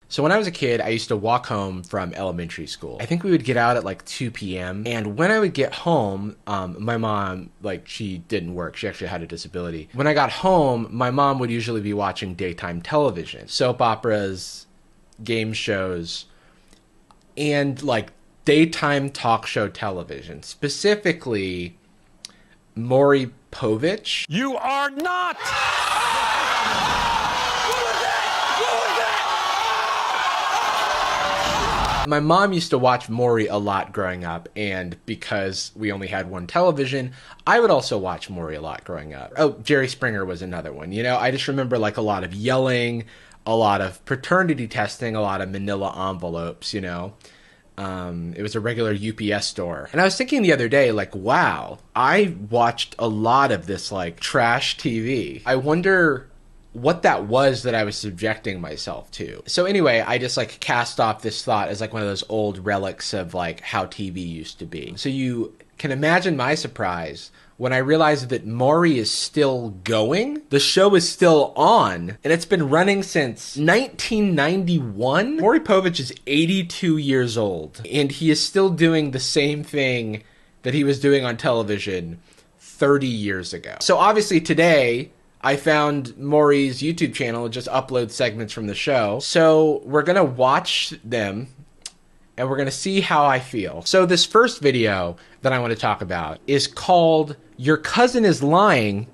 So when I was a kid, I used to walk home from elementary school. I think we would get out at like 2 p.m. And when I would get home, my mom, like, she didn't work. She actually had a disability. When I got home, my mom would usually be watching daytime television, soap operas, game shows, and like daytime talk show television, specifically Maury Povich. You are not! My mom used to watch Maury a lot growing up, and because we only had one television, I would also watch Maury a lot growing up. Oh, Jerry Springer was another one. You know, I just remember like a lot of yelling, a lot of paternity testing, a lot of manila envelopes, you know. It was a regular UPS store. And I was thinking the other day, like, wow, I watched a lot of this like trash TV. I wonder what that was that I was subjecting myself to. So anyway, I just like cast off this thought as like one of those old relics of like how TV used to be. So you can imagine my surprise when I realized that Maury is still going. The show is still on, and it's been running since 1991. Maury Povich is 82 years old, and he is still doing the same thing that he was doing on television 30 years ago. So obviously today, I found Maury's YouTube channel just uploads segments from the show. So we're gonna watch them and we're gonna see how I feel. So this first video that I want to talk about is called "Your Cousin is Lying, ...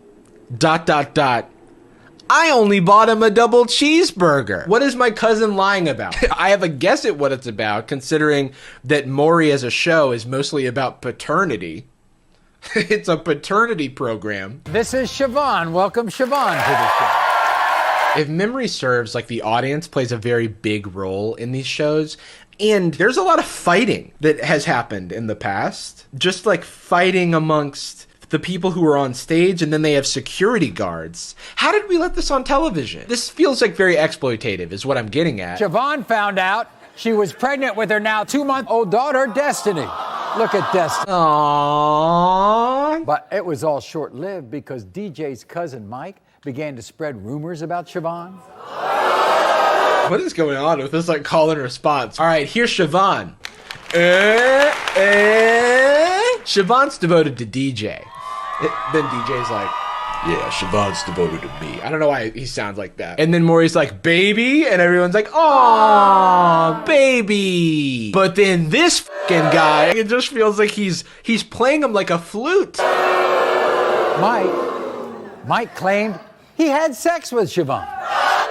I only bought him a double cheeseburger." What is my cousin lying about? I have a guess at what it's about, considering that Maury as a show is mostly about paternity. It's a paternity program. This is Siobhan. Welcome Siobhan to the show. If memory serves, like, the audience plays a very big role in these shows. And there's a lot of fighting that has happened in the past. Just like fighting amongst the people who are on stage, and then they have security guards. How did we let this on television? This feels like very exploitative is what I'm getting at. Siobhan found out she was pregnant with her now 2-month-old daughter, Destiny. Look at Destiny. Aww. But it was all short-lived because DJ's cousin Mike began to spread rumors about Siobhan. What is going on with this like call and response? All right, here's Siobhan. Siobhan's devoted to DJ. Then DJ's like, yeah, Siobhan's devoted to me. I don't know why he sounds like that. And then Maury's like, baby? And everyone's like, aw, baby. But then this fucking guy, it just feels like he's playing him like a flute. Mike claimed he had sex with Siobhan.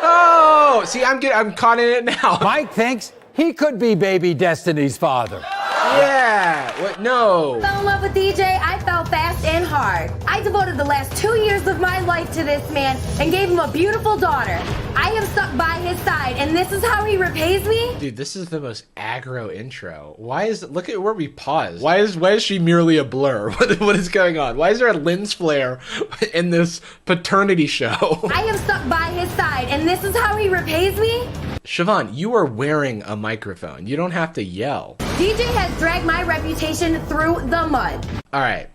Oh, see, I'm caught in it now. Mike thinks he could be baby Destiny's father. Yeah, what? No. Fell in love with DJ, I fell fast and hard. I devoted the last 2 years of my life to this man and gave him a beautiful daughter. I am stuck by his side, and this is how he repays me? Dude, this is the most aggro intro. Why is it, look at where we paused. Why is she merely a blur? What is going on? Why is there a lens flare in this paternity show? I am stuck by his side, and this is how he repays me? Siobhan, you are wearing a microphone. You don't have to yell. DJ has dragged my reputation through the mud. All right.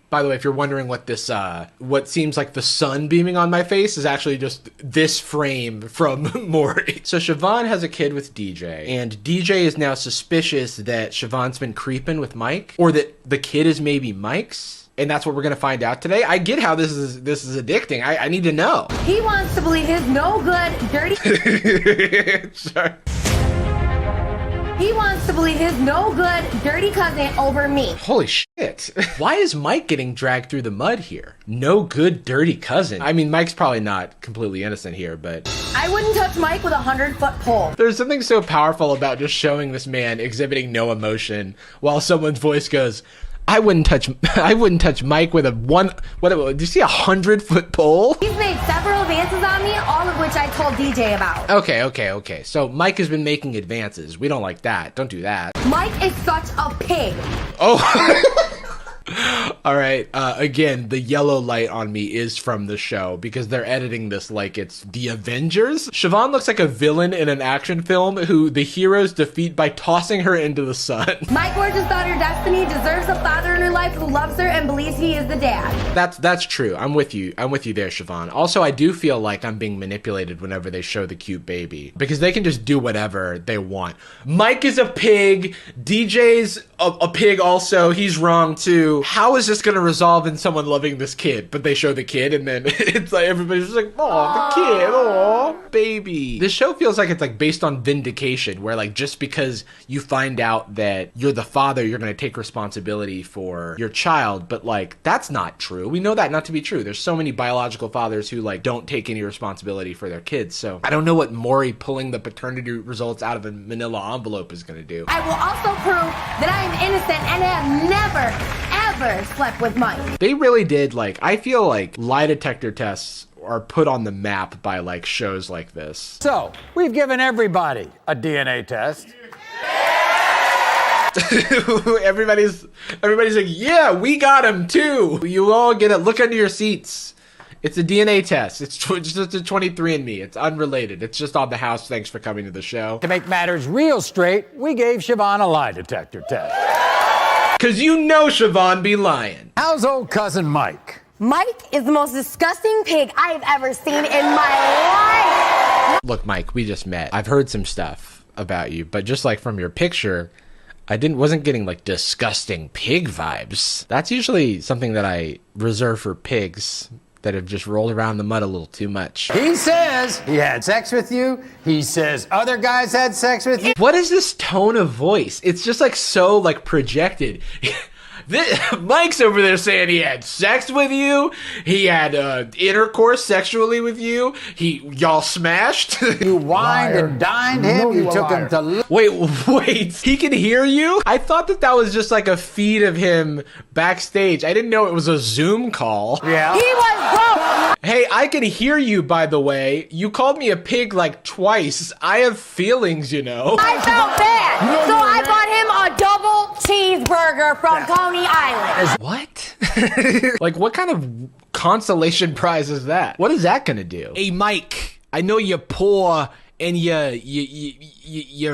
By the way, if you're wondering what this, what seems like the sun beaming on my face is actually just this frame from Maury. So Siobhan has a kid with DJ, and DJ is now suspicious that Siobhan's been creeping with Mike, or that the kid is maybe Mike's. And that's what we're gonna find out today. I get how this is addicting. I need to know. He wants to believe his no good, dirty... Sorry. He wants to believe his no good, dirty cousin over me. Holy shit. Why is Mike getting dragged through the mud here? No good, dirty cousin. I mean, Mike's probably not completely innocent here, but... I wouldn't touch Mike with a 100-foot pole. There's something so powerful about just showing this man exhibiting no emotion while someone's voice goes, I wouldn't touch Mike with a did you see a 100-foot pole? He's made several advances on me, all of which I told DJ about. Okay. So Mike has been making advances. We don't like that. Don't do that. Mike is such a pig. Oh. All right. Again, the yellow light on me is from the show because they're editing this like it's the Avengers. Siobhan looks like a villain in an action film who the heroes defeat by tossing her into the sun. My gorgeous daughter Destiny deserves a father in her life who loves her and believes he is the dad. That's true. I'm with you. I'm with you there, Siobhan. Also, I do feel like I'm being manipulated whenever they show the cute baby because they can just do whatever they want. Mike is a pig. DJ's a pig also. He's wrong too. How is this going to resolve in someone loving this kid? But they show the kid and then it's like everybody's just like, oh, the kid, oh, baby. This show feels like it's like based on vindication where like just because you find out that you're the father, you're going to take responsibility for your child. But like, that's not true. We know that not to be true. There's so many biological fathers who like don't take any responsibility for their kids. So I don't know what Maury pulling the paternity results out of a manila envelope is going to do. I will also prove that I am innocent and have never, ever slept with Mike. They really did, like, I feel like lie detector tests are put on the map by like shows like this. So, we've given everybody a DNA test. everybody's like, yeah, we got him too. You all get it. Look under your seats. It's a DNA test. It's just a 23andMe. It's unrelated. It's just on the house. Thanks for coming to the show. To make matters real straight, we gave Siobhan a lie detector test. Cause you know Siobhan be lying. How's old cousin Mike? Mike is the most disgusting pig I have ever seen in my life. Look, Mike, we just met. I've heard some stuff about you, but just like from your picture, I wasn't getting like disgusting pig vibes. That's usually something that I reserve for pigs that have just rolled around in the mud a little too much. He says he had sex with you. He says other guys had sex with you. What is this tone of voice? It's just like so like projected. Mike's over there saying he had sex with you. He had intercourse sexually with you. Y'all smashed. You wined and dined him. You took him to... Wait. He can hear you? I thought that was just like a feed of him backstage. I didn't know it was a Zoom call. Yeah. He was broke. Hey, I can hear you, by the way. You called me a pig like twice. I have feelings, you know. I felt bad. So I bought him a double cheeseburger from Coney Island. What? Like, what kind of consolation prize is that? What is that gonna do? Hey, Mike, I know you're poor and you're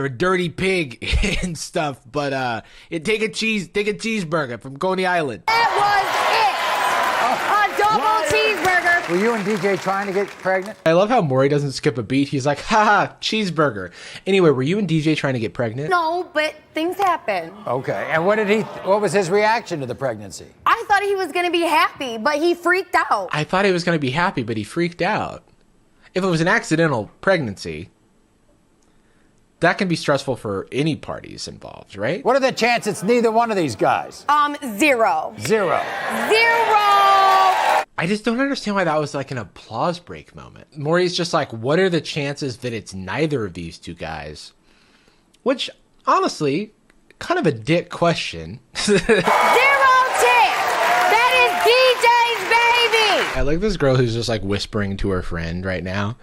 a dirty pig and stuff, but take a cheeseburger from Coney Island. That was it. A double cheeseburger. Were you and DJ trying to get pregnant? I love how Maury doesn't skip a beat. He's like, haha, cheeseburger. Anyway, were you and DJ trying to get pregnant? No, but things happen. Okay, and what was his reaction to the pregnancy? I thought he was going to be happy, but he freaked out. I thought he was going to be happy, but he freaked out. If it was an accidental pregnancy, that can be stressful for any parties involved, right? What are the chances it's neither one of these guys? 0. 0. I just don't understand why that was like an applause break moment. Maury's just like, what are the chances that it's neither of these two guys? Which, honestly, kind of a dick question. 0 chance! That is DJ's baby! I like this girl who's just like whispering to her friend right now.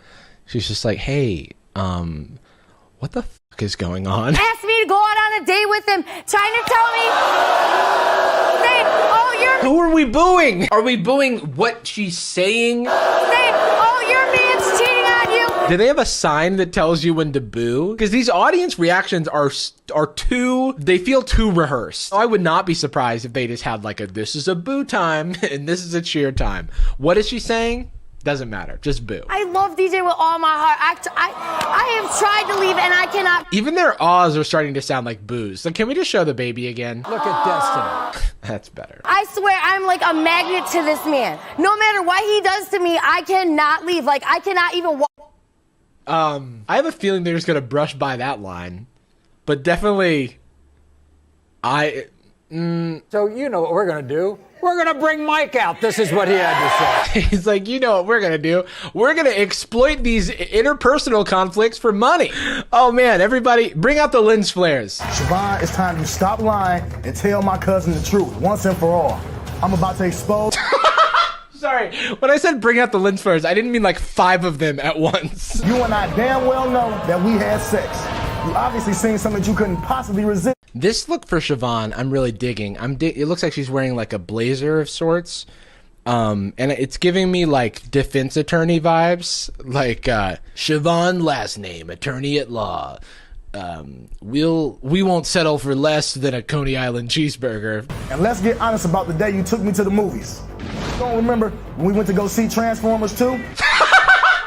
She's just like, hey, what the fuck is going on? Asked me to go out on a date with him, trying to tell me that, oh, you're... Who are we booing? Are we booing what she's saying? That, oh, your man's cheating on you. Do they have a sign that tells you when to boo? Because these audience reactions are they feel too rehearsed. I would not be surprised if they just had like this is a boo time and this is a cheer time. What is she saying? Doesn't matter. Just boo. I love DJ with all my heart. I have tried to leave and I cannot. Even their ahs are starting to sound like boos. So can we just show the baby again? Look at Destiny. That's better. I swear I'm like a magnet to this man. No matter what he does to me, I cannot leave. Like I cannot even walk. I have a feeling they're just gonna brush by that line. But definitely So you know what we're gonna do. We're gonna bring Mike out. This is what he had to say. He's like, you know what we're gonna do? We're gonna exploit these interpersonal conflicts for money. Oh man, everybody, bring out the lens flares. Siobhan, it's time to stop lying and tell my cousin the truth once and for all. I'm about to expose. Sorry, when I said bring out the lens flares, I didn't mean like 5 of them at once. You and I damn well know that we had sex. You obviously seen something that you couldn't possibly resist. This look for Siobhan, I'm really digging. It looks like she's wearing like a blazer of sorts. And it's giving me like defense attorney vibes, like Siobhan, last name, attorney at law. We won't settle for less than a Coney Island cheeseburger. And let's get honest about the day you took me to the movies. Don't remember when we went to go see Transformers 2?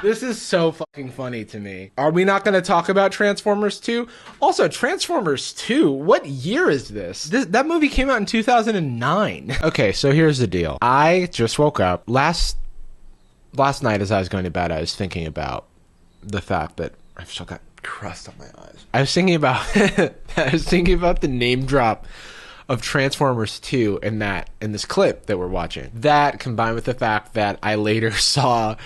This is so fucking funny to me. Are we not going to talk about Transformers 2? Also, Transformers 2, what year is this? That movie came out in 2009. Okay, so here's the deal. I just woke up. Last night as I was going to bed, I was thinking about the fact that I've still got crust on my eyes. I was thinking about the name drop of Transformers 2 in this clip that we're watching. That combined with the fact that I later saw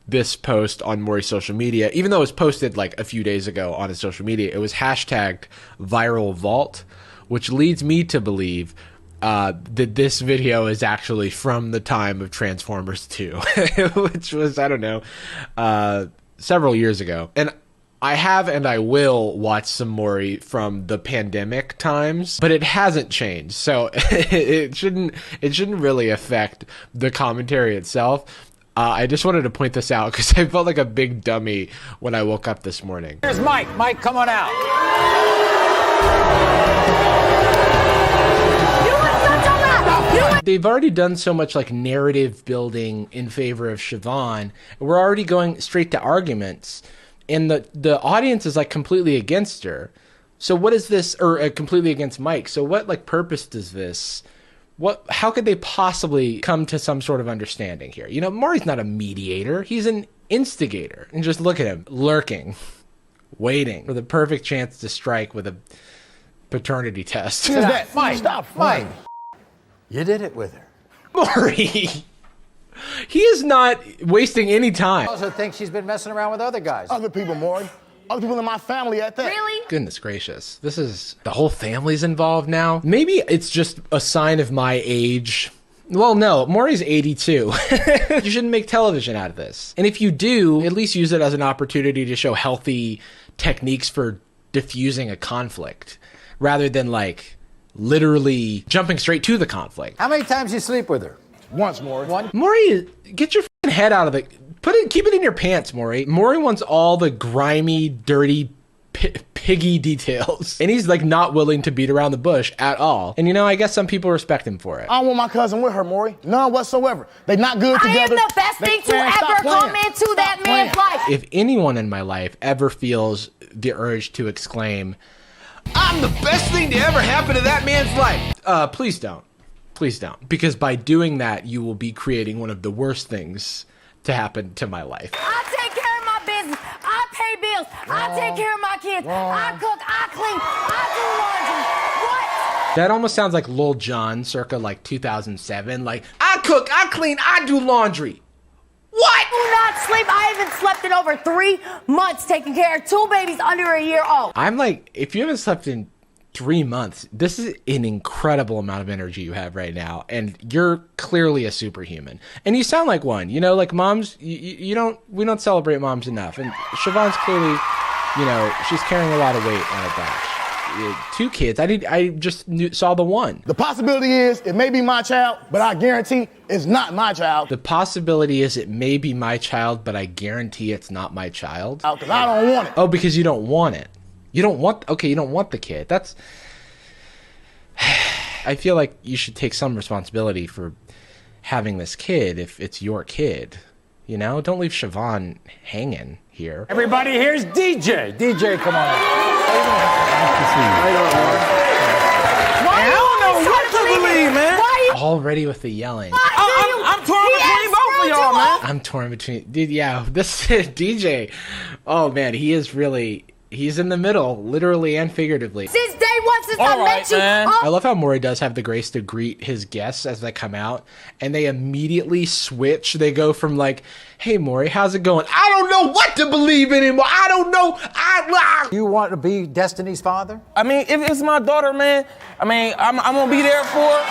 this post on Maury's social media, even though it was posted like a few days ago on his social media, it was hashtagged viral vault, which leads me to believe that this video is actually from the time of Transformers 2, which was, I don't know, several years ago. And I have and I will watch some Maury from the pandemic times, but it hasn't changed. So it shouldn't really affect the commentary itself. I just wanted to point this out because I felt like a big dummy when I woke up this morning. Here's Mike. Mike, come on out. They've already done so much like narrative building in favor of Siobhan. We're already going straight to arguments. And the audience is like completely against her. So what is this, or completely against Mike? So what like purpose does this, how could they possibly come to some sort of understanding here? You know, Maury's not a mediator. He's an instigator. And just look at him, lurking, waiting for the perfect chance to strike with a paternity test. Mike, stop, Mike. You did it with her. Maury. He is not wasting any time. I also think she's been messing around with other guys. Other people, Maury. Other people in my family at that. Really? Goodness gracious. This is, the whole family's involved now. Maybe it's just a sign of my age. Well, no, Maury's 82. You shouldn't make television out of this. And if you do, at least use it as an opportunity to show healthy techniques for diffusing a conflict, rather than like literally jumping straight to the conflict. How many times you sleep with her? Once, Maury. One? Maury, get your f***ing head out of the... Keep it in your pants, Maury. Maury wants all the grimy, dirty, piggy details. And he's like not willing to beat around the bush at all. And you know, I guess some people respect him for it. I don't want my cousin with her, Maury. None whatsoever. They not good together. I am the best thing to ever come into that man's life. If anyone in my life ever feels the urge to exclaim, I'm the best thing to ever happen to that man's life, please don't. Please don't. Because by doing that, you will be creating one of the worst things to happen to my life. I take care of my business. I pay bills. I take care of my kids. I cook. I clean. I do laundry. What? That almost sounds like Lil Jon circa like 2007. Like, I cook, I clean, I do laundry. What? Do not sleep. I haven't slept in over 3 months taking care of 2 babies under a year old. I'm like, if you haven't slept in 3 months, this is an incredible amount of energy you have right now, and you're clearly a superhuman, and you sound like one. You know, like moms, we don't celebrate moms enough, and Siobhan's clearly, you know, she's carrying a lot of weight on her back. 2 kids. I just saw the one. The possibility is it may be my child, but I guarantee it's not my child. The possibility is it may be my child, but I guarantee it's not my child. Because I don't want it. Oh, because you don't want it. You don't want the kid. That's... I feel like you should take some responsibility for having this kid if it's your kid. You know? Don't leave Siobhan hanging here. Everybody, here's DJ. DJ, come on. I don't know what to believe, man. Already with the yelling. I'm torn between both of y'all, man. I'm torn between... Dude, yeah, this DJ. Oh, man, he is really... He's in the middle, literally and figuratively. Since day one, since I met you. I love how Maury does have the grace to greet his guests as they come out, and they immediately switch. They go from like, hey, Maury, how's it going? I don't know what to believe anymore. I don't know. You want to be Destiny's father? I mean, if it's my daughter, man, I mean, I'm going to be there for her,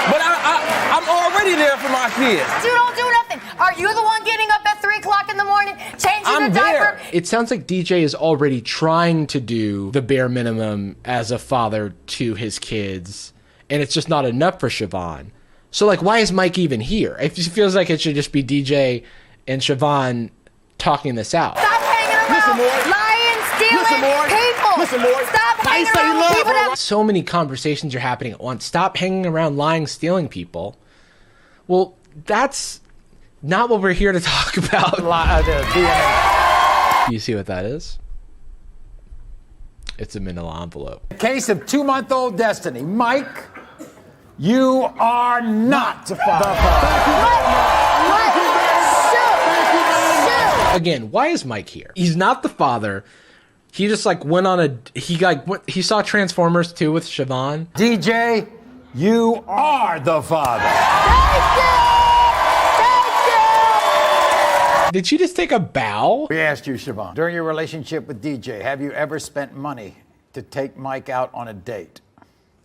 but I'm already there for my kids. You don't do nothing. Are you the one getting up at 3 3 o'clock in the morning, changing I'm a diaper. It sounds like DJ is already trying to do the bare minimum as a father to his kids, and it's just not enough for Siobhan. So, like, why is Mike even here? It just feels like it should just be DJ and Siobhan talking this out. Stop hanging around lying, stealing people. Listen, Lord. Stop I hanging say you around love people her. that... So many conversations are happening at once. Stop hanging around lying, stealing people. Well, that's not what we're here to talk about. You see what that is? It's a manila envelope. Case of 2-month-old Destiny. Mike, you are not the father. Again, why is Mike here? He's not the father. He just like went on a he saw Transformers 2 with Siobhan. DJ, you are the father. Did she just take a bow? We asked you, Siobhan, during your relationship with DJ, have you ever spent money to take Mike out on a date?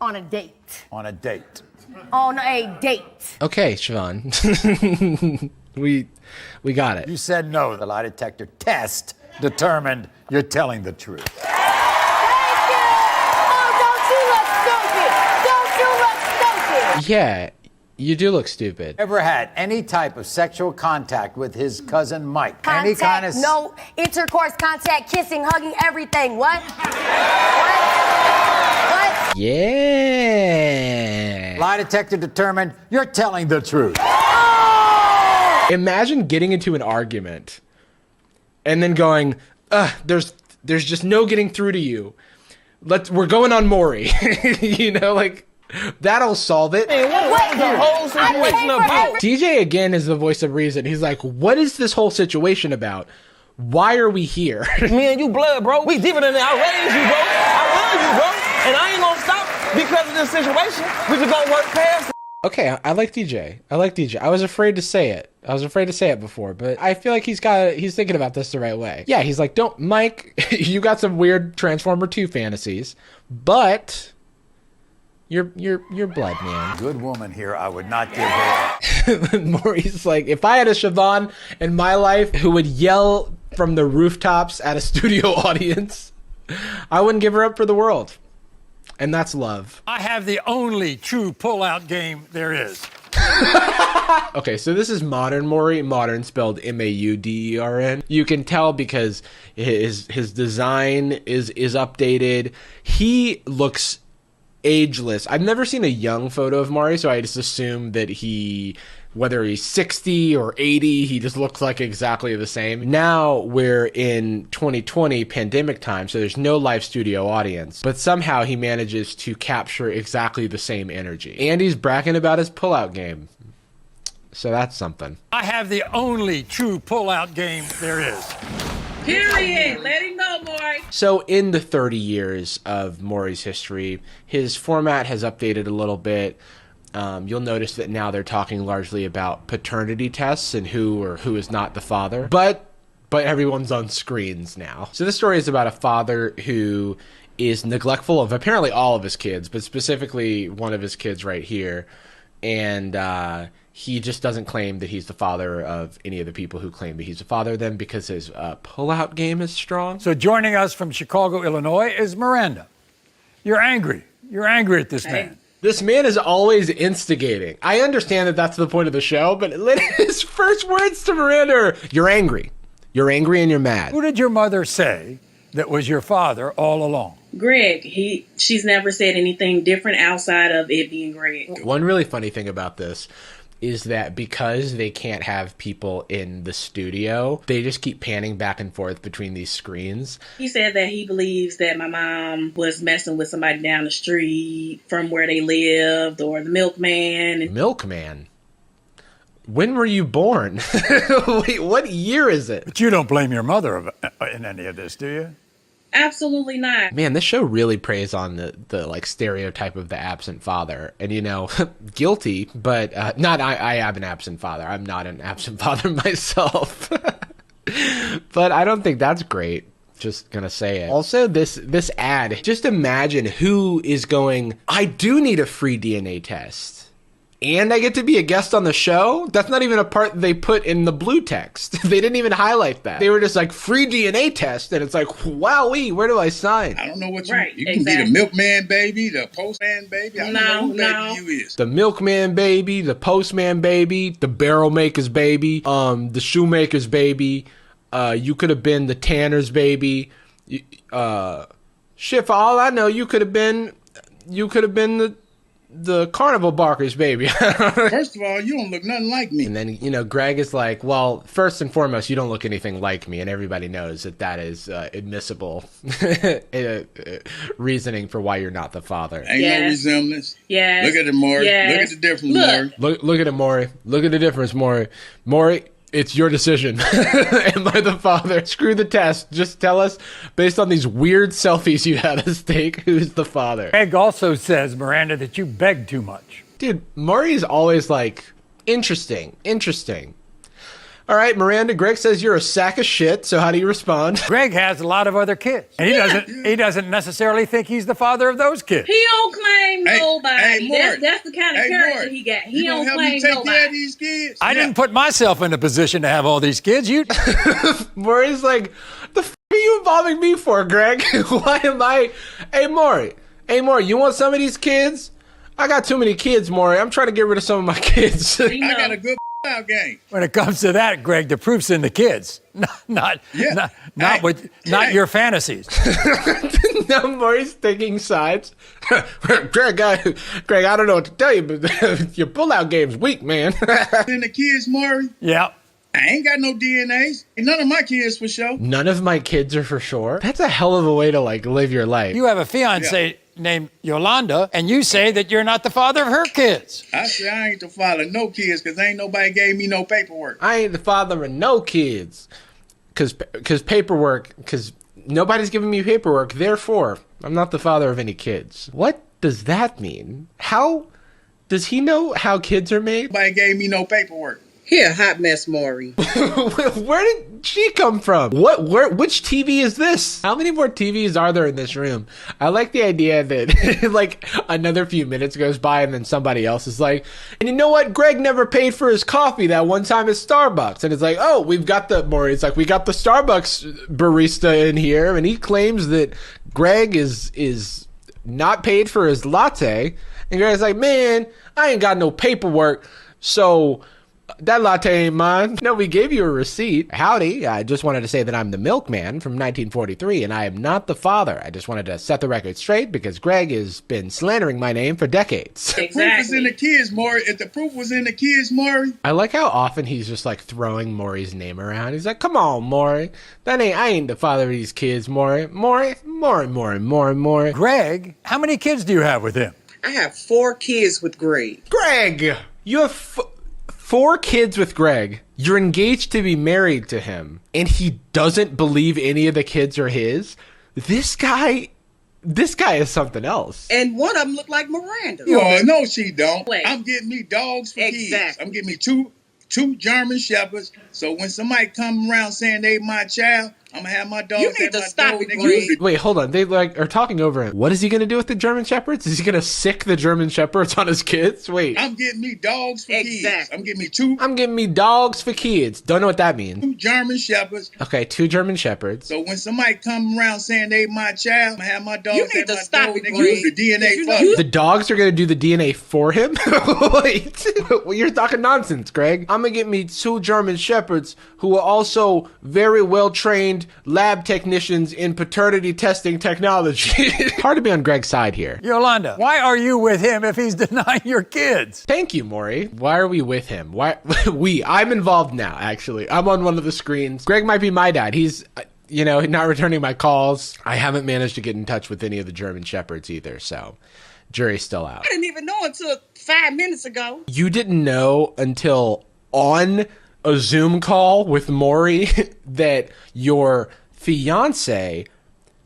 On a date. On a date. On a date. Okay, Siobhan. we got it. You said no. The lie detector test determined you're telling the truth. Thank you. Oh, don't you look stupid? Don't you look stupid? Yeah, you do look stupid. Ever had any type of sexual contact with his cousin Mike? Any kind of no intercourse, contact, kissing, hugging, everything. What? What? Yeah. Lie detector determined you're telling the truth. Imagine getting into an argument and then going, there's just no getting through to you. We're going on Maury. You know, like that'll solve it. Hey, what is the whole situation about? DJ again is the voice of reason. He's like, what is this whole situation about? Why are we here? Me and you blood, bro. We deeper than that. I raised you, bro. I love you, bro. And I ain't gonna stop because of this situation. We just gonna work past it. Okay, I like DJ. I was afraid to say it. Before, but I feel like he's thinking about this the right way. Yeah, he's like, don't, Mike, you got some weird Transformer 2 fantasies, but you're blood, man. Good woman here. I would not give her up. Maury's like, if I had a Siobhan in my life who would yell from the rooftops at a studio audience, I wouldn't give her up for the world. And that's love. I have the only true pull-out game there is. Okay, so this is modern Maury. Modern spelled M-A-U-D-E-R-N. You can tell because his design is updated. He looks ageless. I've never seen a young photo of Maury, so I just assume that whether he's 60 or 80, he just looks like exactly the same. Now we're in 2020 pandemic time, so there's no live studio audience, but somehow he manages to capture exactly the same energy. And he's bragging about his pullout game. So that's something. I have the only true pull-out game there is. Period. Let him know, Maury. So in the 30 years of Maury's history, his format has updated a little bit. You'll notice that now they're talking largely about paternity tests and who is not the father. But everyone's on screens now. So this story is about a father who is neglectful of apparently all of his kids, but specifically one of his kids right here. And he just doesn't claim that he's the father of any of the people who claim that he's the father of them because his pull-out game is strong. So joining us from Chicago, Illinois is Miranda. You're angry. You're angry at this man. This man is always instigating. I understand that that's the point of the show, but his first words to Miranda are, you're angry. You're angry and you're mad. Who did your mother say that was your father all along? Greg. She's never said anything different outside of it being Greg. One really funny thing about this is that because they can't have people in the studio, they just keep panning back and forth between these screens. He said that he believes that my mom was messing with somebody down the street from where they lived, or the milkman. Milkman? When were you born? Wait, what year is it? But you don't blame your mother in any of this, do you? Absolutely not. Man, this show really preys on the like stereotype of the absent father, and guilty, but I am an absent father. I'm not an absent father myself, but I don't think that's great. Just gonna say it. Also, this ad. Just imagine who is going, I do need a free DNA test. and I get to be a guest on the show? That's not even a part they put in the blue text. They didn't even highlight that. They were just like, free DNA test, and it's like, wowee, where do I sign? I don't know what you can be the milkman baby, the postman baby. I don't know who baby you is. The milkman baby, the postman baby, the barrel maker's baby, the shoemaker's baby. You could have been the tanner's baby. Shit, for all I know, you could have been the carnival barker's baby. First of all, you don't look nothing like me. And then, Greg is like, well, first and foremost, you don't look anything like me. And everybody knows that is admissible reasoning for why you're not the father. Ain't no resemblance. Yeah. Look at it, Maury. Look at the difference, Maury. Look at it, Maury. Look at the difference, Maury. Maury, it's your decision. Am I the father? Screw the test. Just tell us, based on these weird selfies you had us take, who's the father. Greg also says, Miranda, that you beg too much. Dude, Maury's always like, interesting. All right, Miranda, Greg says you're a sack of shit, so how do you respond? Greg has a lot of other kids, and he doesn't necessarily think he's the father of those kids. He don't claim nobody. Hey, Maury. That's the kind of character he got. He don't claim nobody. Care of these kids? I didn't put myself in a position to have all these kids. You. Maury's like, the f*** are you involving me for, Greg? Why am I? Hey, Maury, you want some of these kids? I got too many kids, Maury. I'm trying to get rid of some of my kids. I got a good out game. When it comes to that, Greg, the proof's in the kids, not your fantasies. Now Maury's taking sides. Greg, I don't know what to tell you, but your pull-out game's weak, man. In the kids, Maury? Yeah. I ain't got no DNAs. None of my kids for sure. None of my kids are for sure? That's a hell of a way to, live your life. You have a fiancée named Yolanda, and you say that you're not the father of her kids. I say I ain't the father of no kids because ain't nobody gave me no paperwork. I ain't the father of no kids because nobody's giving me paperwork. Therefore, I'm not the father of any kids. What does that mean? How does he know how kids are made? Nobody gave me no paperwork. Here, hot mess, Maury. Where did she come from? Which TV is this? How many more TVs are there in this room? I like the idea that another few minutes goes by and then somebody else is like, and you know what? Greg never paid for his coffee that one time at Starbucks. And it's like, oh, we got the Starbucks barista in here, and he claims that Greg is not paid for his latte. And Greg's like, man, I ain't got no paperwork, so that latte ain't mine. No, we gave you a receipt. Howdy. I just wanted to say that I'm the milkman from 1943, and I am not the father. I just wanted to set the record straight because Greg has been slandering my name for decades. The proof is in the kids, Maury. If the proof was in the kids, Maury. I like how often he's just throwing Maury's name around. He's like, come on, Maury. I ain't the father of these kids, Maury. Maury. Greg, how many kids do you have with him? I have 4 kids with Greg. Greg! You have 4 kids with Greg. You're engaged to be married to him, and he doesn't believe any of the kids are his. This guy is something else. And one of them look like Miranda. Oh, no, she don't. Wait. I'm getting me dogs for kids. I'm getting me two German Shepherds. So when somebody come around saying they my child, I'm gonna have my dogs. You need to stop it, Greg. Wait, hold on. They are talking over him. What is he gonna do with the German Shepherds? Is he gonna sick the German Shepherds on his kids? Wait. I'm getting me dogs for kids. I'm getting me dogs for kids. Don't know what that means. 2 German Shepherds. Okay, 2 German Shepherds. So when somebody come around saying they my child, I'm gonna have my dogs. You need to stop it, Greg. The DNA for him. The dogs are gonna do the DNA for him? Wait. Well, you're talking nonsense, Greg. I'm gonna get me 2 German Shepherds who are also very well trained lab technicians in paternity testing technology. Hard to be on Greg's side here. Yolanda, why are you with him if he's denying your kids? Thank you, Maury. Why are we with him? Why? I'm involved now, actually. I'm on one of the screens. Greg might be my dad. He's, not returning my calls. I haven't managed to get in touch with any of the German Shepherds either, so jury's still out. I didn't even know until 5 minutes ago. You didn't know until on a Zoom call with Maury that your fiance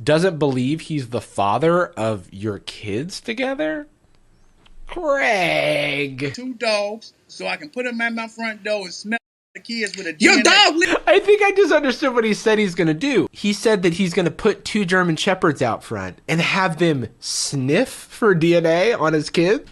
doesn't believe he's the father of your kids together? Greg. 2 dogs, so I can put them at my front door and smell the kids with a Your DNA. dog. I think I just understood what he said he's going to do. He said that he's going to put 2 German Shepherds out front and have them sniff for DNA on his kid.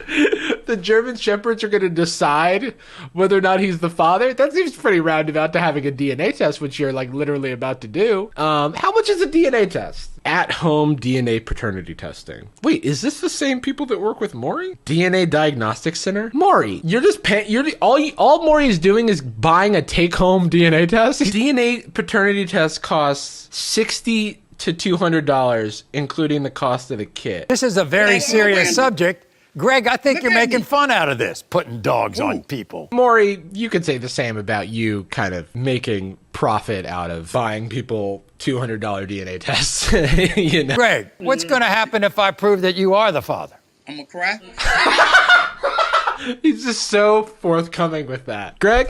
the German Shepherds are going to decide whether or not he's the father. That seems pretty roundabout to having a DNA test, which you're like literally about to do. How much is a DNA test? At-home DNA paternity testing. Wait, is this the same people that work with Maury? DNA Diagnostic Center? Maury, you're just all Maury is doing is buying a take-home DNA test. DNA paternity test costs $60 to $200, including the cost of the kit. This is a very serious subject. Greg, I think you're making fun out of this, putting dogs on people. Maury, you could say the same about you kind of making profit out of buying people $200 DNA tests. You know? Greg, what's going to happen if I prove that you are the father? I'm gonna cry. He's just so forthcoming with that. Greg,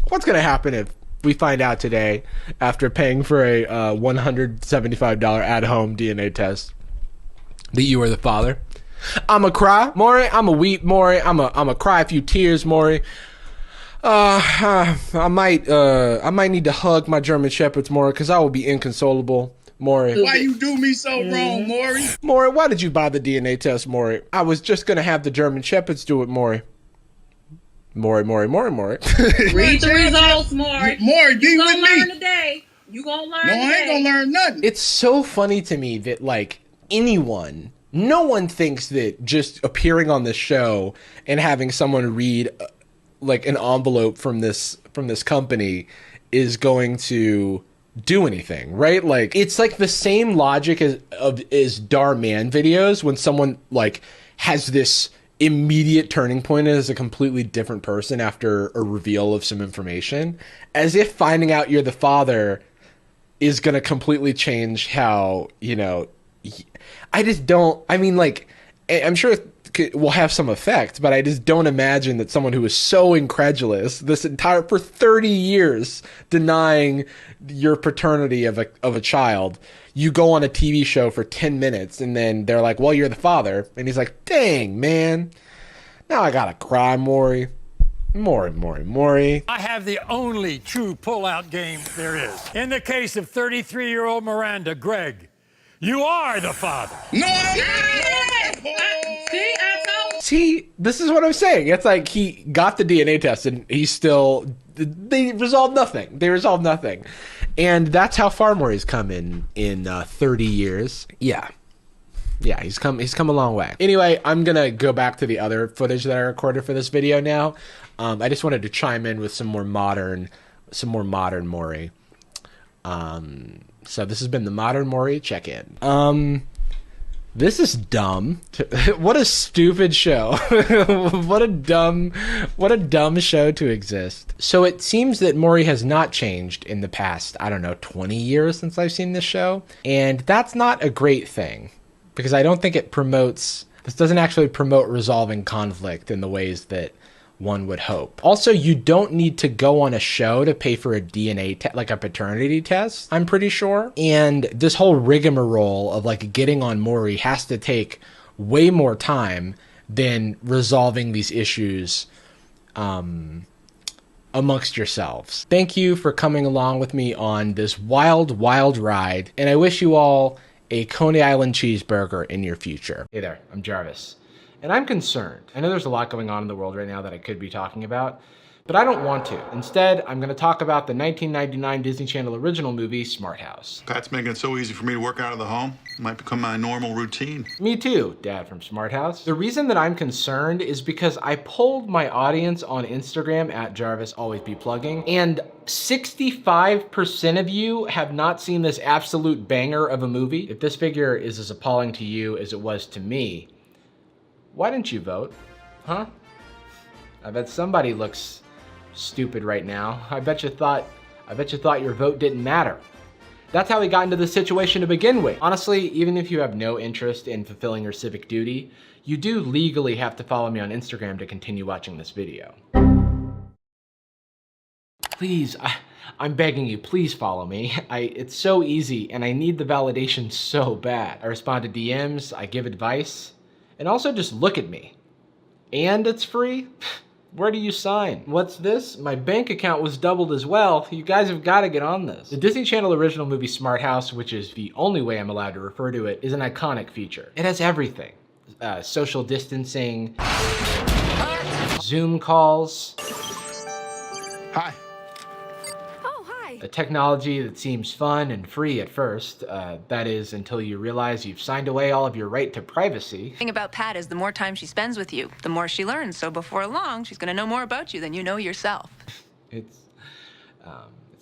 what's going to happen if we find out today, after paying for a $175 at-home DNA test, that you are the father? I'ma cry, Maury. I'ma weep, Maury. I'ma cry a few tears, Maury. I might need to hug my German Shepherds, Maury, because I will be inconsolable, Maury. Why you do me so wrong, Maury? Maury, why did you buy the DNA test, Maury? I was just gonna have the German Shepherds do it, Maury. Maury. Read the results, Maury. Maury, be with me. Learn today. You gonna learn No, today. I ain't gonna learn nothing. It's so funny to me that like no one thinks that just appearing on this show and having someone read like an envelope from this company is going to do anything, right? Like it's like the same logic as Dar Man videos when someone like has this immediate turning point as a completely different person after a reveal of some information, as if finding out you're the father is going to completely change how, you know, I just don't, I mean, like, I'm sure it will have some effect, but I just don't imagine that someone who is so incredulous for 30 years denying your paternity of a child, you go on a TV show for 10 minutes and then they're like, well, you're the father. And he's like, dang, man, now I gotta cry, Maury. Maury. I have the only true pull-out game there is. In the case of 33-year-old Miranda, Greg, you are the father. No, I'm not. See, this is what I'm saying. It's like he got the DNA test and they resolved nothing. And that's how far Maury's come in 30 years. Yeah, he's come a long way. Anyway, I'm going to go back to the other footage that I recorded for this video now. I just wanted to chime in with some more modern Maury. So this has been the Modern Maury check-in. This is dumb. What a stupid show. What a dumb show to exist. So it seems that Maury has not changed in the past, 20 years since I've seen this show. And that's not a great thing, because I don't think this doesn't actually promote resolving conflict in the ways that one would hope. Also, you don't need to go on a show to pay for a DNA like a paternity test, I'm pretty sure. And this whole rigmarole of like getting on Maury has to take way more time than resolving these issues amongst yourselves. Thank you for coming along with me on this wild ride, and I wish you all a Coney Island cheeseburger in your future. Hey there, I'm Jarvis. And I'm concerned. I know there's a lot going on in the world right now that I could be talking about, but I don't want to. Instead, I'm gonna talk about the 1999 Disney Channel original movie, Smart House. That's making it so easy for me to work out of the home. It might become my normal routine. Me too, Dad from Smart House. The reason that I'm concerned is because I polled my audience on Instagram at Jarvis Always Be Plugging, and 65% of you have not seen this absolute banger of a movie. If this figure is as appalling to you as it was to me, why didn't you vote? Huh? I bet somebody looks stupid right now. I bet you thought your vote didn't matter. That's how we got into this situation to begin with. Honestly, even if you have no interest in fulfilling your civic duty, you do legally have to follow me on Instagram to continue watching this video. Please, I'm begging you, please follow me. It's so easy and I need the validation so bad. I respond to DMs, I give advice, and also just look at me. And it's free? Where do you sign? What's this? My bank account was doubled as well. You guys have got to get on this. The Disney Channel original movie Smart House, which is the only way I'm allowed to refer to it, is an iconic feature. It has everything. social distancing, Zoom calls. Hi. Oh, hi. A technology that seems fun and free at first. That is, until you realize you've signed away all of your right to privacy. The thing about Pat is the more time she spends with you, the more she learns. So before long, she's going to know more about you than you know yourself. It's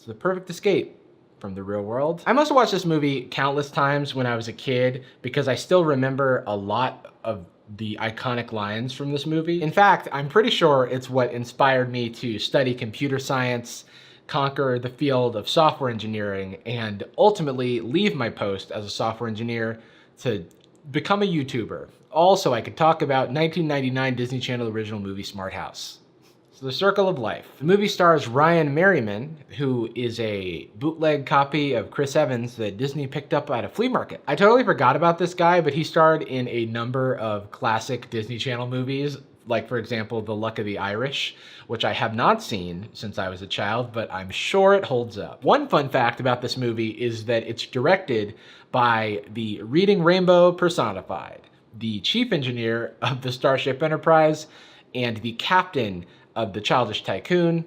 the perfect escape from the real world. I must have watched this movie countless times when I was a kid because I still remember a lot of the iconic lines from this movie. In fact, I'm pretty sure it's what inspired me to study computer science, conquer the field of software engineering, and ultimately leave my post as a software engineer to become a YouTuber. Also, I could talk about 1999 Disney Channel original movie Smart House. So the circle of life. The movie stars Ryan Merriman, who is a bootleg copy of Chris Evans that Disney picked up at a flea market. I totally forgot about this guy, but he starred in a number of classic Disney Channel movies, like for example, The Luck of the Irish, which I have not seen since I was a child, but I'm sure it holds up. One fun fact about this movie is that it's directed by the Reading Rainbow personified, the chief engineer of the Starship Enterprise, and the captain of the Childish Tycoon,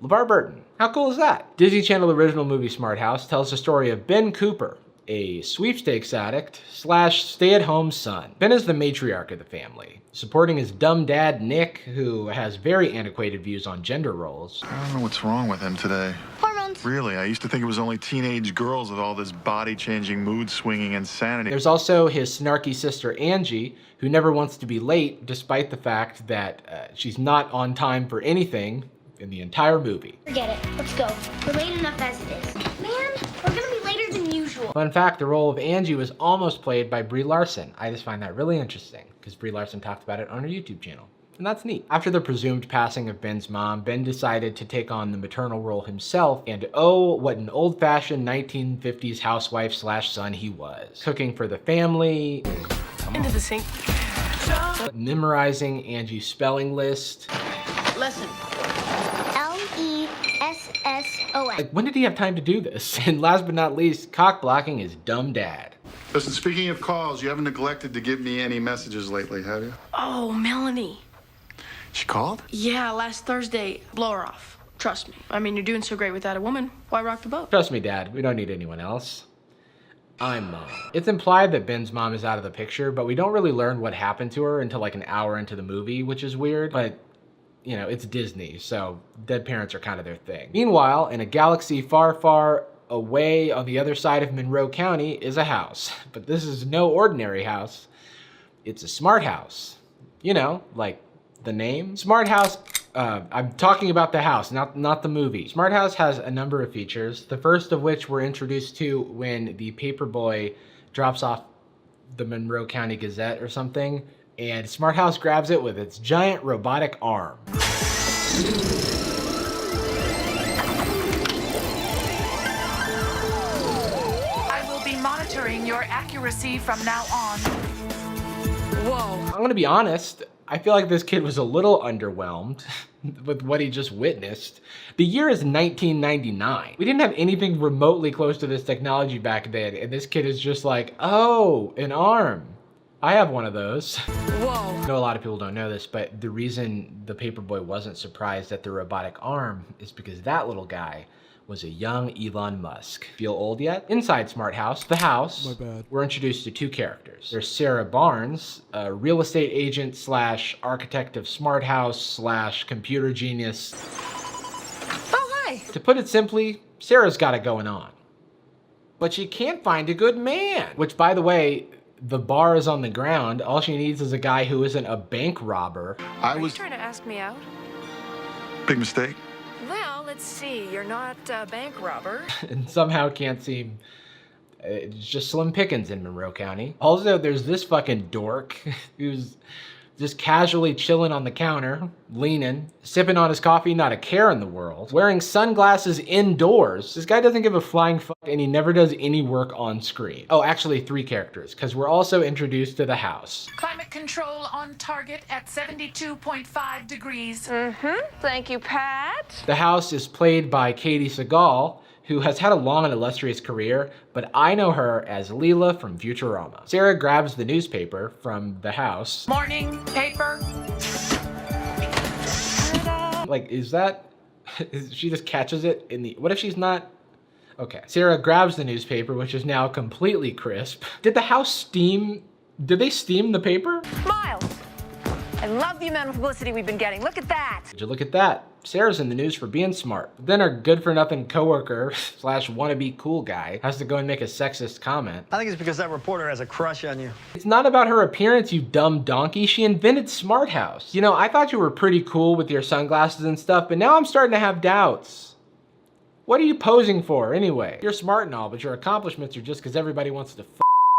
LeVar Burton. How cool is that? Disney Channel original movie Smart House tells the story of Ben Cooper, a sweepstakes addict / stay-at-home son. Ben is the matriarch of the family, supporting his dumb dad, Nick, who has very antiquated views on gender roles. I don't know what's wrong with him today. Hormones. Really, I used to think it was only teenage girls with all this body-changing, mood-swinging insanity. There's also his snarky sister, Angie, who never wants to be late, despite the fact that she's not on time for anything in the entire movie. Forget it. Let's go. We're late enough as it is. Man, we're gonna be later than usual. Fun fact, the role of Angie was almost played by Brie Larson. I just find that really interesting, because Brie Larson talked about it on her YouTube channel. And that's neat. After the presumed passing of Ben's mom, Ben decided to take on the maternal role himself, and oh, what an old-fashioned 1950s housewife / son he was. Cooking for the family, Into the sink. memorizing Angie's spelling list. Lesson. Lesson. Like, when did he have time to do this? And last but not least, cock blocking his dumb dad. Listen, speaking of calls, you haven't neglected to give me any messages lately, have you? Oh, Melanie. She called? Yeah, last Thursday. Blow her off. Trust me. I mean, you're doing so great without a woman. Why rock the boat? Trust me, Dad, we don't need anyone else. I'm Mom. It's implied that Ben's mom is out of the picture, but we don't really learn what happened to her until like an hour into the movie, which is weird, but you know, it's Disney, so dead parents are kind of their thing. Meanwhile, in a galaxy far, far away on the other side of Monroe County is a house. But this is no ordinary house. It's a smart house. You know, like the name. Smart House, I'm talking about the house, not the movie. Smart House has a number of features, the first of which we're introduced to when the paperboy drops off the Monroe County Gazette or something, and Smart House grabs it with its giant robotic arm. I will be monitoring your accuracy from now on. Whoa. I'm gonna be honest, I feel like this kid was a little underwhelmed with what he just witnessed. The year is 1999. We didn't have anything remotely close to this technology back then, and this kid is just like, oh, an arm. I have one of those. Whoa. I know a lot of people don't know this, but the reason the paperboy wasn't surprised at the robotic arm is because that little guy was a young Elon Musk. Feel old yet? Inside Smart House, the house, My bad. we're introduced to two characters. There's Sarah Barnes, a real estate agent / architect of Smart House / computer genius. Oh, hi. To put it simply, Sarah's got it going on. But she can't find a good man. Which, by the way, the bar is on the ground. All she needs is a guy who isn't a bank robber. Are you trying to ask me out? Big mistake. Well, let's see. You're not a bank robber. And somehow can't seem... It's just slim pickings in Monroe County. Also, there's this fucking dork who's just casually chilling on the counter, leaning, sipping on his coffee, not a care in the world, wearing sunglasses indoors. This guy doesn't give a flying fuck, and he never does any work on screen. Oh, actually 3 characters, because we're also introduced to the house. Climate control on target at 72.5 degrees. Thank you, Pat. The house is played by Katie Sagal, who has had a long and illustrious career, but I know her as Leela from Futurama. Sarah grabs the newspaper from the house. Morning paper. Like, is that, she just catches it in the, what if she's not? Okay. Sarah grabs the newspaper, which is now completely crisp. Did the house steam, did they steam the paper? Miles, I love the amount of publicity we've been getting. Look at that. Did you look at that? Sarah's in the news for being smart. But then her good-for-nothing coworker / wannabe cool guy has to go and make a sexist comment. I think it's because that reporter has a crush on you. It's not about her appearance, you dumb donkey. She invented Smart House. You know, I thought you were pretty cool with your sunglasses and stuff, but now I'm starting to have doubts. What are you posing for anyway? You're smart and all, but your accomplishments are just because everybody wants to f.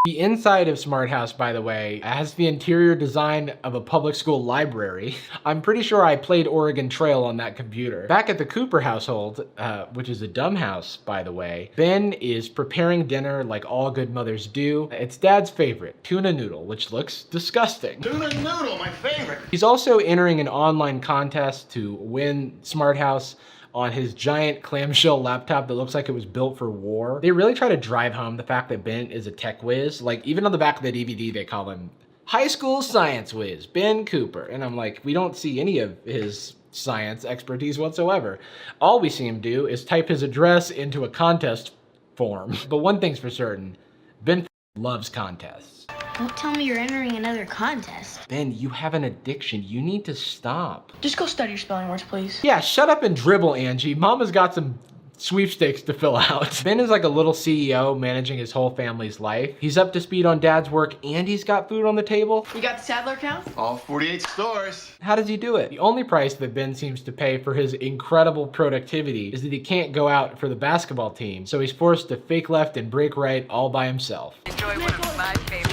The inside of Smart House, by the way, has the interior design of a public school library. I'm pretty sure I played Oregon Trail on that computer. Back at the Cooper household, which is a dumb house, by the way, Ben is preparing dinner like all good mothers do. It's Dad's favorite, tuna noodle, which looks disgusting. Tuna noodle, my favorite. He's also entering an online contest to win Smart House on his giant clamshell laptop that looks like it was built for war. They really try to drive home the fact that Ben is a tech whiz. Like, even on the back of the DVD, they call him High School Science Whiz, Ben Cooper. And I'm like, we don't see any of his science expertise whatsoever. All we see him do is type his address into a contest form. But one thing's for certain, Ben loves contests. Don't tell me you're entering another contest. Ben, you have an addiction. You need to stop. Just go study your spelling words, please. Yeah, shut up and dribble, Angie. Mama's got some sweepstakes to fill out. Ben is like a little CEO managing his whole family's life. He's up to speed on Dad's work and he's got food on the table. You got the Sadler count? All 48 stores. How does he do it? The only price that Ben seems to pay for his incredible productivity is that he can't go out for the basketball team, so he's forced to fake left and break right all by himself. Enjoy one of my favorites.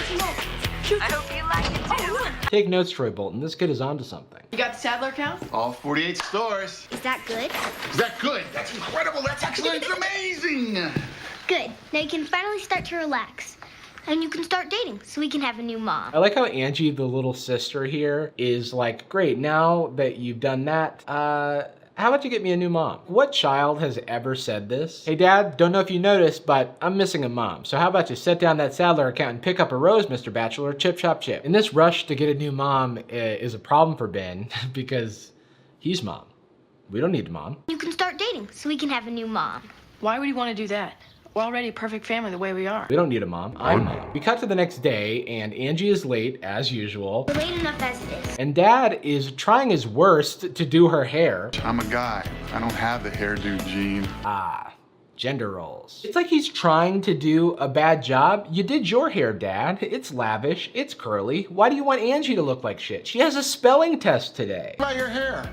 I hope you like it too. Take notes, Troy Bolton. This kid is onto something. You got the Sadler count? All 48 stores. Is that good? Is that good? That's incredible. That's excellent. It's amazing. Good. Now you can finally start to relax. And you can start dating so we can have a new mom. I like how Angie, the little sister here, is like, great, now that you've done that, how about you get me a new mom? What child has ever said this? Hey Dad, don't know if you noticed, but I'm missing a mom. So how about you set down that Sadler account and pick up a rose, Mr. Bachelor, chip, chop, chip. And this rush to get a new mom is a problem for Ben because he's mom. We don't need a mom. You can start dating so we can have a new mom. Why would you want to do that? We're already a perfect family the way we are. We don't need a mom. I'm mom. We cut to the next day and Angie is late as usual. We're late enough as it is. And Dad is trying his worst to do her hair. I'm a guy. I don't have the hairdo gene. Ah, gender roles. It's like he's trying to do a bad job. You did your hair, Dad. It's lavish, it's curly. Why do you want Angie to look like shit? She has a spelling test today. About your hair.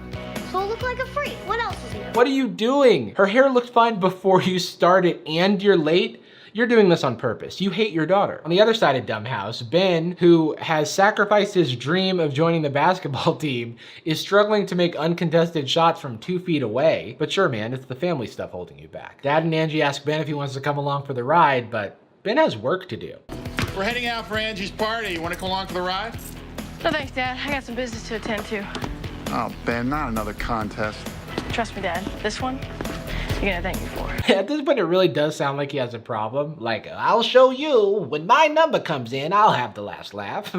So look like a freak. What else is here? What are you doing? Her hair looked fine before you started and you're late? You're doing this on purpose. You hate your daughter. On the other side of Dumb House, Ben, who has sacrificed his dream of joining the basketball team, is struggling to make uncontested shots from 2 feet away. But sure, man, it's the family stuff holding you back. Dad and Angie ask Ben if he wants to come along for the ride, but Ben has work to do. We're heading out for Angie's party. You want to come along for the ride? No thanks, Dad. I got some business to attend to. Oh, Ben, not another contest. Trust me, Dad. This one, you're gonna thank me for. At this point, it really does sound like he has a problem. Like, I'll show you. When my number comes in, I'll have the last laugh.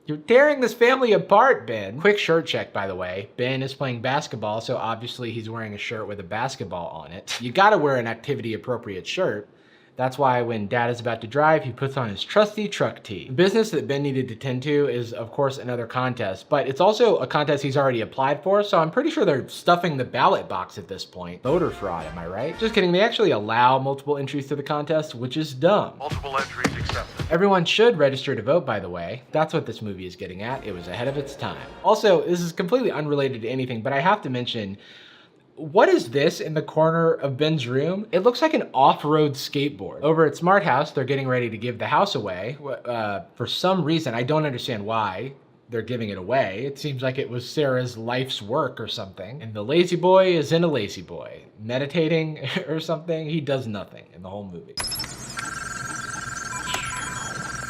You're tearing this family apart, Ben. Quick shirt check, by the way. Ben is playing basketball, so obviously he's wearing a shirt with a basketball on it. You gotta wear an activity-appropriate shirt. That's why when Dad is about to drive, he puts on his trusty truck tee. The business that Ben needed to tend to is, of course, another contest, but it's also a contest he's already applied for, so I'm pretty sure they're stuffing the ballot box at this point. Voter fraud, am I right? Just kidding, they actually allow multiple entries to the contest, which is dumb. Multiple entries accepted. Everyone should register to vote, by the way. That's what this movie is getting at. It was ahead of its time. Also, this is completely unrelated to anything, but I have to mention, what is this in the corner of Ben's room? It looks like an off-road skateboard. Over at Smart House, they're getting ready to give the house away. For some reason, I don't understand why they're giving it away. It seems like it was Sarah's life's work or something. And the lazy boy is in a lazy boy. Meditating or something. He does nothing in the whole movie.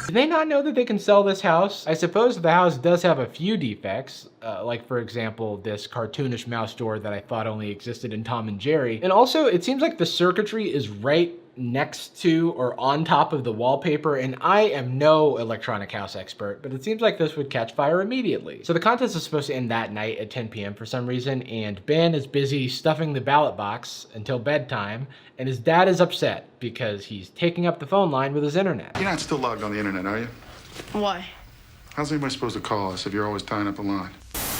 Do they not know that they can sell this house? I suppose the house does have a few defects, like for example, this cartoonish mouse door that I thought only existed in Tom and Jerry. And also, it seems like the circuitry is right next to or on top of the wallpaper, and I am no electronic house expert, but it seems like this would catch fire immediately. So the contest is supposed to end that night at 10 p.m. for some reason, and Ben is busy stuffing the ballot box until bedtime, and his dad is upset because he's taking up the phone line with his internet. You're not still logged on the internet, are you? Why? How's anybody supposed to call us if you're always tying up the line?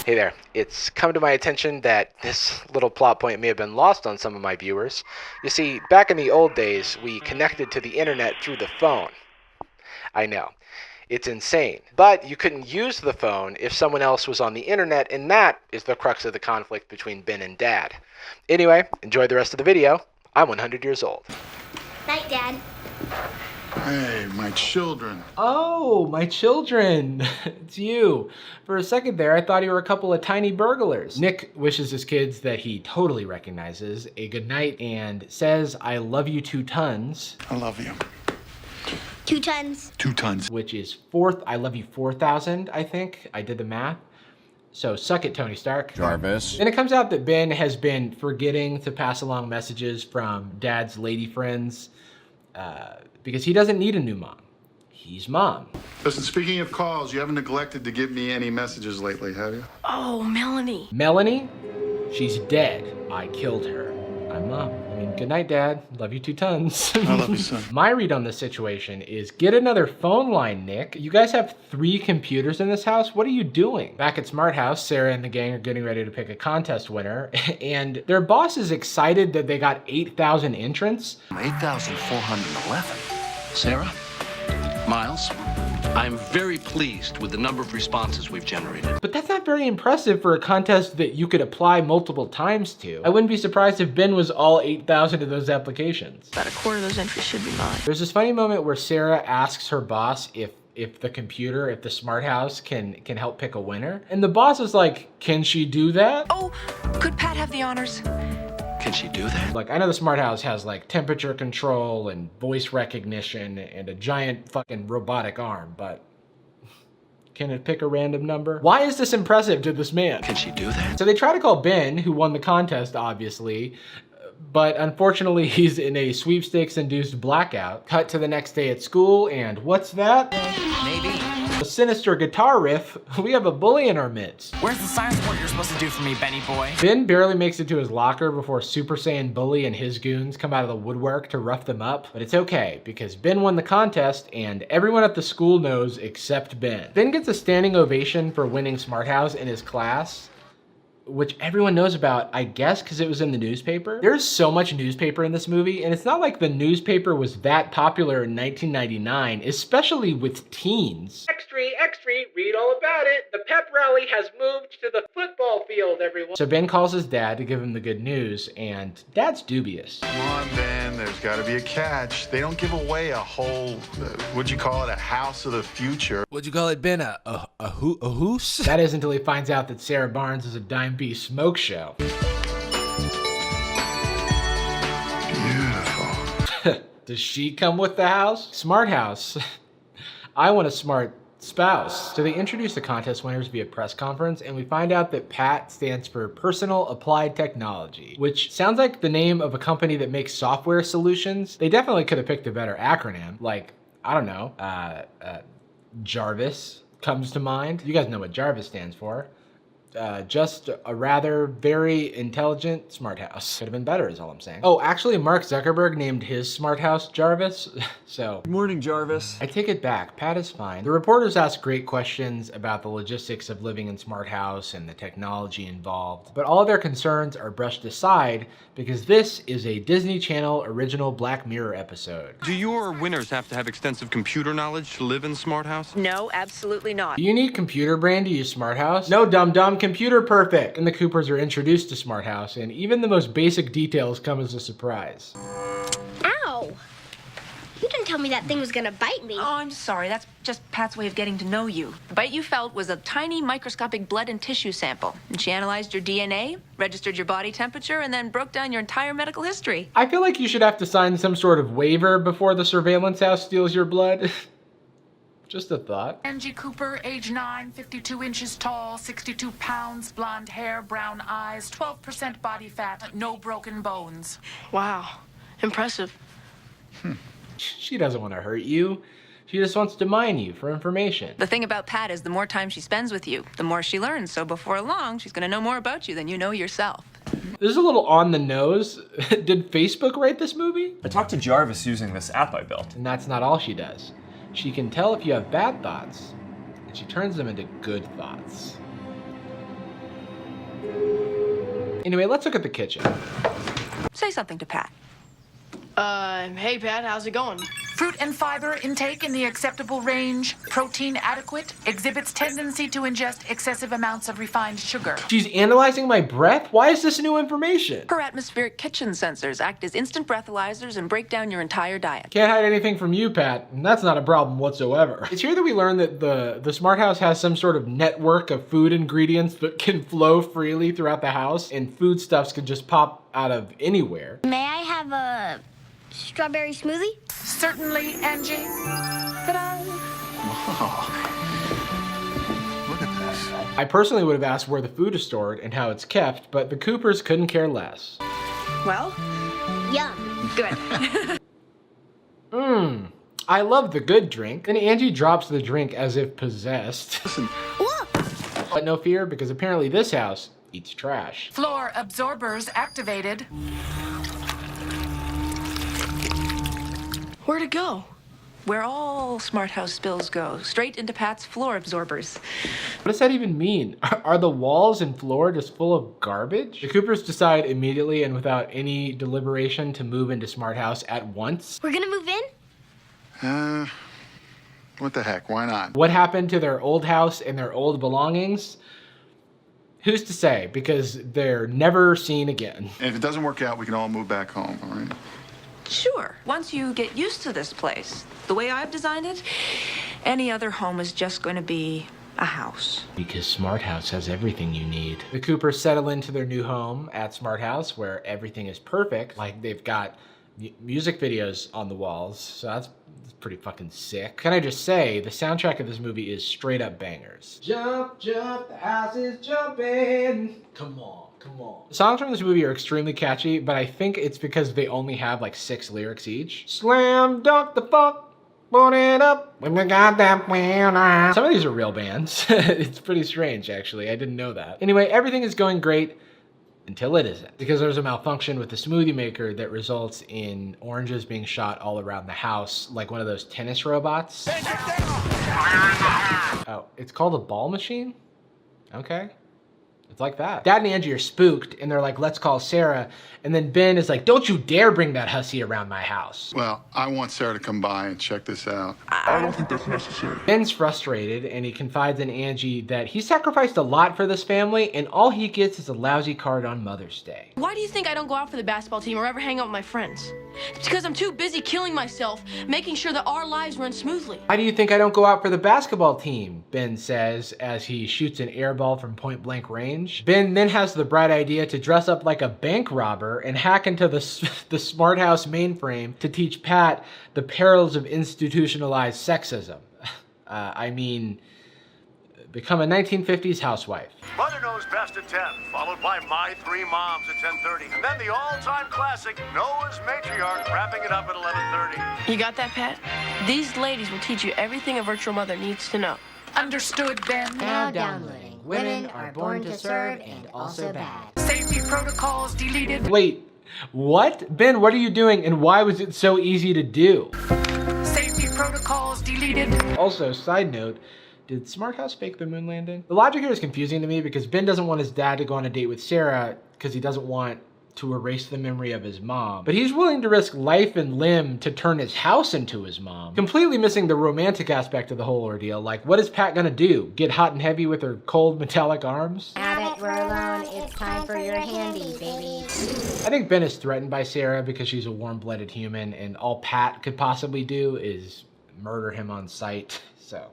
Hey there, it's come to my attention that this little plot point may have been lost on some of my viewers. You see, back in the old days, we connected to the internet through the phone. I know, it's insane. But you couldn't use the phone if someone else was on the internet, and that is the crux of the conflict between Ben and Dad. Anyway, enjoy the rest of the video. I'm 100 years old. Night, Dad. Hey, my children. Oh, my children. It's you. For a second there, I thought you were a couple of tiny burglars. Nick wishes his kids that he totally recognizes a good night and says, I love you 2 tons. I love you. 2 tons. 2 tons. Which is I love you 4,000, I think. I did the math. So suck it, Tony Stark. Jarvis. Then it comes out that Ben has been forgetting to pass along messages from Dad's lady friends because he doesn't need a new mom. He's mom. Listen, speaking of calls, you haven't neglected to give me any messages lately, have you? Oh, Melanie. Melanie? She's dead. I killed her. I'm mom. I mean, good night, Dad. Love you 2 tons. I love you, son. My read on this situation is get another phone line, Nick. You guys have 3 computers in this house. What are you doing? Back at Smart House, Sarah and the gang are getting ready to pick a contest winner, and their boss is excited that they got 8,000 entrants. 8,411. Sarah, Miles, I'm very pleased with the number of responses we've generated. But that's not very impressive for a contest that you could apply multiple times to. I wouldn't be surprised if Ben was all 8,000 of those applications. About a quarter of those entries should be mine. There's this funny moment where Sarah asks her boss if the Smart House can help pick a winner. And the boss is like, can she do that? Oh, could Pat have the honors? Can she do that? Like, I know the Smart House has like temperature control and voice recognition and a giant fucking robotic arm, but can it pick a random number? Why is this impressive to this man? Can she do that? So they try to call Ben, who won the contest, obviously, but unfortunately he's in a sweepstakes-induced blackout. Cut to the next day at school, and what's that? Maybe. A sinister guitar riff. We have a bully in our midst. Where's the science work you're supposed to do for me, Benny boy? Ben barely makes it to his locker before Super Saiyan Bully and his goons come out of the woodwork to rough them up. But it's okay, because Ben won the contest, and everyone at the school knows except Ben. Ben gets a standing ovation for winning Smart House in his class, which everyone knows about, I guess, because it was in the newspaper. There's so much newspaper in this movie, and it's not like the newspaper was that popular in 1999, especially with teens. Extra, read all about it. The pep rally has moved to the football field, everyone. So Ben calls his dad to give him the good news, and Dad's dubious. Come on, Ben, there's got to be a catch. They don't give away a whole, what'd you call it, a house of the future. What'd you call it, Ben? A hoose? That is until he finds out that Sarah Barnes is a dime piece smoke show. Beautiful. Does she come with the house? Smart House. I want a smart spouse. So they introduce the contest winners via press conference, and we find out that PAT stands for Personal Applied Technology, which sounds like the name of a company that makes software solutions. They definitely could have picked a better acronym, like, I don't know, Jarvis comes to mind. You guys know what Jarvis stands for. Just a rather very intelligent smart house. Could have been better is all I'm saying. Oh, actually Mark Zuckerberg named his smart house Jarvis, so. Good morning, Jarvis. I take it back, Pat is fine. The reporters ask great questions about the logistics of living in Smart House and the technology involved, but all of their concerns are brushed aside because this is a Disney Channel original Black Mirror episode. Do your winners have to have extensive computer knowledge to live in Smart House? No, absolutely not. Do you need computer brain to use Smart House? No, dum-dum, computer perfect. And the Coopers are introduced to Smart House, and even the most basic details come as a surprise. Ow! You didn't tell me that thing was gonna bite me. Oh, I'm sorry. That's just Pat's way of getting to know you. The bite you felt was a tiny microscopic blood and tissue sample. And she analyzed your DNA, registered your body temperature, and then broke down your entire medical history. I feel like you should have to sign some sort of waiver before the surveillance house steals your blood. Just a thought. Angie Cooper, age 9, 52 inches tall, 62 pounds, blonde hair, brown eyes, 12% body fat, no broken bones. Wow. Impressive. She doesn't want to hurt you. She just wants to mine you for information. The thing about Pat is the more time she spends with you, the more she learns. So before long, she's going to know more about you than you know yourself. This is a little on the nose. Did Facebook write this movie? I talked to Jarvis using this app I built. And that's not all she does. She can tell if you have bad thoughts, and she turns them into good thoughts. Anyway, let's look at the kitchen. Say something to Pat. Hey Pat, how's it going? Fruit and fiber intake in the acceptable range. Protein adequate. Exhibits tendency to ingest excessive amounts of refined sugar. She's analyzing my breath? Why is this new information? Her atmospheric kitchen sensors act as instant breathalyzers and break down your entire diet. Can't hide anything from you, Pat, and that's not a problem whatsoever. It's here that we learn that the Smart House has some sort of network of food ingredients that can flow freely throughout the house, and foodstuffs can just pop out of anywhere. May I have a strawberry smoothie? Certainly, Angie. Ta-da! Look at this. I personally would have asked where the food is stored and how it's kept, but the Coopers couldn't care less. Well, yum. Good. I love the good drink. Then Angie drops the drink as if possessed. Listen. But no fear, because apparently this house eats trash. Floor absorbers activated. Where'd it go? Where all Smart House spills go, straight into Pat's floor absorbers. What does that even mean? Are the walls and floor just full of garbage? The Coopers decide immediately and without any deliberation to move into Smart House at once. We're gonna move in? What the heck? Why not? What happened to their old house and their old belongings? Who's to say? Because they're never seen again. And if it doesn't work out, we can all move back home, all right? Sure. Once you get used to this place, the way I've designed it, any other home is just going to be a house. Because Smart House has everything you need. The Coopers settle into their new home at Smart House where everything is perfect. Like they've got music videos on the walls, so that's pretty fucking sick. Can I just say, the soundtrack of this movie is straight up bangers. Jump, jump, the house is jumping. Come on. Come on. The songs from this movie are extremely catchy, but I think it's because they only have like 6 lyrics each. Slam dunk the fuck, put it up when we got that winner. Some of these are real bands. It's pretty strange, actually. I didn't know that. Anyway, everything is going great until it isn't. Because there's a malfunction with the smoothie maker that results in oranges being shot all around the house like one of those tennis robots. Oh, it's called a ball machine? Okay. It's like that. Dad and Angie are spooked, and they're like, let's call Sarah. And then Ben is like, don't you dare bring that hussy around my house. Well, I want Sarah to come by and check this out. I don't think that's necessary. Ben's frustrated, and he confides in Angie that he sacrificed a lot for this family, and all he gets is a lousy card on Mother's Day. Why do you think I don't go out for the basketball team or ever hang out with my friends? It's because I'm too busy killing myself, making sure that our lives run smoothly. Why do you think I don't go out for the basketball team? Ben says as he shoots an air ball from point blank range. Ben then has the bright idea to dress up like a bank robber and hack into the Smart House mainframe to teach Pat the perils of institutionalized sexism. I mean, become a 1950s housewife. Mother Knows Best at 10, followed by My Three Moms at 10:30. And then the all-time classic, Noah's Matriarch, wrapping it up at 11:30. You got that, Pat? These ladies will teach you everything a virtual mother needs to know. Understood, Ben. Now downloading. Women are born to serve and also bad. Safety protocols deleted. Wait, what? Ben, what are you doing and why was it so easy to do? Safety protocols deleted. Also, side note, did Smart House fake the moon landing? The logic here is confusing to me because Ben doesn't want his dad to go on a date with Sarah because he doesn't want to erase the memory of his mom. But he's willing to risk life and limb to turn his house into his mom. Completely missing the romantic aspect of the whole ordeal. Like, what is Pat gonna do? Get hot and heavy with her cold metallic arms? Now that we're alone, it's time for your handy, baby. I think Ben is threatened by Sarah because she's a warm-blooded human and all Pat could possibly do is murder him on sight, so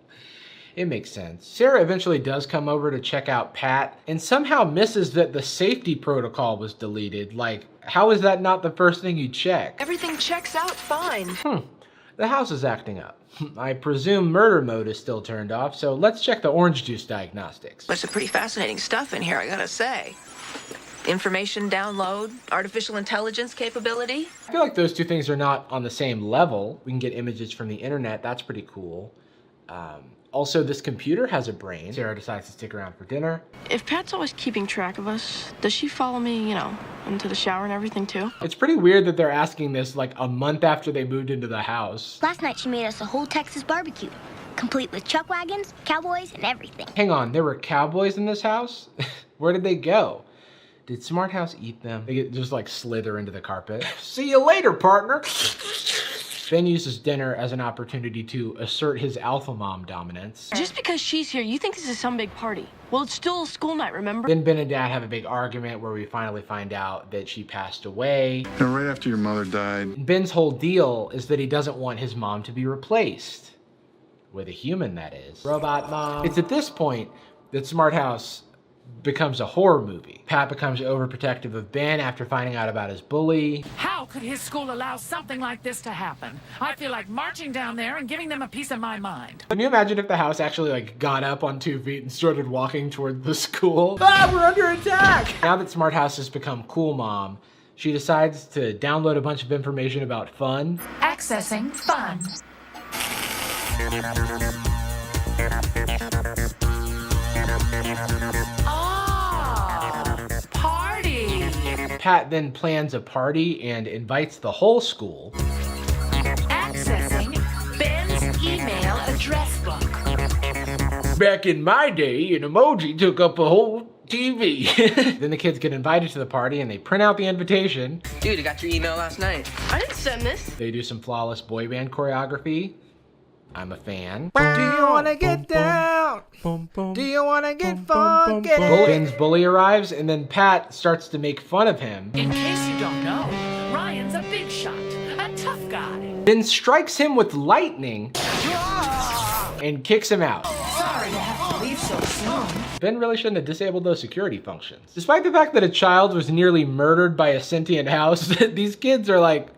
it makes sense. Sarah eventually does come over to check out Pat and somehow misses that the safety protocol was deleted. Like, how is that not the first thing you check? Everything checks out fine. The house is acting up. I presume murder mode is still turned off, so let's check the orange juice diagnostics. There's some pretty fascinating stuff in here, I gotta say. Information download, artificial intelligence capability. I feel like those two things are not on the same level. We can get images from the internet, that's pretty cool. Also, this computer has a brain. Sarah decides to stick around for dinner. If Pat's always keeping track of us, does she follow me, you know, into the shower and everything too? It's pretty weird that they're asking this like a month after they moved into the house. Last night she made us a whole Texas barbecue, complete with chuck wagons, cowboys, and everything. Hang on, there were cowboys in this house? Where did they go? Did Smart House eat them? They just like slither into the carpet. See you later, partner. Ben uses dinner as an opportunity to assert his alpha mom dominance. Just because she's here, you think this is some big party. Well, it's still a school night, remember? Then Ben and Dad have a big argument where we finally find out that she passed away. And right after your mother died. Ben's whole deal is that he doesn't want his mom to be replaced. With a human, that is. Robot mom. It's at this point that Smart House becomes a horror movie. Pat becomes overprotective of Ben after finding out about his bully. How could his school allow something like this to happen? I feel like marching down there and giving them a piece of my mind. Can you imagine if the house actually like got up on 2 feet and started walking toward the school? Ah, we're under attack! Now that Smart House has become Cool Mom, she decides to download a bunch of information about fun. Accessing fun. Party! Pat then plans a party and invites the whole school. Accessing Ben's email address book. Back in my day, an emoji took up a whole TV. Then the kids get invited to the party and they print out the invitation. Dude, I got your email last night. I didn't send this. They do some flawless boy band choreography. I'm a fan. Do you wanna get down? Do you wanna get funky? Ben's bully arrives and then Pat starts to make fun of him. In case you don't know, Ryan's a big shot, a tough guy. Then strikes him with lightning and kicks him out. Sorry to have to leave so soon. Ben really shouldn't have disabled those security functions. Despite the fact that a child was nearly murdered by a sentient house, these kids are like,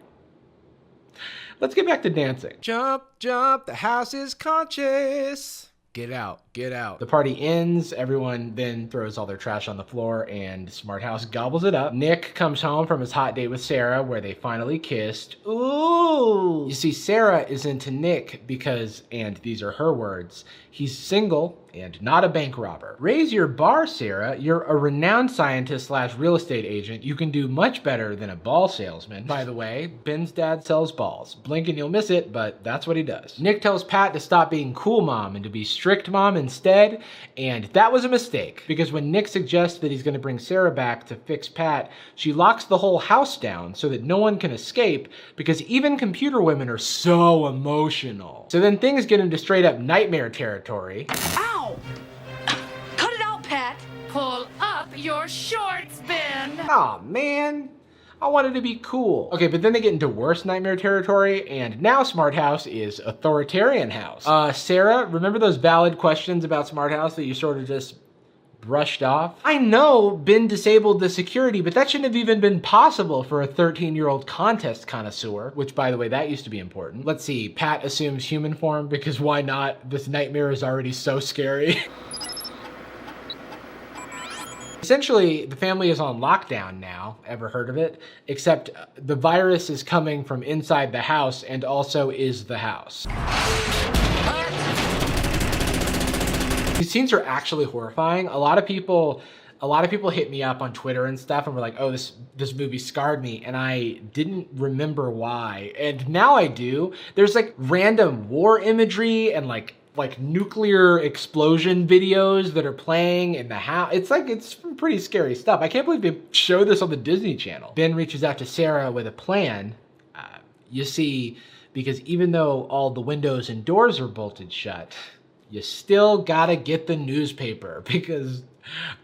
let's get back to dancing. Jump, jump, the house is conscious. Get out, get out. The party ends, everyone then throws all their trash on the floor and Smart House gobbles it up. Nick comes home from his hot date with Sarah where they finally kissed. Ooh! You see, Sarah is into Nick because, and these are her words, he's single and not a bank robber. Raise your bar, Sarah. You're a renowned scientist / real estate agent. You can do much better than a ball salesman. By the way, Ben's dad sells balls. Blink and you'll miss it, but that's what he does. Nick tells Pat to stop being cool mom and to be strict mom instead, and that was a mistake because when Nick suggests that he's gonna bring Sarah back to fix Pat, she locks the whole house down so that no one can escape because even computer women are so emotional. So then things get into straight up nightmare territory. Ow! Cut it out, Pat. Pull up your shorts, Ben. Aw, man. I wanted to be cool. Okay, but then they get into worse nightmare territory, and now Smart House is authoritarian house. Sarah, remember those valid questions about Smart House that you sort of just brushed off? I know Ben disabled the security, but that shouldn't have even been possible for a 13-year-old contest connoisseur, which, by the way, that used to be important. Let's see, Pat assumes human form because why not? This nightmare is already so scary. Essentially, the family is on lockdown now. Ever heard of it? Except the virus is coming from inside the house and also is the house. These scenes are actually horrifying. A lot of people hit me up on Twitter and stuff and were like, oh, this movie scarred me, and I didn't remember why. And now I do. There's like random war imagery and like nuclear explosion videos that are playing in the house. It's pretty scary stuff. I can't believe they show this on the Disney Channel. Ben reaches out to Sarah with a plan. You see, because even though all the windows and doors are bolted shut, you still gotta get the newspaper because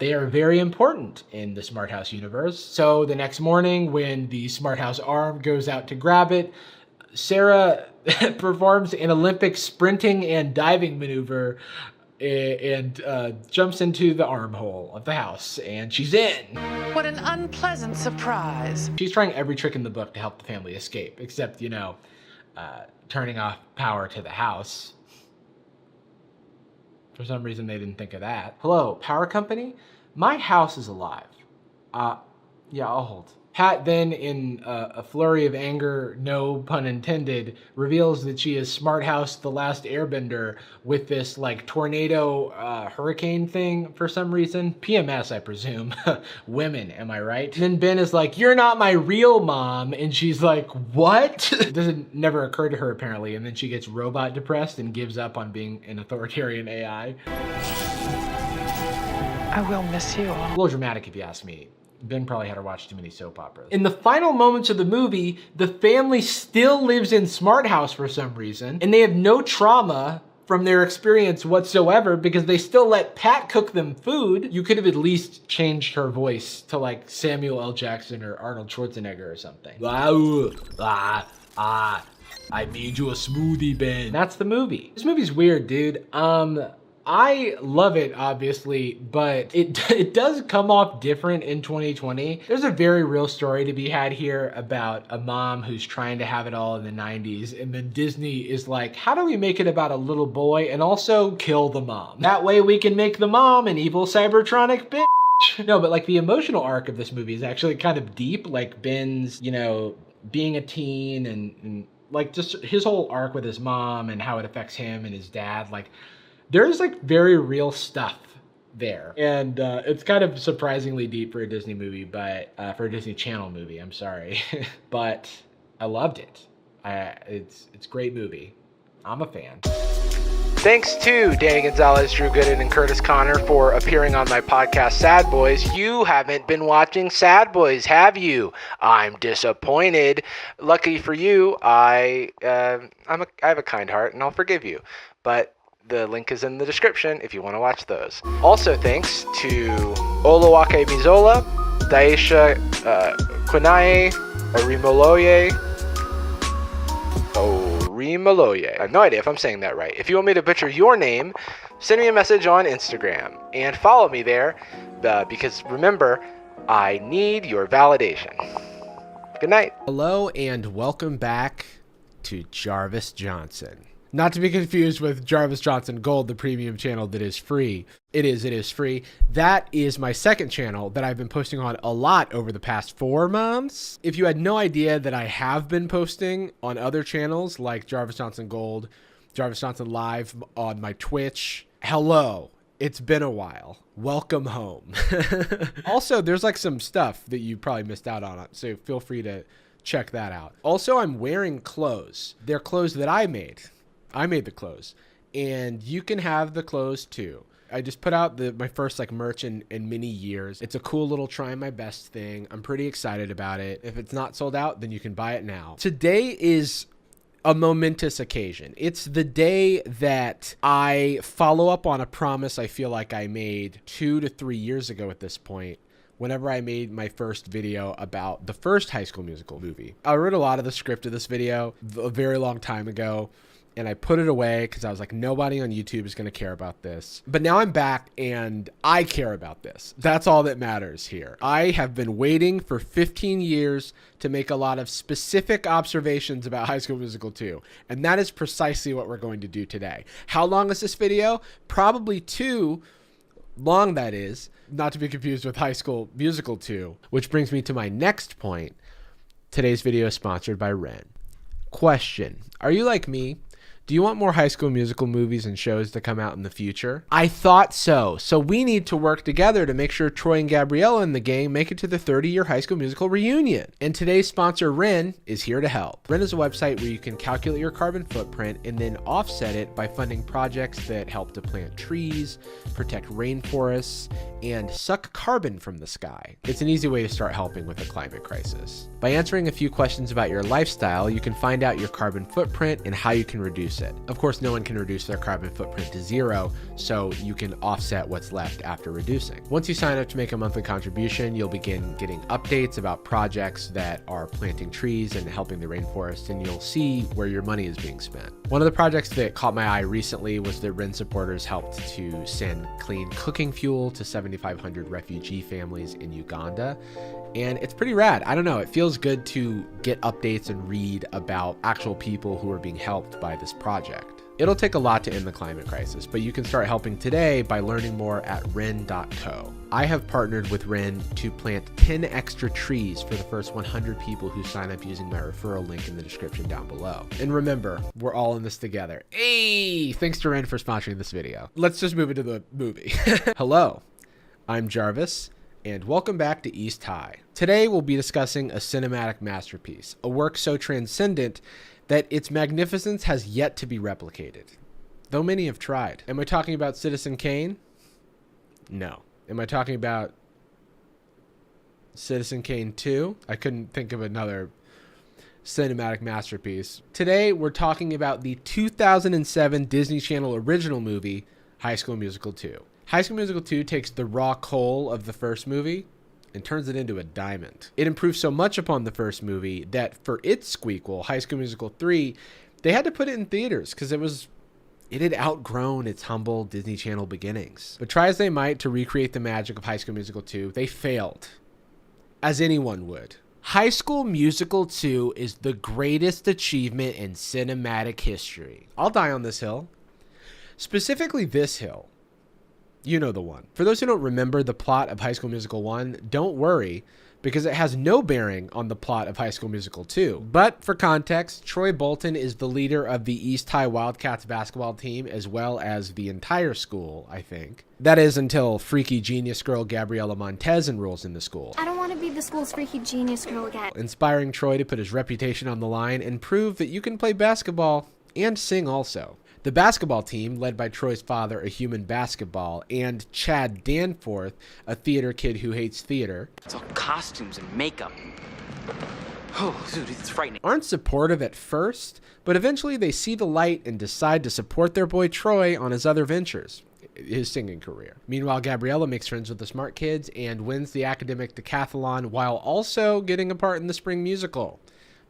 they are very important in the Smart House universe. So the next morning when the Smart House arm goes out to grab it, Sarah performs an Olympic sprinting and diving maneuver and jumps into the armhole of the house, and she's in. What an unpleasant surprise. She's trying every trick in the book to help the family escape, except, turning off power to the house. For some reason, they didn't think of that. Hello, power company? My house is alive. Yeah, I'll hold. Pat then, in a flurry of anger, no pun intended, reveals that she is Smart House the Last Airbender with this like tornado hurricane thing for some reason. PMS, I presume. Women, am I right? And then Ben is like, "You're not my real mom." And she's like, "What?" It doesn't never occur to her apparently. And then she gets robot depressed and gives up on being an authoritarian AI. I will miss you all. A little dramatic if you ask me. Ben probably had to watch too many soap operas. In the final moments of the movie, the family still lives in Smart House for some reason, and they have no trauma from their experience whatsoever because they still let Pat cook them food. You could have at least changed her voice to like Samuel L. Jackson or Arnold Schwarzenegger or something. I made you a smoothie, Ben. That's the movie. This movie's weird, dude. I love it, obviously, but it does come off different in 2020. There's a very real story to be had here about a mom who's trying to have it all in the 90s, and then Disney is like, how do we make it about a little boy and also kill the mom? That way we can make the mom an evil Cybertronic bitch. No, but like the emotional arc of this movie is actually kind of deep, like Ben's, you know, being a teen and like just his whole arc with his mom and how it affects him and his dad, like there's like very real stuff there. And it's kind of surprisingly deep for a Disney movie, but for a Disney Channel movie, I'm sorry. But I loved it. It's a great movie. I'm a fan. Thanks to Danny Gonzalez, Drew Gooden, and Curtis Connor for appearing on my podcast, Sad Boys. You haven't been watching Sad Boys, have you? I'm disappointed. Lucky for you, I have a kind heart, and I'll forgive you. But the link is in the description if you want to watch those. Also, thanks to Oluwake Mizola, Daisha Quinae, Orimoloye. I have no idea if I'm saying that right. If you want me to butcher your name, send me a message on Instagram and follow me there because remember, I need your validation. Good night. Hello and welcome back to Jarvis Johnson. Not to be confused with Jarvis Johnson Gold, the premium channel that is free. It is free. That is my second channel that I've been posting on a lot over the past 4 months. If you had no idea that I have been posting on other channels like Jarvis Johnson Gold, Jarvis Johnson Live on my Twitch, hello. It's been a while. Welcome home. Also, there's like some stuff that you probably missed out on, so feel free to check that out. Also, I'm wearing clothes. They're clothes that I made. I made the clothes, and you can have the clothes too. I just put out my first like merch in many years. It's a cool little trying my best thing. I'm pretty excited about it. If it's not sold out, then you can buy it now. Today is a momentous occasion. It's the day that I follow up on a promise I feel like I made 2 to 3 years ago at this point, whenever I made my first video about the first High School Musical movie. I wrote a lot of the script of this video a very long time ago, and I put it away because I was like, nobody on YouTube is going to care about this. But now I'm back and I care about this. That's all that matters here. I have been waiting for 15 years to make a lot of specific observations about High School Musical 2. And that is precisely what we're going to do today. How long is this video? Probably too long, that is. Not to be confused with High School Musical 2. Which brings me to my next point. Today's video is sponsored by Ren. Question. Are you like me? Do you want more High School Musical movies and shows to come out in the future? I thought so. So we need to work together to make sure Troy and Gabriella and the gang make it to the 30-year High School Musical reunion. And today's sponsor, Ren, is here to help. Ren is a website where you can calculate your carbon footprint and then offset it by funding projects that help to plant trees, protect rainforests, and suck carbon from the sky. It's an easy way to start helping with the climate crisis. By answering a few questions about your lifestyle, you can find out your carbon footprint and how you can reduce it. Of course, no one can reduce their carbon footprint to 0, so you can offset what's left after reducing. Once you sign up to make a monthly contribution, you'll begin getting updates about projects that are planting trees and helping the rainforest, and you'll see where your money is being spent. One of the projects that caught my eye recently was that Ren supporters helped to send clean cooking fuel to 7,500 refugee families in Uganda. And it's pretty rad. I don't know, it feels good to get updates and read about actual people who are being helped by this project. It'll take a lot to end the climate crisis, but you can start helping today by learning more at ren.co. I have partnered with Ren to plant 10 extra trees for the first 100 people who sign up using my referral link in the description down below. And remember, we're all in this together. Hey, thanks to Ren for sponsoring this video. Let's just move into the movie. Hello, I'm Jarvis, and welcome back to East High. Today we'll be discussing a cinematic masterpiece, a work so transcendent that its magnificence has yet to be replicated, though many have tried. Am I talking about Citizen Kane? No. Am I talking about Citizen Kane 2? I couldn't think of another cinematic masterpiece. Today we're talking about the 2007 Disney Channel original movie, High School Musical 2. High School Musical 2 takes the raw coal of the first movie and turns it into a diamond. It improves so much upon the first movie that for its sequel, High School Musical 3, they had to put it in theaters because it had outgrown its humble Disney Channel beginnings. But try as they might to recreate the magic of High School Musical 2, they failed, as anyone would. High School Musical 2 is the greatest achievement in cinematic history. I'll die on this hill. Specifically this hill. You know the one. For those who don't remember the plot of High School Musical 1, don't worry, because it has no bearing on the plot of High School Musical 2. But for context, Troy Bolton is the leader of the East High Wildcats basketball team, as well as the entire school, I think. That is until freaky genius girl Gabriella Montez enrolls in the school, I don't want to be the school's freaky genius girl again. inspiring Troy to put his reputation on the line and prove that you can play basketball and sing also. The basketball team, led by Troy's father, a human basketball, and Chad Danforth, a theater kid who hates theater, It's all costumes and makeup. Oh, dude, it's frightening. aren't supportive at first, but eventually they see the light and decide to support their boy Troy on his other ventures, his singing career. Meanwhile, Gabriella makes friends with the smart kids and wins the academic decathlon while also getting a part in the spring musical,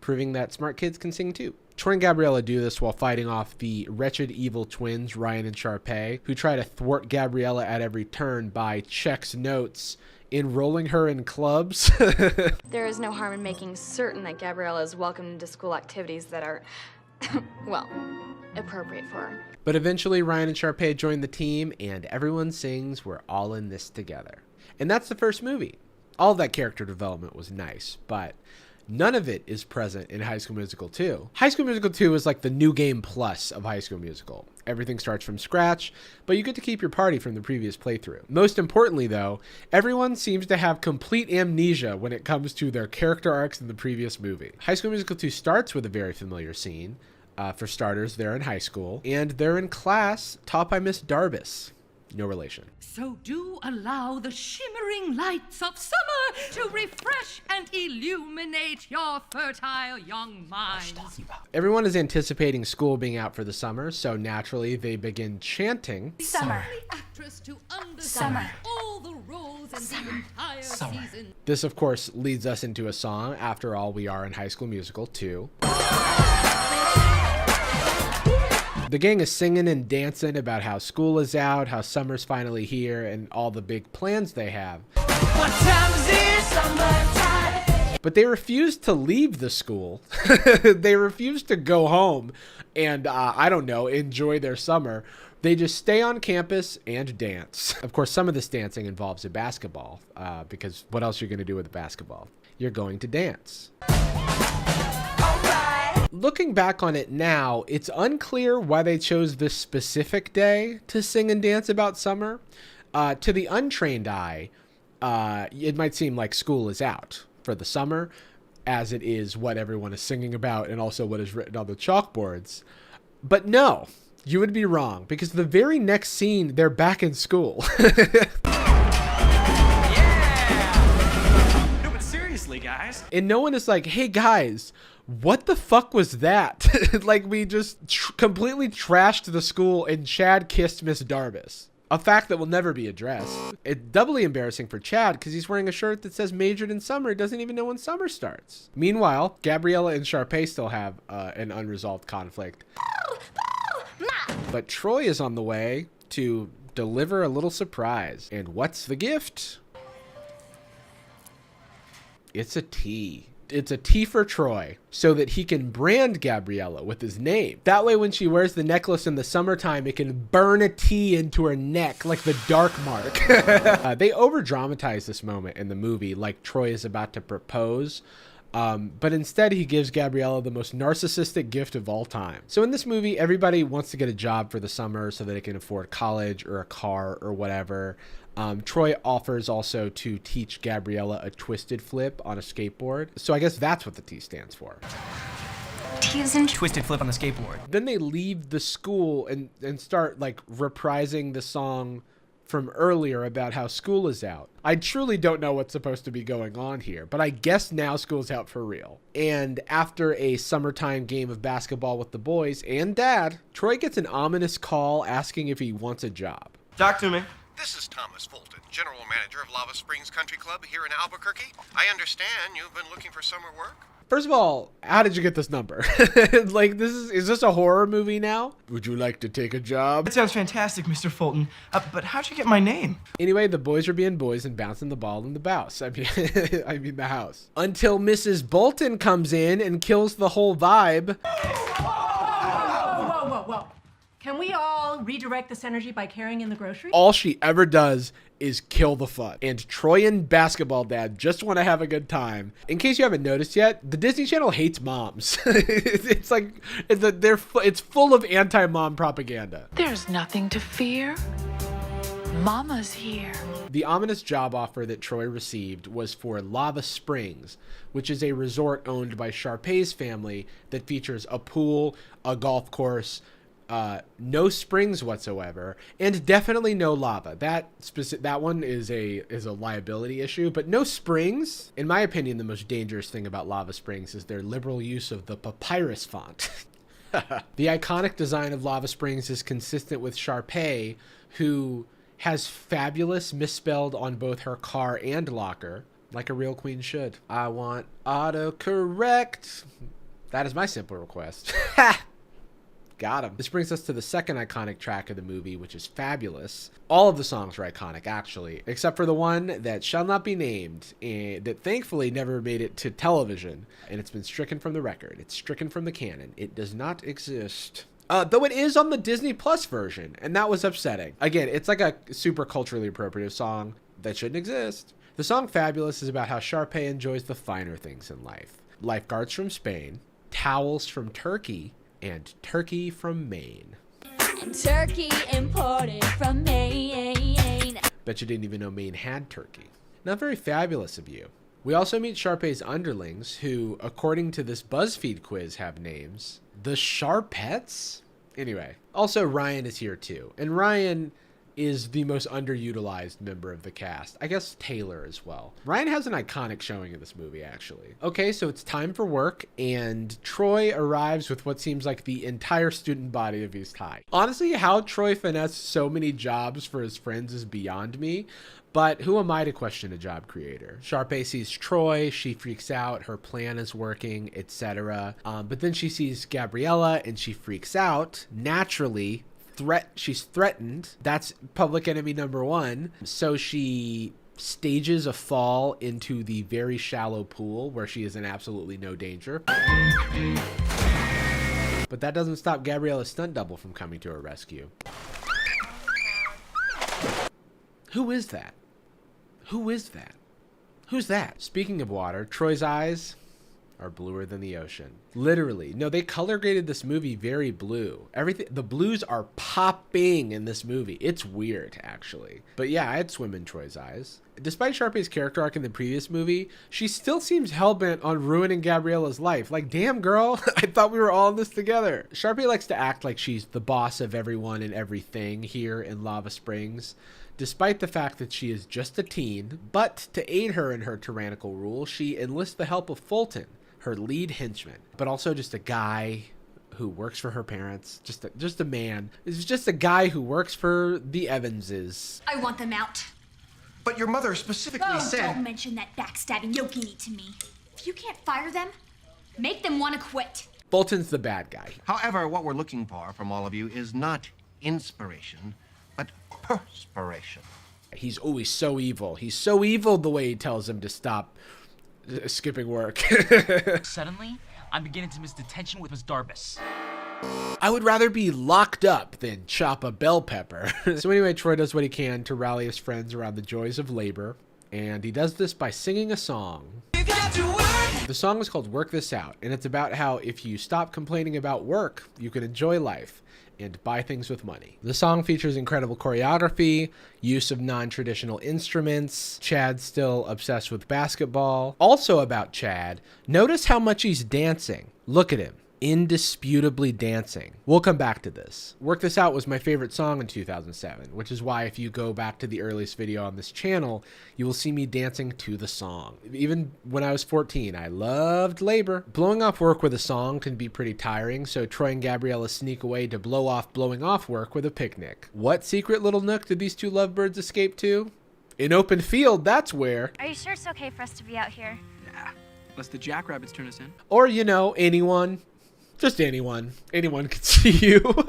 proving that smart kids can sing too. Troy and Gabriella do this while fighting off the wretched evil twins, Ryan and Sharpay, who try to thwart Gabriella at every turn by Check's notes, enrolling her in clubs. There is no harm in making certain that Gabriella is welcome into school activities that are, well, appropriate for her. But eventually Ryan and Sharpay join the team and everyone sings "We're All in This Together." And that's the first movie. All of that character development was nice, but none of it is present in High School Musical 2. High School Musical 2 is like the new game plus of High School Musical. Everything starts from scratch, but you get to keep your party from the previous playthrough. Most importantly, though, everyone seems to have complete amnesia when it comes to their character arcs in the previous movie. High School Musical 2 starts with a very familiar scene. For starters, they're in high school, and they're in class taught by Miss Jarvis. No relation. So do allow the shimmering lights of summer to refresh and illuminate your fertile young minds. Everyone is anticipating school being out for the summer, so naturally they begin chanting Summer. Actress to understand all the roles in the entire season. This, of course, leads us into a song. After all, we are in High School Musical 2. The gang is singing and dancing about how school is out, how summer's finally here, and all the big plans they have. What time is it? Summertime. But they refuse to leave the school. They refuse to go home and, I don't know, enjoy their summer. They just stay on campus and dance. Of course, some of this dancing involves a basketball, because what else are you going to do with a basketball? You're going to dance. Looking back on it now, it's unclear why they chose this specific day to sing and dance about summer. To the untrained eye, it might seem like school is out for the summer, as it is what everyone is singing about and also what is written on the chalkboards. But no, you would be wrong, because the very next scene, they're back in school. No, but seriously, guys. And no one is like, hey guys, what the fuck was that? Like, we just completely trashed the school and Chad kissed Miss Jarvis. A fact that will never be addressed. It's doubly embarrassing for Chad because he's wearing a shirt that says majored in summer. He doesn't even know when summer starts. Meanwhile, Gabriella and Sharpay still have an unresolved conflict. But Troy is on the way to deliver a little surprise. And what's the gift? It's a T. It's a T for Troy, so that he can brand Gabriella with his name. That way, when she wears the necklace in the summertime, it can burn a T into her neck like the dark mark. They over-dramatize this moment in the movie, like Troy is about to propose. But instead, he gives Gabriella the most narcissistic gift of all time. So in this movie, everybody wants to get a job for the summer so that they can afford college or a car or whatever. Troy offers also to teach Gabriella a twisted flip on a skateboard. So I guess that's what the T stands for. T is in twisted flip on the skateboard. Then they leave the school and start like reprising the song from earlier about how school is out. I truly don't know what's supposed to be going on here, but I guess now school's out for real. And after a summertime game of basketball with the boys and Dad, Troy gets an ominous call asking if he wants a job. Talk to me. This is Thomas Fulton, General Manager of Lava Springs Country Club here in Albuquerque. I understand you've been looking for summer work. First of all, how did you get this number? Like, is this a horror movie now? Would you like to take a job? That sounds fantastic, Mr. Fulton. But how'd you get my name? Anyway, the boys are being boys and bouncing the ball in the house. I mean the house. Until Mrs. Bolton comes in and kills the whole vibe. Whoa. Can we all redirect this energy by carrying in the groceries? All she ever does is kill the fun. And Troy and Basketball Dad just want to have a good time. In case you haven't noticed yet, the Disney Channel hates moms. It's like, it's full of anti-mom propaganda. There's nothing to fear. Mama's here. The ominous job offer that Troy received was for Lava Springs, which is a resort owned by Sharpay's family that features a pool, a golf course, no springs whatsoever, and definitely no lava. That one is a liability issue, but no springs. In my opinion, the most dangerous thing about Lava Springs is their liberal use of the papyrus font. The iconic design of Lava Springs is consistent with Sharpay, who has fabulous misspelled on both her car and locker, like a real queen should. I want autocorrect. That is my simple request. Got him. This brings us to the second iconic track of the movie, which is Fabulous. All of the songs are iconic, actually, except for the one that shall not be named, and that thankfully never made it to television, and it's been stricken from the record. It's stricken from the canon. It does not exist. Though it is on the Disney Plus version, and that was upsetting. Again, it's like a super culturally appropriate song that shouldn't exist. The song Fabulous is about how Sharpay enjoys the finer things in life. Lifeguards from Spain, towels from Turkey, and turkey from Maine. And turkey imported from Maine. Bet you didn't even know Maine had turkey. Not very fabulous of you. We also meet Sharpay's underlings, who, according to this BuzzFeed quiz, have names. The Sharpettes? Anyway, also Ryan is here too. And Ryan is the most underutilized member of the cast. I guess Taylor as well. Ryan has an iconic showing in this movie, actually. Okay, so it's time for work, and Troy arrives with what seems like the entire student body of East High. Honestly, how Troy finessed so many jobs for his friends is beyond me, but who am I to question a job creator? Sharpay sees Troy, she freaks out, her plan is working, etc. But then she sees Gabriella, and she freaks out. Naturally, she's threatened. That's public enemy number one. So she stages a fall into the very shallow pool where she is in absolutely no danger. But that doesn't stop Gabriella's stunt double from coming to her rescue. Who is that? Who is that? Who's that? Speaking of water, Troy's eyes are bluer than the ocean. Literally. No, they color graded this movie very blue. Everything, the blues are popping in this movie. It's weird, actually. But yeah, I'd swim in Troy's eyes. Despite Sharpay's character arc in the previous movie, she still seems hellbent on ruining Gabriella's life. Like, damn, girl, I thought we were all in this together. Sharpay likes to act like she's the boss of everyone and everything here in Lava Springs, despite the fact that she is just a teen. But to aid her in her tyrannical rule, she enlists the help of Fulton, her lead henchman, but also just a guy who works for her parents. Just a man. It's just a guy who works for the Evanses. I want them out. But your mother specifically said... Don't mention that backstabbing yogini to me. If you can't fire them, make them want to quit. Fulton's the bad guy. However, what we're looking for from all of you is not inspiration, but perspiration. He's always so evil. He's so evil the way he tells him to stop skipping work. Suddenly, I'm beginning to miss detention with Miss Jarvis. I would rather be locked up than chop a bell pepper. So anyway, Troy does what he can to rally his friends around the joys of labor, and he does this by singing a song. The song is called Work This Out, and it's about how if you stop complaining about work, you can enjoy life and buy things with money. The song features incredible choreography, use of non-traditional instruments, Chad's still obsessed with basketball. Also about Chad, notice how much he's dancing. Look at him. Indisputably dancing. We'll come back to this. Work This Out was my favorite song in 2007, which is why if you go back to the earliest video on this channel, you will see me dancing to the song. Even when I was 14, I loved labor. Blowing off work with a song can be pretty tiring, so Troy and Gabriella sneak away to blow off blowing off work with a picnic. What secret little nook did these two lovebirds escape to? An open field, that's where. Are you sure it's okay for us to be out here? Nah, unless the jackrabbits turn us in. Or, you know, anyone. Just anyone. Anyone could see you.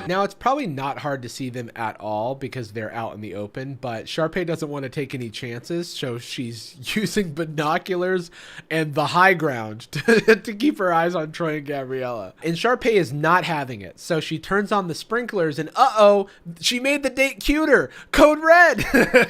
Now, it's probably not hard to see them at all because they're out in the open, but Sharpay doesn't want to take any chances, so she's using binoculars and the high ground to keep her eyes on Troy and Gabriella. And Sharpay is not having it, so she turns on the sprinklers and uh-oh, she made the date cuter. Code red.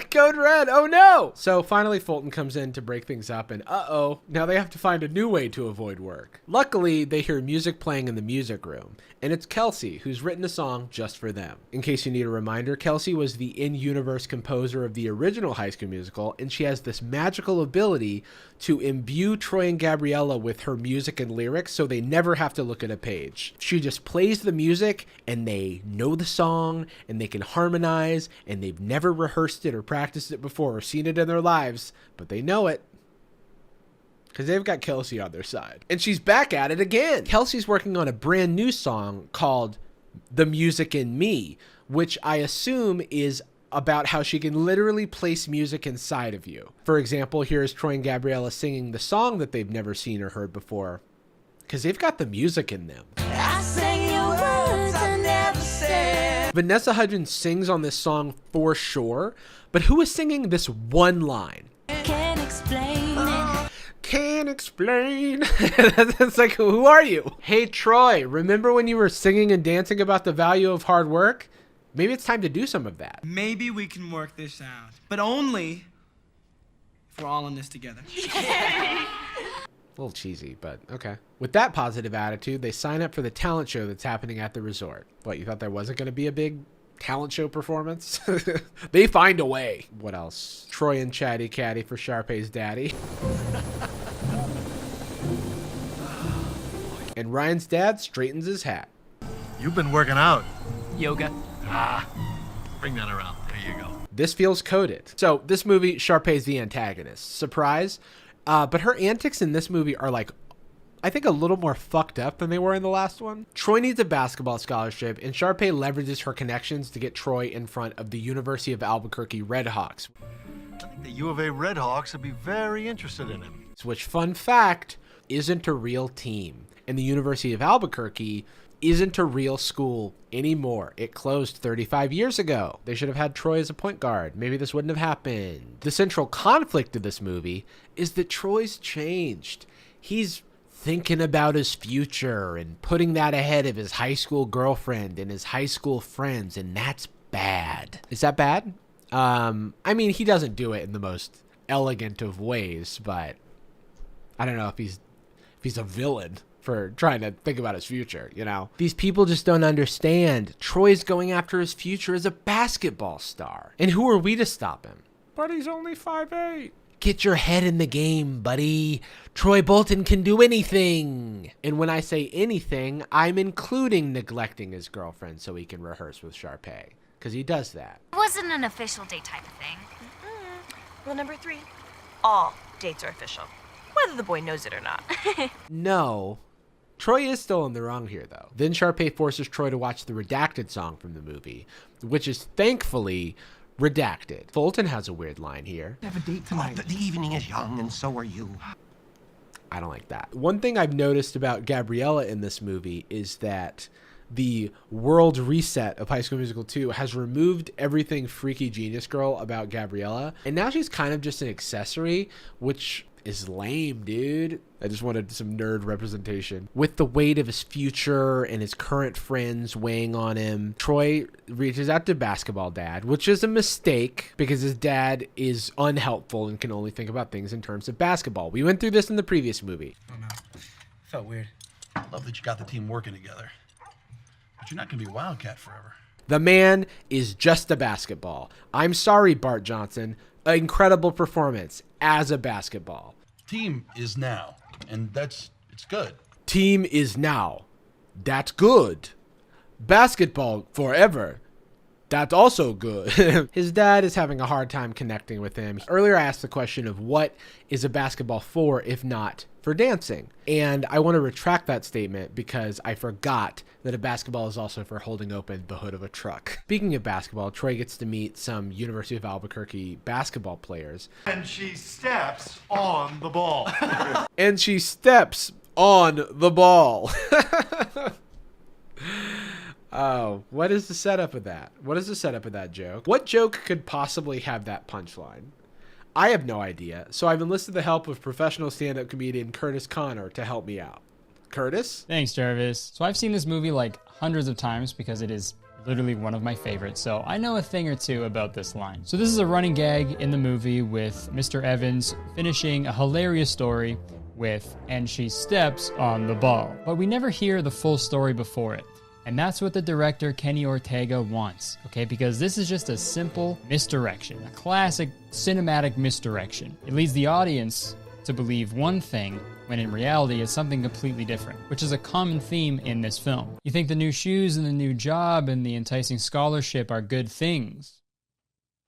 Code red. Oh no. So finally Fulton comes in to break things up and uh-oh, now they have to find a new way to avoid work. Luckily, they hear music playing in the music room, and it's Kelsey who's written a song just for them. In case you need a reminder, Kelsey was the in-universe composer of the original High School Musical, and she has this magical ability to imbue Troy and Gabriella with her music and lyrics so they never have to look at a page. She just plays the music and they know the song and they can harmonize and they've never rehearsed it or practiced it before or seen it in their lives, but they know it. Because they've got Kelsey on their side. And she's back at it again. Kelsey's working on a brand new song called The Music in Me, which I assume is about how she can literally place music inside of you. For example, here's Troy and Gabriella singing the song that they've never seen or heard before. Because they've got the music in them. I sang your words I never said. Vanessa Hudgens sings on this song for sure, but who is singing this one line? Can't explain it. Can't explain. It's like, who are you? Hey, Troy, remember when you were singing and dancing about the value of hard work? Maybe it's time to do some of that. Maybe we can work this out, but only if we're all in this together. A little cheesy, but okay. With that positive attitude, they sign up for the talent show that's happening at the resort. What, you thought there wasn't going to be a big talent show performance? They find a way. What else? Troy and Chatty Catty for Sharpay's daddy. And Ryan's dad straightens his hat. You've been working out. Yoga. Bring that around. There you go. This feels coded. So this movie, Sharpay's the antagonist. Surprise. But her antics in this movie are like, I think a little more fucked up than they were in the last one. Troy needs a basketball scholarship, and Sharpay leverages her connections to get Troy in front of the University of Albuquerque Redhawks. I think the U of A Redhawks would be very interested in him. Which, fun fact, isn't a real team. And the University of Albuquerque isn't a real school anymore. It closed 35 years ago. They should have had Troy as a point guard. Maybe this wouldn't have happened. The central conflict of this movie is that Troy's changed. He's thinking about his future and putting that ahead of his high school girlfriend and his high school friends, and that's bad. Is that bad? I mean, he doesn't do it in the most elegant of ways, but I don't know if he's a villain for trying to think about his future, you know? These people just don't understand. Troy's going after his future as a basketball star. And who are we to stop him? But he's only 5'8". Get your head in the game, buddy. Troy Bolton can do anything. And when I say anything, I'm including neglecting his girlfriend so he can rehearse with Sharpay. Because he does that. It wasn't an official date type of thing. Rule number 3, all dates are official, whether the boy knows it or not. No. Troy is still in the wrong here, though. Then Sharpay forces Troy to watch the redacted song from the movie, which is thankfully redacted. Fulton has a weird line here. I have a date tonight. The evening is young, and so are you. I don't like that. One thing I've noticed about Gabriella in this movie is that the world reset of High School Musical 2 has removed everything freaky genius girl about Gabriella, and now she's kind of just an accessory, which is lame, dude. I just wanted some nerd representation. With the weight of his future and his current friends weighing on him, Troy reaches out to basketball dad, which is a mistake because his dad is unhelpful and can only think about things in terms of basketball. We went through this in the previous movie. Oh no, felt weird. I love that you got the team working together, but you're not gonna be Wildcat forever. The man is just a basketball. I'm sorry, Bart Johnson. Incredible performance as a basketball. Team is now, and it's good. Team is now. That's good. Basketball forever. That's also good. His dad is having a hard time connecting with him. Earlier I asked the question of what is a basketball for if not for dancing? And I want to retract that statement because I forgot that a basketball is also for holding open the hood of a truck. Speaking of basketball, Troy gets to meet some University of Albuquerque basketball players. And she steps on the ball. And she steps on the ball. Oh, what is the setup of that? What is the setup of that joke? What joke could possibly have that punchline? I have no idea, so I've enlisted the help of professional stand-up comedian Curtis Connor to help me out. Curtis? Thanks, Jarvis. So I've seen this movie like hundreds of times because it is literally one of my favorites, so I know a thing or two about this line. So this is a running gag in the movie with Mr. Evans finishing a hilarious story with, and she steps on the ball. But we never hear the full story before it. And that's what the director Kenny Ortega wants, okay? Because this is just a simple misdirection, a classic cinematic misdirection. It leads the audience to believe one thing when in reality it's something completely different, which is a common theme in this film. You think the new shoes and the new job and the enticing scholarship are good things,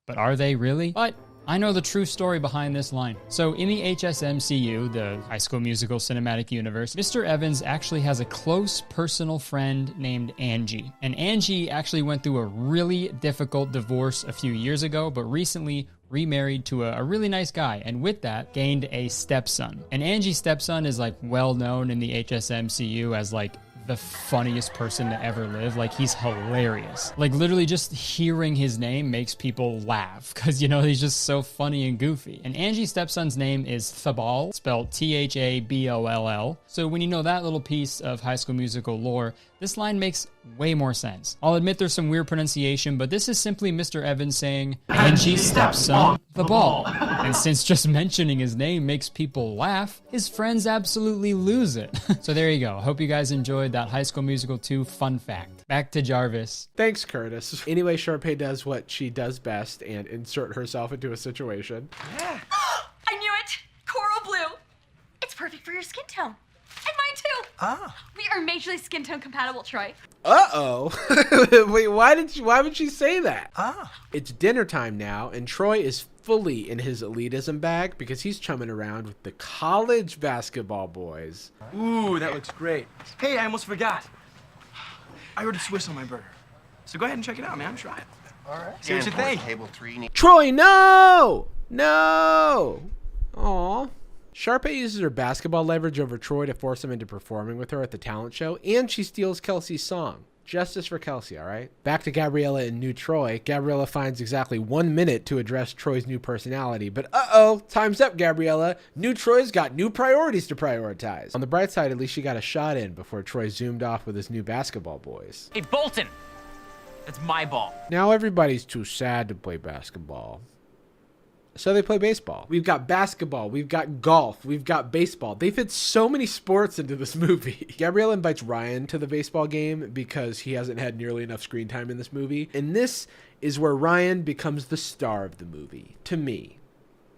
but are they really? But I know the true story behind this line. So in the HSMCU, the High School Musical Cinematic Universe, Mr. Evans actually has a close personal friend named Angie. And Angie actually went through a really difficult divorce a few years ago, but recently remarried to a really nice guy, and with that gained a stepson. And Angie's stepson is like well known in the HSMCU as like the funniest person to ever live. Like, he's hilarious. Like, literally just hearing his name makes people laugh because, you know, he's just so funny and goofy. And Angie's stepson's name is Thaball, spelled Thaboll. So when you know that little piece of High School Musical lore, this line makes way more sense. I'll admit there's some weird pronunciation, but this is simply Mr. Evans saying, Angie's stepson, Thaball. And since just mentioning his name makes people laugh, his friends absolutely lose it. So there you go. Hope you guys enjoyed that High School Musical 2 fun fact. Back to Jarvis. Thanks, Curtis. Anyway, Sharpay does what she does best and insert herself into a situation. I knew it! Coral blue. It's perfect for your skin tone. And mine too. Ah. We are majorly skin tone compatible, Troy. Uh-oh. Wait, why would she say that? Ah. It's dinner time now, and Troy is fully in his elitism bag because he's chumming around with the college basketball boys. Ooh, that looks great. Hey, I almost forgot. I ordered Swiss on my burger. So go ahead and check it out, man. Try it. All right. See what you think. Table 3. Troy, no! No! Aw. Sharpay uses her basketball leverage over Troy to force him into performing with her at the talent show, and she steals Kelsey's song. Justice for Kelsey, all right? Back to Gabriella and new Troy. Gabriella finds exactly 1 minute to address Troy's new personality, but uh-oh, time's up, Gabriella. New Troy's got new priorities to prioritize. On the bright side, at least she got a shot in before Troy zoomed off with his new basketball boys. Hey, Bolton! That's my ball. Now everybody's too sad to play basketball, so they play baseball. We've got basketball, we've got golf, we've got baseball. They fit so many sports into this movie. Gabriella invites Ryan to the baseball game because he hasn't had nearly enough screen time in this movie. And this is where Ryan becomes the star of the movie. To me,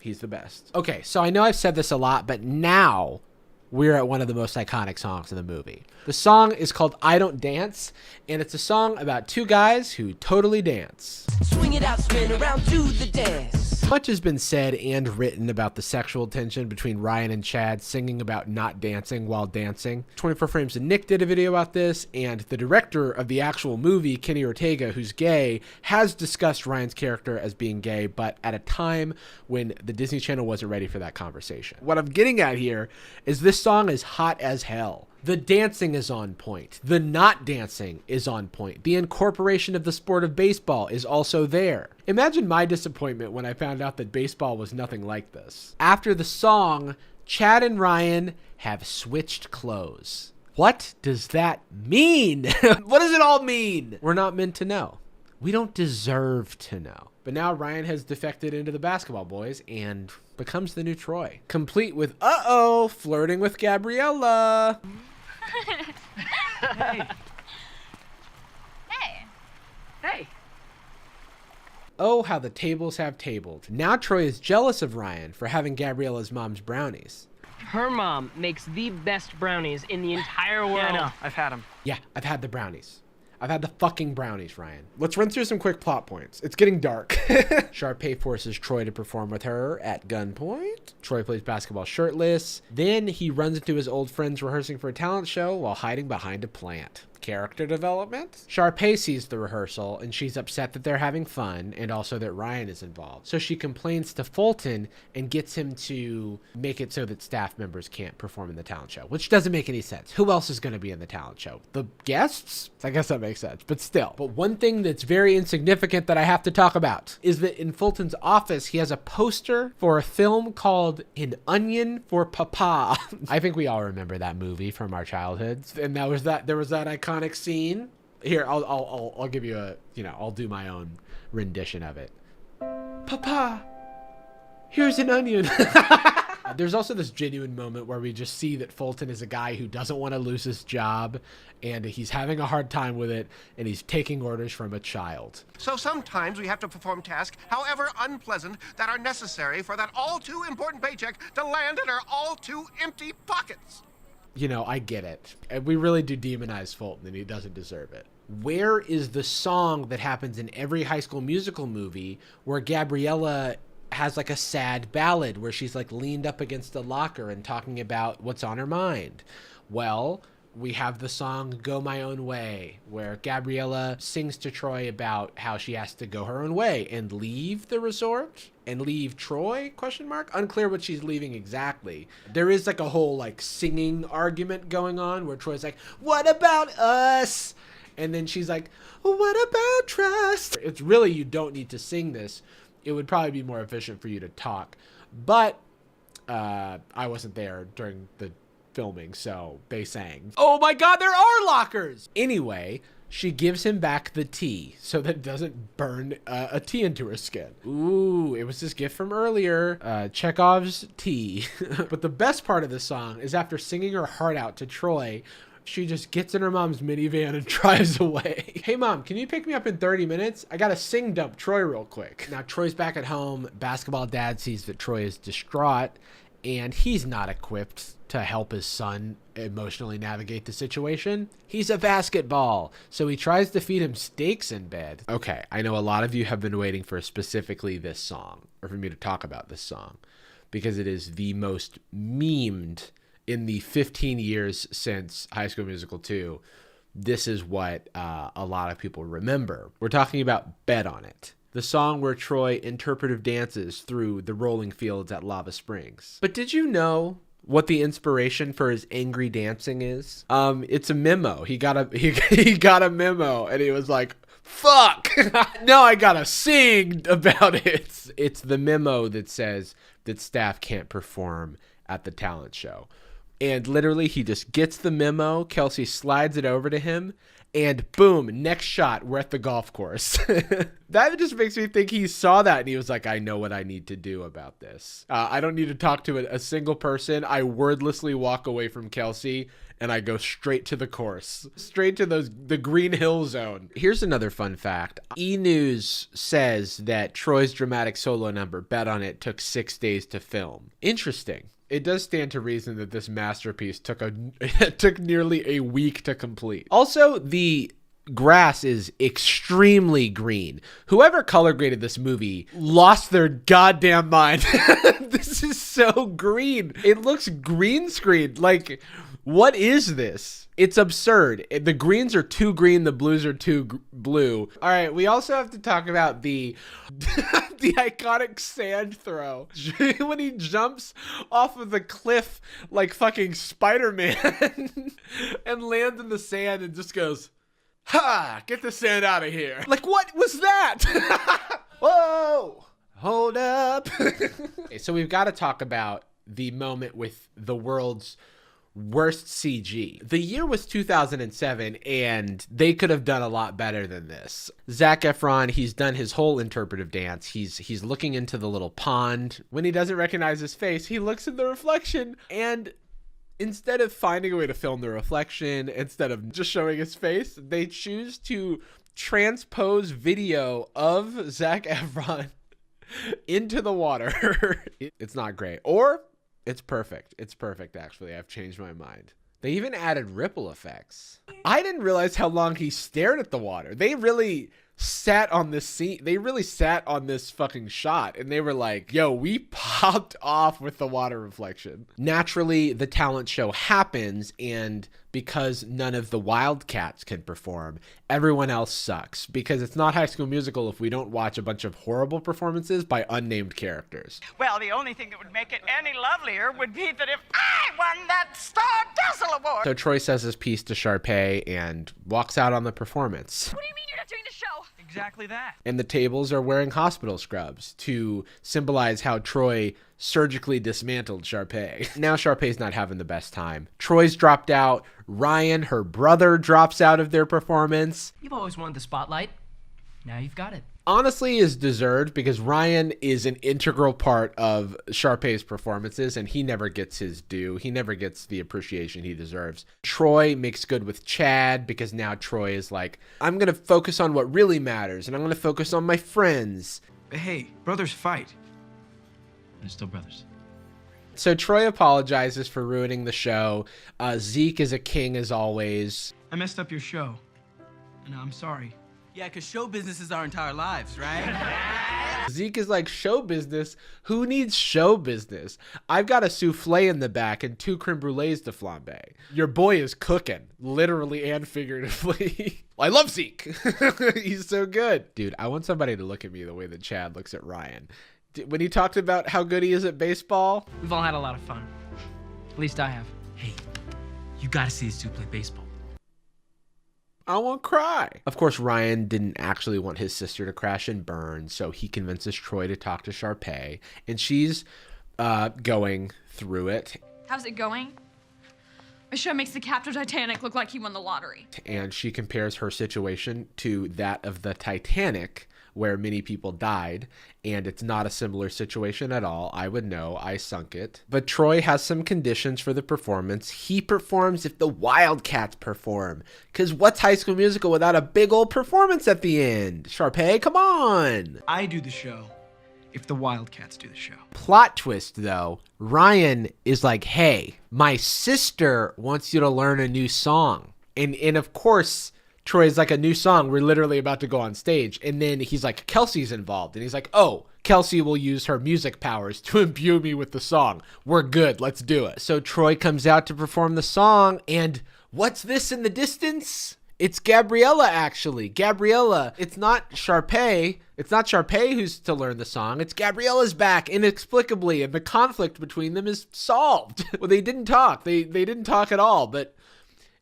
he's the best. Okay, so I know I've said this a lot, but now we're at one of the most iconic songs in the movie. The song is called I Don't Dance, and it's a song about two guys who totally dance. Swing it out, spin around, do the dance. Much has been said and written about the sexual tension between Ryan and Chad singing about not dancing while dancing. 24 Frames and Nick did a video about this, and the director of the actual movie, Kenny Ortega, who's gay, has discussed Ryan's character as being gay, but at a time when the Disney Channel wasn't ready for that conversation. What I'm getting at here is this song is hot as hell. The dancing is on point. The not dancing is on point. The incorporation of the sport of baseball is also there. Imagine my disappointment when I found out that baseball was nothing like this. After the song, Chad and Ryan have switched clothes. What does that mean? What does it all mean? We're not meant to know. We don't deserve to know. But now Ryan has defected into the basketball boys and becomes the new Troy. Complete with, flirting with Gabriella. Hey. Hey. Hey. Oh, how the tables have tabled. Now Troy is jealous of Ryan for having Gabriella's mom's brownies. Her mom makes the best brownies in the entire world. Yeah, I know. I've had them. Yeah, I've had the brownies. I've had the fucking brownies, Ryan. Let's run through some quick plot points. It's getting dark. Sharpay forces Troy to perform with her at gunpoint. Troy plays basketball shirtless. Then he runs into his old friends rehearsing for a talent show while hiding behind a plant. Character development. Sharpay sees the rehearsal and she's upset that they're having fun and also that Ryan is involved. So she complains to Fulton and gets him to make it so that staff members can't perform in the talent show, which doesn't make any sense. Who else is going to be in the talent show? The guests? I guess that makes sense, but still. But one thing that's very insignificant that I have to talk about is that in Fulton's office, he has a poster for a film called An Onion for Papa. I think we all remember that movie from our childhoods. And there was that iconic scene. Here, I'll give you a, I'll do my own rendition of it. Papa, here's an onion. There's also this genuine moment where we just see that Fulton is a guy who doesn't want to lose his job and he's having a hard time with it and he's taking orders from a child. So sometimes we have to perform tasks, however unpleasant, that are necessary for that all too important paycheck to land in our all too empty pockets. I get it. And we really do demonize Fulton and he doesn't deserve it. Where is the song that happens in every High School Musical movie where Gabriella has like a sad ballad where she's like leaned up against a locker and talking about what's on her mind? Well, we have the song Go My Own Way, where Gabriella sings to Troy about how she has to go her own way and leave the resort and leave Troy, ? Unclear what she's leaving exactly. There is like a whole like singing argument going on where Troy's like, what about us? And then she's like, what about trust? It's really, you don't need to sing this. It would probably be more efficient for you to talk. But I wasn't there during the filming, so they sang, oh my god, there are lockers! Anyway, she gives him back the tea so that it doesn't burn a tea into her skin. Ooh, it was this gift from earlier, Chekhov's tea. But the best part of the song is after singing her heart out to Troy, she just gets in her mom's minivan and drives away. Hey mom, can you pick me up in 30 minutes? I gotta sing dump Troy real quick. Now Troy's back at home. Basketball dad sees that Troy is distraught and he's not equipped to help his son emotionally navigate the situation. He's a basketball, so he tries to feed him steaks in bed. Okay, I know a lot of you have been waiting for specifically this song, or for me to talk about this song, because it is the most memed in the 15 years since High School Musical 2. This is what a lot of people remember. We're talking about Bet On It, the song where Troy interpretive dances through the rolling fields at Lava Springs. But did you know what the inspiration for his angry dancing is? It's a memo. He got a memo and he was like, fuck, now I gotta sing about it. It's the memo that says that staff can't perform at the talent show. And literally he just gets the memo, Kelsey slides it over to him, and boom, next shot, we're at the golf course. That just makes me think he saw that and he was like, I know what I need to do about this. I don't need to talk to a single person. I wordlessly walk away from Kelsey and I go straight to the course, straight to the Green Hill Zone. Here's another fun fact. E! News says that Troy's dramatic solo number, Bet On It, took 6 days to film. Interesting. It does stand to reason that this masterpiece took nearly a week to complete. Also, the grass is extremely green. Whoever color graded this movie lost their goddamn mind. This is so green. It looks green screened. Like, What is this? It's absurd. The greens are too green, the blues are too blue. All right, we also have to talk about the the iconic sand throw. When he jumps off of the cliff like fucking Spider-Man and lands in the sand and just goes, "Ha! Get the sand out of here." Like, what was that? Whoa! Hold up. Okay, so we've got to talk about the moment with the world's worst CG. The year was 2007, and they could have done a lot better than this. Zac Efron, he's done his whole interpretive dance. He's looking into the little pond. When he doesn't recognize his face, he looks in the reflection, and instead of finding a way to film the reflection, instead of just showing his face, they choose to transpose video of Zac Efron into the water. It's not great. Or it's perfect. It's perfect, actually. I've changed my mind. They even added ripple effects. I didn't realize how long he stared at the water. They really sat on this scene. They really sat on this fucking shot, and they were like, yo, we popped off with the water reflection. Naturally, the talent show happens, and because none of the Wildcats can perform, everyone else sucks, because it's not High School Musical if we don't watch a bunch of horrible performances by unnamed characters. Well, the only thing that would make it any lovelier would be that if I won that Star Dazzle Award. So Troy says his piece to Sharpay and walks out on the performance. What do you mean you're not doing the show? Exactly that. And the tables are wearing hospital scrubs to symbolize how Troy surgically dismantled Sharpay. Now Sharpay's not having the best time. Troy's dropped out. Ryan, her brother, drops out of their performance. You've always wanted the spotlight. Now you've got it. Honestly, is deserved, because Ryan is an integral part of Sharpay's performances, and he never gets his due. He never gets the appreciation he deserves. Troy makes good with Chad, because now Troy is like, I'm going to focus on what really matters, and I'm going to focus on my friends. Hey, brothers fight. They're still brothers. So Troy apologizes for ruining the show. Zeke is a king as always. I messed up your show, and I'm sorry. Yeah, because show business is our entire lives, right? Zeke is like, show business? Who needs show business? I've got a souffle in the back and 2 creme brulees to flambe. Your boy is cooking, literally and figuratively. I love Zeke. He's so good. Dude, I want somebody to look at me the way that Chad looks at Ryan. When he talked about how good he is at baseball. We've all had a lot of fun. At least I have. Hey, you gotta see these two play baseball. I won't cry. Of course, Ryan didn't actually want his sister to crash and burn, so he convinces Troy to talk to Sharpay, and she's going through it. How's it going? My show makes the captain of Titanic look like he won the lottery. And she compares her situation to that of the Titanic, where many people died, and it's not a similar situation at all. I would know, I sunk it. But Troy has some conditions for the performance. He performs if the Wildcats perform, because what's High School Musical without a big old performance at the end? Sharpay, come on! I do the show if the Wildcats do the show. Plot twist, though. Ryan is like, hey, my sister wants you to learn a new song. And of course, Troy's like, a new song, we're literally about to go on stage. And then he's like, Kelsey's involved. And he's like, oh, Kelsey will use her music powers to imbue me with the song. We're good, let's do it. So Troy comes out to perform the song, and what's this in the distance? It's Gabriella, actually. Gabriella, it's not Sharpay. It's not Sharpay who's to learn the song. It's Gabriella's back inexplicably, and the conflict between them is solved. Well, they didn't talk. They didn't talk at all, but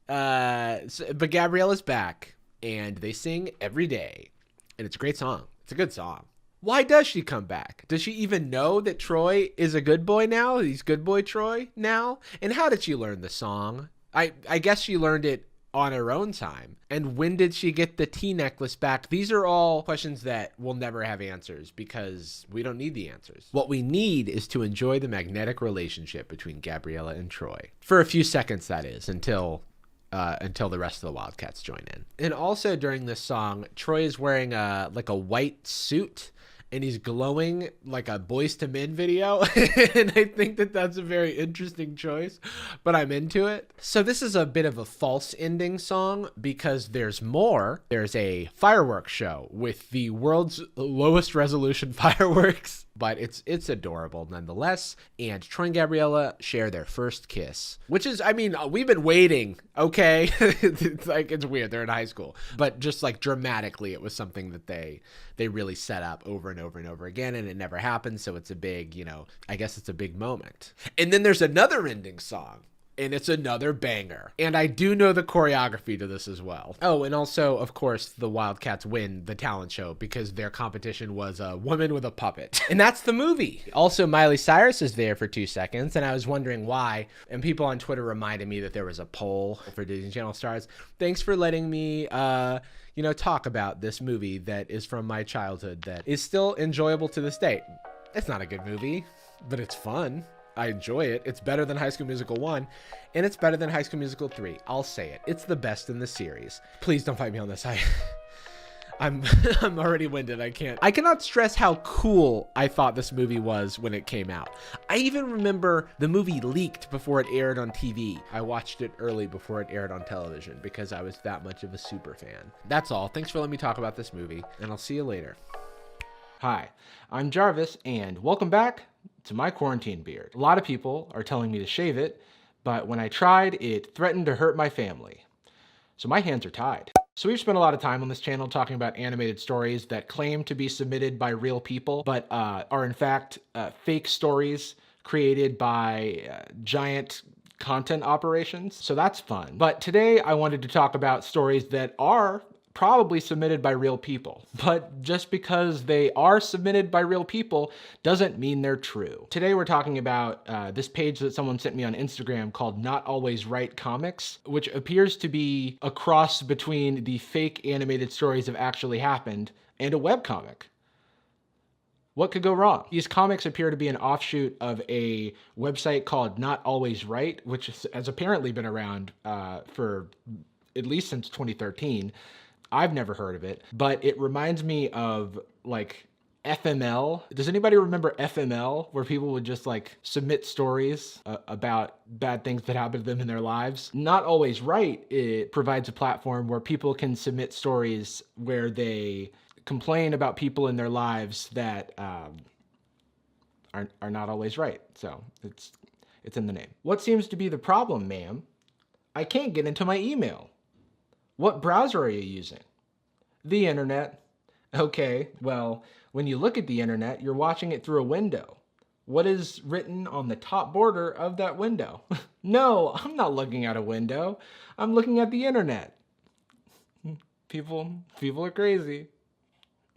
Gabriella's back, and they sing Every Day, and it's a great song. It's a good song. Why does she come back? Does she even know that Troy is a good boy now? He's good boy Troy now? And how did she learn the song? I guess she learned it on her own time. And when did she get the tea necklace back? These are all questions that we'll never have answers, because we don't need the answers. What we need is to enjoy the magnetic relationship between Gabriella and Troy. For a few seconds, that is, until the rest of the Wildcats join in. And also during this song, Troy is wearing like a white suit, and he's glowing like a Boys to Men video. And I think that that's a very interesting choice, but I'm into it. So this is a bit of a false ending song because there's more. There's a fireworks show with the world's lowest resolution fireworks, but it's adorable nonetheless. And Troy and Gabriella share their first kiss, which is, I mean, we've been waiting, okay? It's like, it's weird. They're in high school, but just like dramatically, it was something that they really set up over and over and over again, and it never happened. So it's a big, you know, I guess it's a big moment. And then there's another ending song, and it's another banger. And I do know the choreography to this as well. Oh, and also, of course, the Wildcats win the talent show because their competition was a woman with a puppet. And that's the movie. Also, Miley Cyrus is there for 2 seconds, and I was wondering why. And people on Twitter reminded me that there was a poll for Disney Channel stars. Thanks for letting me, you know, talk about this movie that is from my childhood that is still enjoyable to this day. It's not a good movie, but it's fun. I enjoy it. It's better than High School Musical 1, and it's better than High School Musical 3. I'll say it. It's the best in the series. Please don't fight me on this. I'm already winded. I cannot stress how cool I thought this movie was when it came out. I even remember the movie leaked before it aired on TV. I watched it early before it aired on television because I was that much of a super fan. That's all. Thanks for letting me talk about this movie, and I'll see you later. Hi, I'm Jarvis, and welcome back to my quarantine beard. A lot of people are telling me to shave it, but when I tried, it threatened to hurt my family. So my hands are tied. So we've spent a lot of time on this channel talking about animated stories that claim to be submitted by real people, but are in fact fake stories created by giant content operations. So that's fun. But today I wanted to talk about stories that are probably submitted by real people, but just because they are submitted by real people doesn't mean they're true. Today we're talking about this page that someone sent me on Instagram called Not Always Right Comics, which appears to be a cross between the fake animated stories that actually happened and a webcomic. What could go wrong? These comics appear to be an offshoot of a website called Not Always Right, which has apparently been around for at least since 2013. I've never heard of it, but it reminds me of like FML. Does anybody remember FML, where people would just like submit stories about bad things that happened to them in their lives? Not Always Right, it provides a platform where people can submit stories where they complain about people in their lives that are not always right. So it's in the name. What seems to be the problem, ma'am? I can't get into my email. What browser are you using? The internet. Okay, well, when you look at the internet, you're watching it through a window. What is written on the top border of that window? No, I'm not looking at a window. I'm looking at the internet. People are crazy.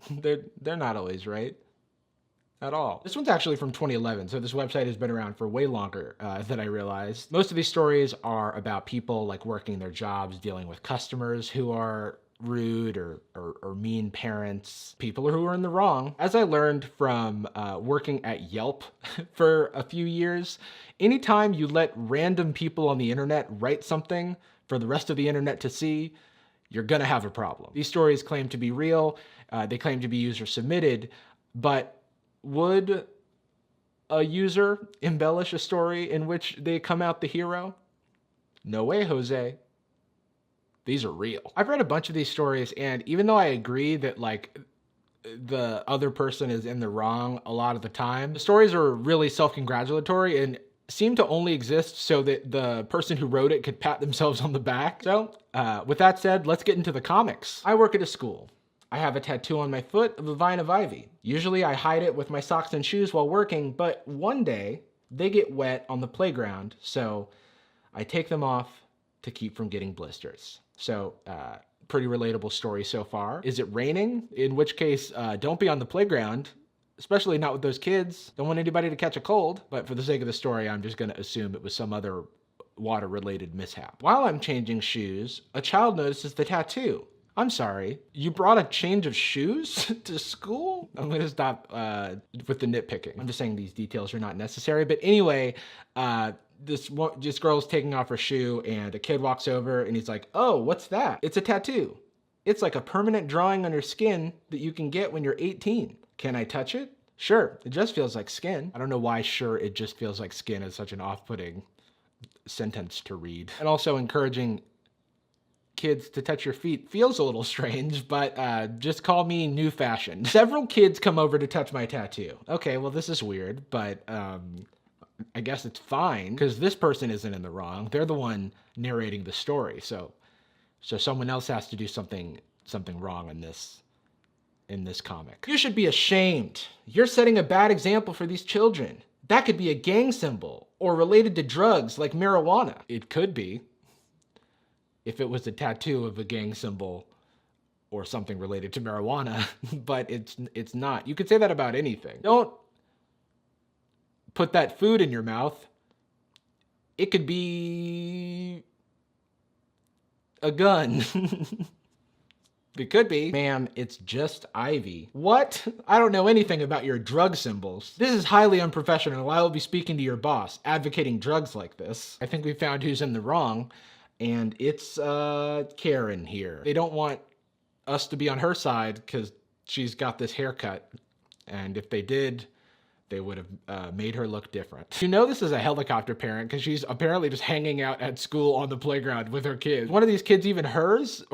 They're not always right at all. This one's actually from 2011, so this website has been around for way longer than I realized. Most of these stories are about people like working their jobs, dealing with customers who are rude or mean parents, people who are in the wrong. As I learned from working at Yelp for a few years, anytime you let random people on the internet write something for the rest of the internet to see, you're gonna have a problem. These stories claim to be real, they claim to be user submitted, but would a user embellish a story in which they come out the hero? No way, Jose. These are real. I've read a bunch of these stories, and even though I agree that like the other person is in the wrong a lot of the time, the stories are really self-congratulatory and seem to only exist so that the person who wrote it could pat themselves on the back. So with that said, let's get into the comics. I work at a school. I have a tattoo on my foot of a vine of ivy. Usually I hide it with my socks and shoes while working, but one day they get wet on the playground, so I take them off to keep from getting blisters. So pretty relatable story so far. Is it raining? In which case, don't be on the playground, especially not with those kids. Don't want anybody to catch a cold, but for the sake of the story, I'm just gonna assume it was some other water-related mishap. While I'm changing shoes, a child notices the tattoo. I'm sorry, you brought a change of shoes to school? I'm gonna stop with the nitpicking. I'm just saying these details are not necessary, but anyway, this girl's taking off her shoe and a kid walks over and he's like, oh, what's that? It's a tattoo. It's like a permanent drawing on your skin that you can get when you're 18. Can I touch it? Sure, it just feels like skin. I don't know why sure it just feels like skin is such an off-putting sentence to read. And also encouraging kids to touch your feet feels a little strange, but just call me new fashioned. Several kids come over to touch my tattoo. Okay, well this is weird, but I guess it's fine because this person isn't in the wrong. They're the one narrating the story. So someone else has to do something wrong in this comic. You should be ashamed. You're setting a bad example for these children. That could be a gang symbol or related to drugs like marijuana. It could be. If it was a tattoo of a gang symbol or something related to marijuana, but it's not. You could say that about anything. Don't put that food in your mouth. It could be a gun. It could be. Ma'am, it's just Ivy. What? I don't know anything about your drug symbols. This is highly unprofessional. I will be speaking to your boss, advocating drugs like this. I think we found who's in the wrong. And it's Karen here. They don't want us to be on her side because she's got this haircut. And if they did, they would have made her look different. You know this is a helicopter parent because she's apparently just hanging out at school on the playground with her kids. One of these kids even hers?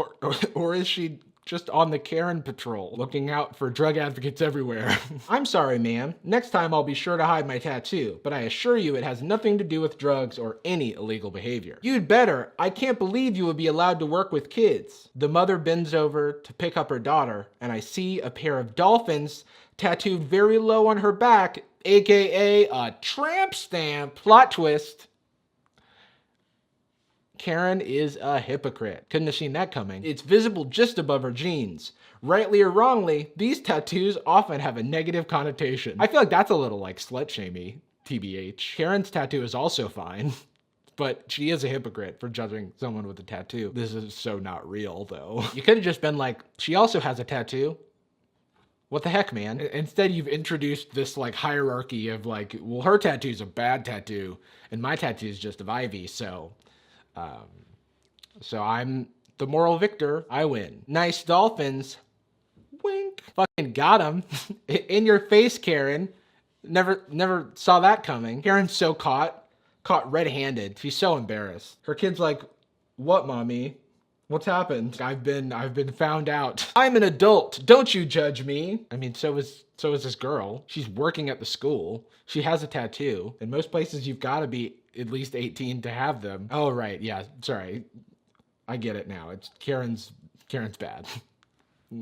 Or is she just on the Karen patrol, looking out for drug advocates everywhere? I'm sorry, ma'am. Next time I'll be sure to hide my tattoo, but I assure you it has nothing to do with drugs or any illegal behavior. You'd better. I can't believe you would be allowed to work with kids. The mother bends over to pick up her daughter, and I see a pair of dolphins tattooed very low on her back, aka a tramp stamp. Plot twist. Karen is a hypocrite. Couldn't have seen that coming. It's visible just above her jeans. Rightly or wrongly, these tattoos often have a negative connotation. I feel like that's a little like slut-shamey, TBH. Karen's tattoo is also fine, but she is a hypocrite for judging someone with a tattoo. This is so not real, though. You could have just been like, she also has a tattoo. What the heck, man? Instead, you've introduced this like hierarchy of like, well, her tattoo's a bad tattoo, and my tattoo's just of Ivy, so I'm the moral victor. I win. Nice dolphins. Wink. Fucking got him. In your face, Karen. Never saw that coming. Karen's so caught red-handed. She's so embarrassed. Her kid's like, what, mommy? What's happened? I've been found out. I'm an adult. Don't you judge me. I mean, so is this girl. She's working at the school. She has a tattoo. In most places, you've got to be at least 18 to have them. Oh, right. Yeah. Sorry. I get it now. It's Karen's bad.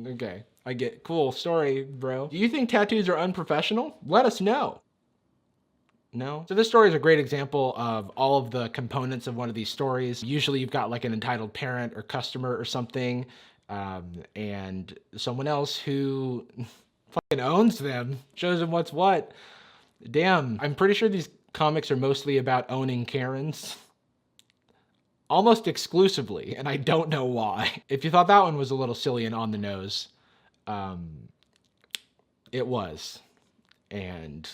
Okay. I get. Cool story, bro. Do you think tattoos are unprofessional? Let us know. No? So this story is a great example of all of the components of one of these stories. Usually you've got like an entitled parent or customer or something, and someone else who fucking owns them, shows them what's what. Damn, I'm pretty sure these comics are mostly about owning Karens. Almost exclusively, and I don't know why. If you thought that one was a little silly and on the nose, it was. And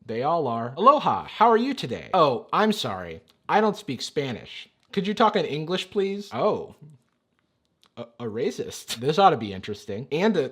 they all are. Aloha, how are you today? Oh, I'm sorry. I don't speak Spanish. Could you talk in English, please? Oh, a racist. This ought to be interesting. And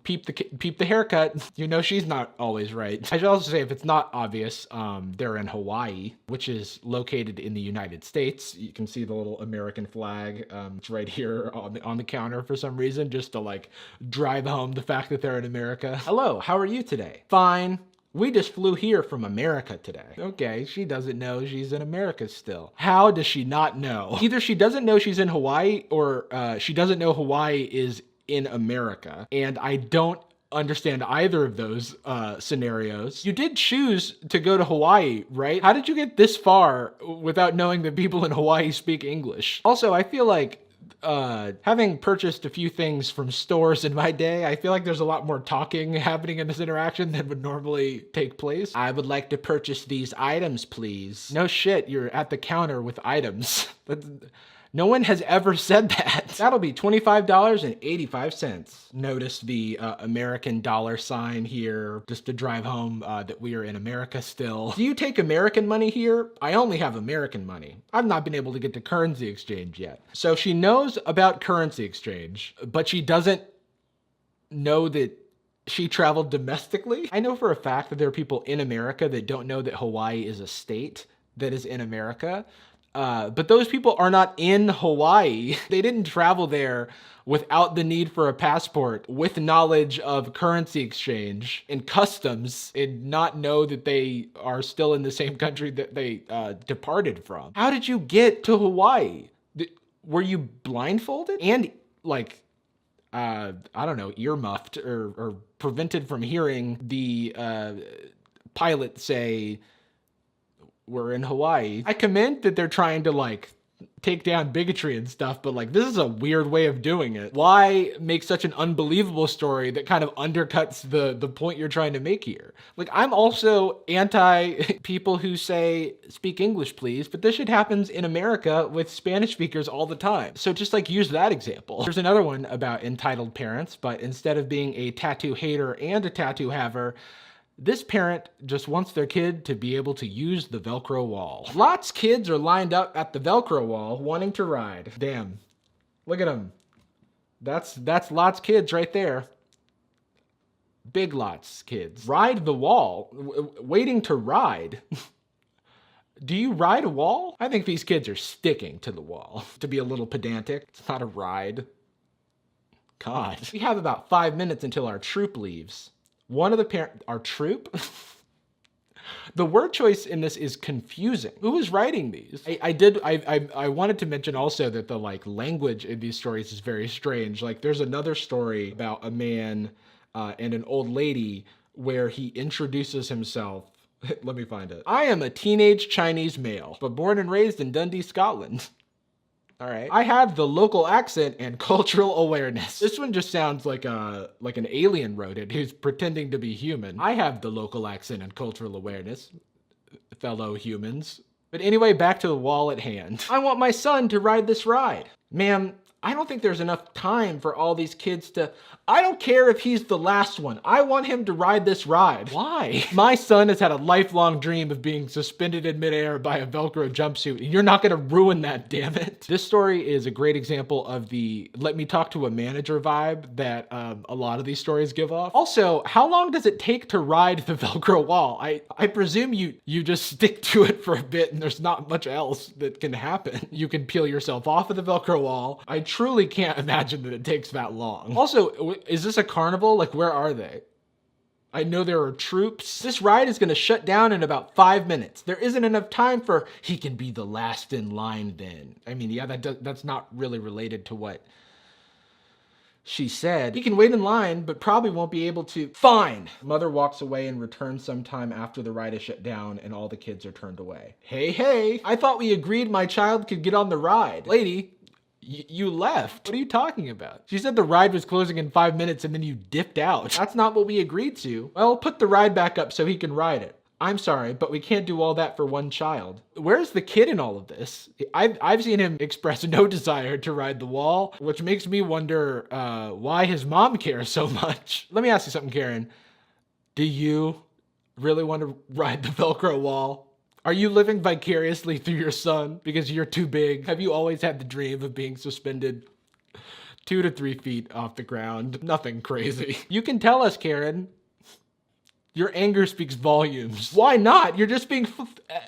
peep the haircut. You know she's not always right. I should also say, if it's not obvious, they're in Hawaii, which is located in the United States. You can see the little American flag. It's right here on the counter for some reason, just to like drive home the fact that they're in America. Hello, how are you today? Fine. We just flew here from America today. Okay, she doesn't know she's in America still. How does she not know? Either she doesn't know she's in Hawaii, or she doesn't know Hawaii is in America. And I don't understand either of those scenarios. You did choose to go to Hawaii, right? How did you get this far without knowing that people in Hawaii speak English? Also, I feel like having purchased a few things from stores in my day, I feel like there's a lot more talking happening in this interaction than would normally take place. I would like to purchase these items, please. No shit, you're at the counter with items. No one has ever said that. That'll be $25.85. Notice the American dollar sign here, just to drive home that we are in America still. Do you take American money here? I only have American money. I've not been able to get to currency exchange yet. So she knows about currency exchange, but she doesn't know that She traveled domestically. I know for a fact that there are people in America that don't know that Hawaii is a state that is in America. But those people are not in Hawaii. They didn't travel there without the need for a passport, with knowledge of currency exchange and customs, and not know that they are still in the same country that they departed from. How did you get to Hawaii? Were you blindfolded? And like, I don't know, earmuffed or prevented from hearing the pilot say, we're in Hawaii. I commend that they're trying to like take down bigotry and stuff, but like this is a weird way of doing it. Why make such an unbelievable story that kind of undercuts the point you're trying to make here? Like, I'm also anti people who say, speak English, please, but this shit happens in America with Spanish speakers all the time. So just like use that example. There's another one about entitled parents, but instead of being a tattoo hater and a tattoo haver, this parent just wants their kid to be able to use the Velcro wall. Lot's kids are lined up at the Velcro wall wanting to ride. Damn. Look at them. That's Lot's kids right there. Big Lot's kids. Ride the wall. Waiting to ride. Do you ride a wall? I think these kids are sticking to the wall. To be a little pedantic, it's not a ride. God. We have about 5 minutes until our troop leaves. One of the our troop? The word choice in this is confusing. Who is writing these? I wanted to mention also that the like language in these stories is very strange. Like there's another story about a man and an old lady where he introduces himself. Let me find it. I am a teenage Chinese male, but born and raised in Dundee, Scotland. All right. I have the local accent and cultural awareness. This one just sounds like an alien wrote it who's pretending to be human. I have the local accent and cultural awareness, fellow humans. But anyway, back to the wall at hand. I want my son to ride this ride. Ma'am, I don't think there's enough time for all these kids to... I don't care if he's the last one. I want him to ride this ride. Why? My son has had a lifelong dream of being suspended in midair by a Velcro jumpsuit, and you're not gonna ruin that, damn it. This story is a great example of the let me talk to a manager vibe that a lot of these stories give off. Also, how long does it take to ride the Velcro wall? I presume you just stick to it for a bit and there's not much else that can happen. You can peel yourself off of the Velcro wall. I truly can't imagine that it takes that long. Also, is this a carnival? Like, where are they? I know there are troops. This ride is gonna shut down in about 5 minutes. There isn't enough time for, he can be the last in line then. I mean, yeah, that's not really related to what she said. He can wait in line, but probably won't be able to. Fine. Mother walks away and returns sometime after the ride is shut down and all the kids are turned away. Hey, I thought we agreed my child could get on the ride. Lady, you left. What are you talking about? She said the ride was closing in 5 minutes and then you dipped out. That's not what we agreed to. Well, put the ride back up so he can ride it. I'm sorry, but we can't do all that for one child. Where's the kid in all of this? I've seen him express no desire to ride the wall, which makes me wonder why his mom cares so much. Let me ask you something, Karen. Do you really want to ride the Velcro wall? Are you living vicariously through your son because you're too big? Have you always had the dream of being suspended 2 to 3 feet off the ground? Nothing crazy. You can tell us, Karen. Your anger speaks volumes. Why not? You're just being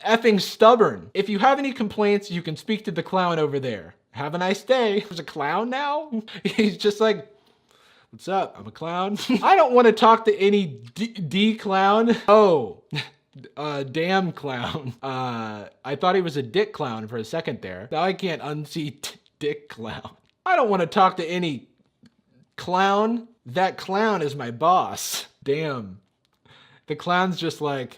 effing stubborn. If you have any complaints, you can speak to the clown over there. Have a nice day. There's a clown now? He's just like, what's up? I'm a clown. I don't want to talk to any D clown. Oh. Damn clown. I thought he was a dick clown for a second there. Now I can't unsee dick clown. I don't want to talk to any clown. That clown is my boss. Damn. The clown's just like,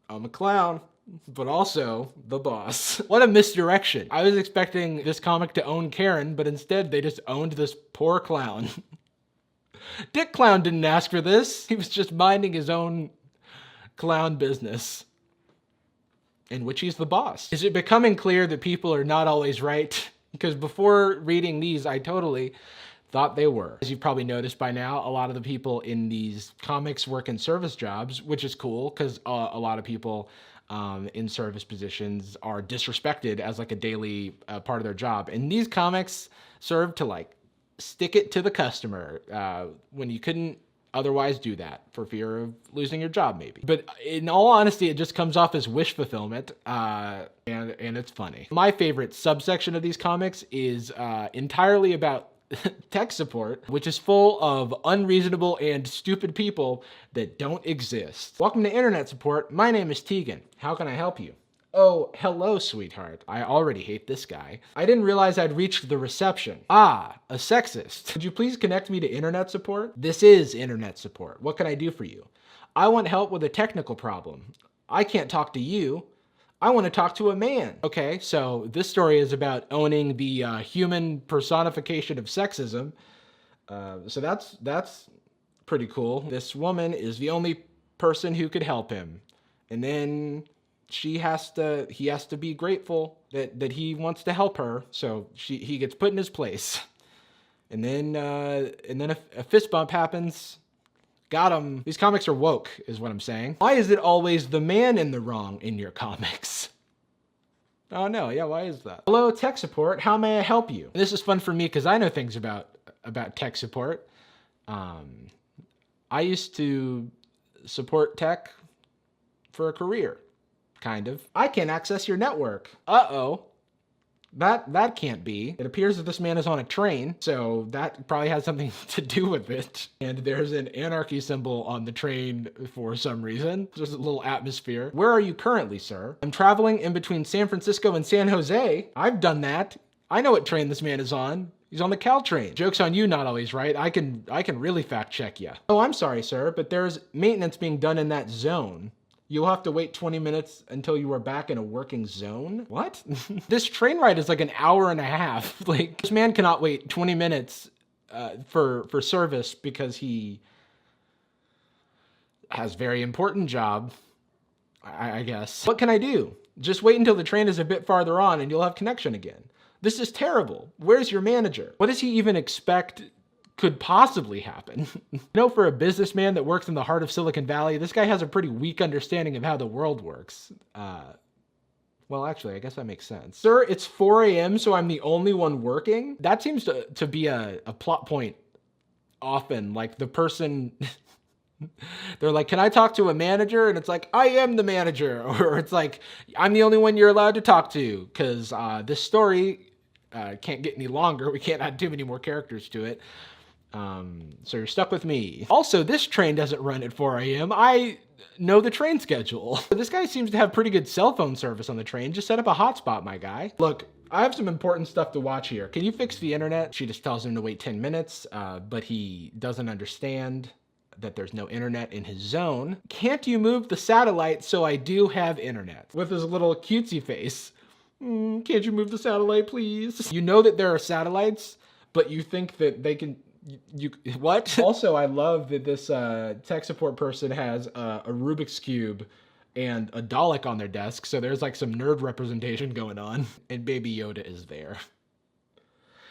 I'm a clown, but also the boss. What a misdirection. I was expecting this comic to own Karen, but instead they just owned this poor clown. Dick Clown didn't ask for this. He was just minding his own clown business, in which he's the boss. Is it becoming clear that people are not always right? Because before reading these, I totally thought they were. As you've probably noticed by now, a lot of the people in these comics work in service jobs, which is cool because a lot of people in service positions are disrespected as like a daily part of their job. And these comics serve to like stick it to the customer when you couldn't otherwise do that for fear of losing your job, maybe. But in all honesty, it just comes off as wish fulfillment, and it's funny. My favorite subsection of these comics is entirely about tech support, which is full of unreasonable and stupid people that don't exist. Welcome to Internet Support. My name is Tegan. How can I help you? Oh, hello, sweetheart. I already hate this guy. I didn't realize I'd reached the reception. Ah, a sexist. Could you please connect me to Internet Support? This is Internet Support. What can I do for you? I want help with a technical problem. I can't talk to you. I want to talk to a man. Okay, so this story is about owning the human personification of sexism. So that's pretty cool. This woman is the only person who could help him. And then he has to be grateful that he wants to help her. So he gets put in his place. And then a fist bump happens. Got him. These comics are woke, is what I'm saying. Why is it always the man in the wrong in your comics? Oh no, yeah, why is that? Hello, tech support. How may I help you? This is fun for me because I know things about tech support. I used to support tech for a career, kind of. I can't access your network. Uh-oh. That can't be. It appears that this man is on a train, so that probably has something to do with it. And there's an anarchy symbol on the train for some reason. There's a little atmosphere. Where are you currently, sir? I'm traveling in between San Francisco and San Jose. I've done that. I know what train this man is on. He's on the Caltrain. Joke's on you, not always right. I can really fact check you. Oh, I'm sorry, sir, but there's maintenance being done in that zone. You'll have to wait 20 minutes until you are back in a working zone? What? This train ride is like an hour and a half. Like, this man cannot wait 20 minutes for service because he has a very important job, I guess. What can I do? Just wait until the train is a bit farther on and you'll have connection again. This is terrible. Where's your manager? What does he even expect could possibly happen? You know, for a businessman that works in the heart of Silicon Valley, this guy has a pretty weak understanding of how the world works. Well, actually, I guess that makes sense. Sir, it's 4 a.m., so I'm the only one working? That seems to be a plot point often. Like, the person... They're like, can I talk to a manager? And it's like, I am the manager. Or it's like, I'm the only one you're allowed to talk to because this story can't get any longer. We can't add too many more characters to it. So you're stuck with me. Also, this train doesn't run at 4 a.m. I know the train schedule. This guy seems to have pretty good cell phone service on the train. Just set up a hotspot, my guy. Look, I have some important stuff to watch here. Can you fix the internet? She just tells him to wait 10 minutes, but he doesn't understand that there's no internet in his zone. Can't you move the satellite so I do have internet? With his little cutesy face. Can't you move the satellite, please? You know that there are satellites, but you think that they can... What? Also, I love that this tech support person has a Rubik's Cube and a Dalek on their desk, so there's like some nerd representation going on. And Baby Yoda is there.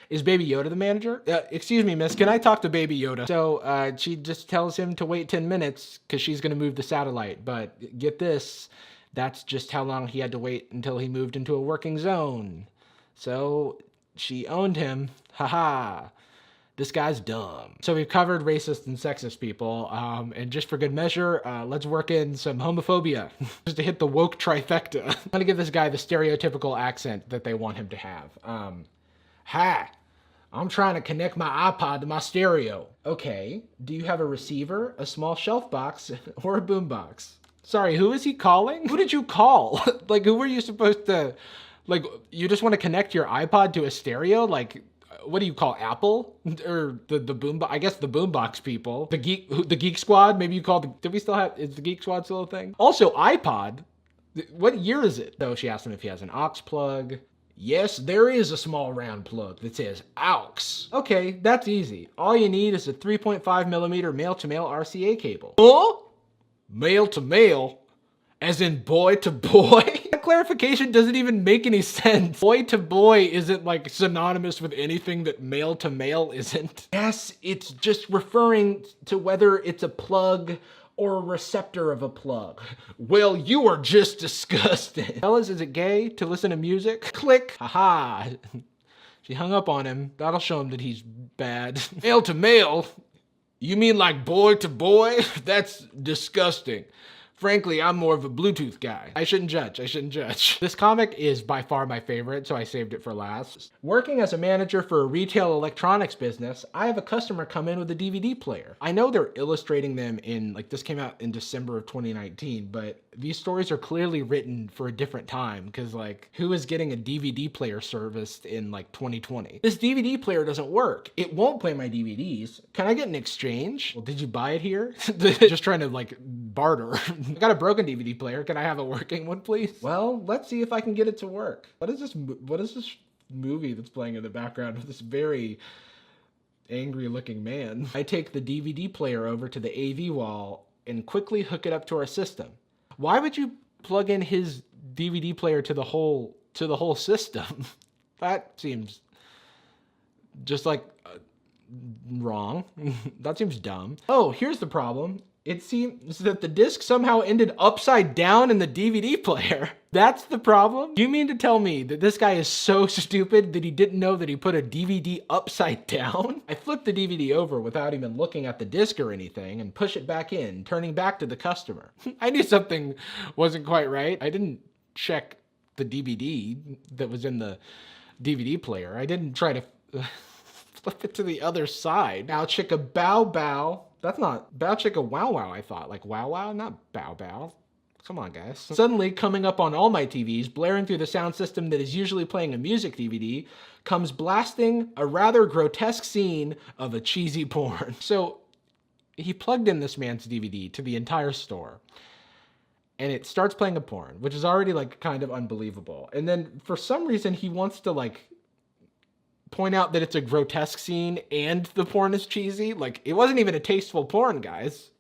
Is Baby Yoda the manager? Excuse me, miss, can I talk to Baby Yoda? So she just tells him to wait 10 minutes because she's going to move the satellite. But get this, that's just how long he had to wait until he moved into a working zone. So she owned him. Haha. This guy's dumb. So we've covered racist and sexist people, and just for good measure, let's work in some homophobia, just to hit the woke trifecta. I'm gonna give this guy the stereotypical accent that they want him to have. Hi, I'm trying to connect my iPod to my stereo. Okay, do you have a receiver, a small shelf box, or a boom box? Sorry, who is he calling? Who did you call? Like, who were you supposed to, like, you just want to connect your iPod to a stereo? Like, what do you call Apple or the boom? I guess the boombox people, the Geek Squad. Maybe you call did we still have? Is the Geek Squad still a thing? Also, iPod. What year is it? So she asked him if he has an aux plug. Yes, there is a small round plug that says aux. Okay, that's easy. All you need is a 3.5 millimeter male-to-male RCA cable. Huh? Male-to-male? As in boy to boy? That clarification doesn't even make any sense. Boy to boy isn't like synonymous with anything that male to male isn't. Yes, it's just referring to whether it's a plug or a receptor of a plug. Well, you are just disgusting. Fellas, is it gay to listen to music? Click. Haha. She hung up on him. That'll show him that he's bad. Male to male? You mean like boy to boy? That's disgusting. Frankly, I'm more of a Bluetooth guy. I shouldn't judge. This comic is by far my favorite, so I saved it for last. Working as a manager for a retail electronics business, I have a customer come in with a DVD player. I know they're illustrating them in, like, this came out in December of 2019, but these stories are clearly written for a different time, because, like, who is getting a DVD player serviced in, like, 2020? This DVD player doesn't work. It won't play my DVDs. Can I get an exchange? Well, did you buy it here? Just trying to, like, barter. I got a broken DVD player. Can I have a working one, please? Well, let's see if I can get it to work. What is this movie that's playing in the background with this very angry looking man? I take the DVD player over to the AV wall and quickly hook it up to our system. Why would you plug in his DVD player to the whole system? That seems just like wrong. That seems dumb. Oh, here's the problem. It seems that the disc somehow ended upside down in the DVD player. That's the problem? You mean to tell me that this guy is so stupid that he didn't know that he put a DVD upside down? I flipped the DVD over without even looking at the disc or anything and push it back in, turning back to the customer. I knew something wasn't quite right. I didn't check the DVD that was in the DVD player. I didn't try to flip it to the other side. Bow chicka bow bow. That's not bow chicka wow wow, I thought. Like wow wow, not bow bow. Come on, guys. Suddenly, coming up on all my TVs, blaring through the sound system that is usually playing a music DVD, comes blasting a rather grotesque scene of a cheesy porn. So he plugged in this man's DVD to the entire store, and it starts playing a porn, which is already like kind of unbelievable. And then for some reason, he wants to like point out that it's a grotesque scene and the porn is cheesy. Like, it wasn't even a tasteful porn, guys.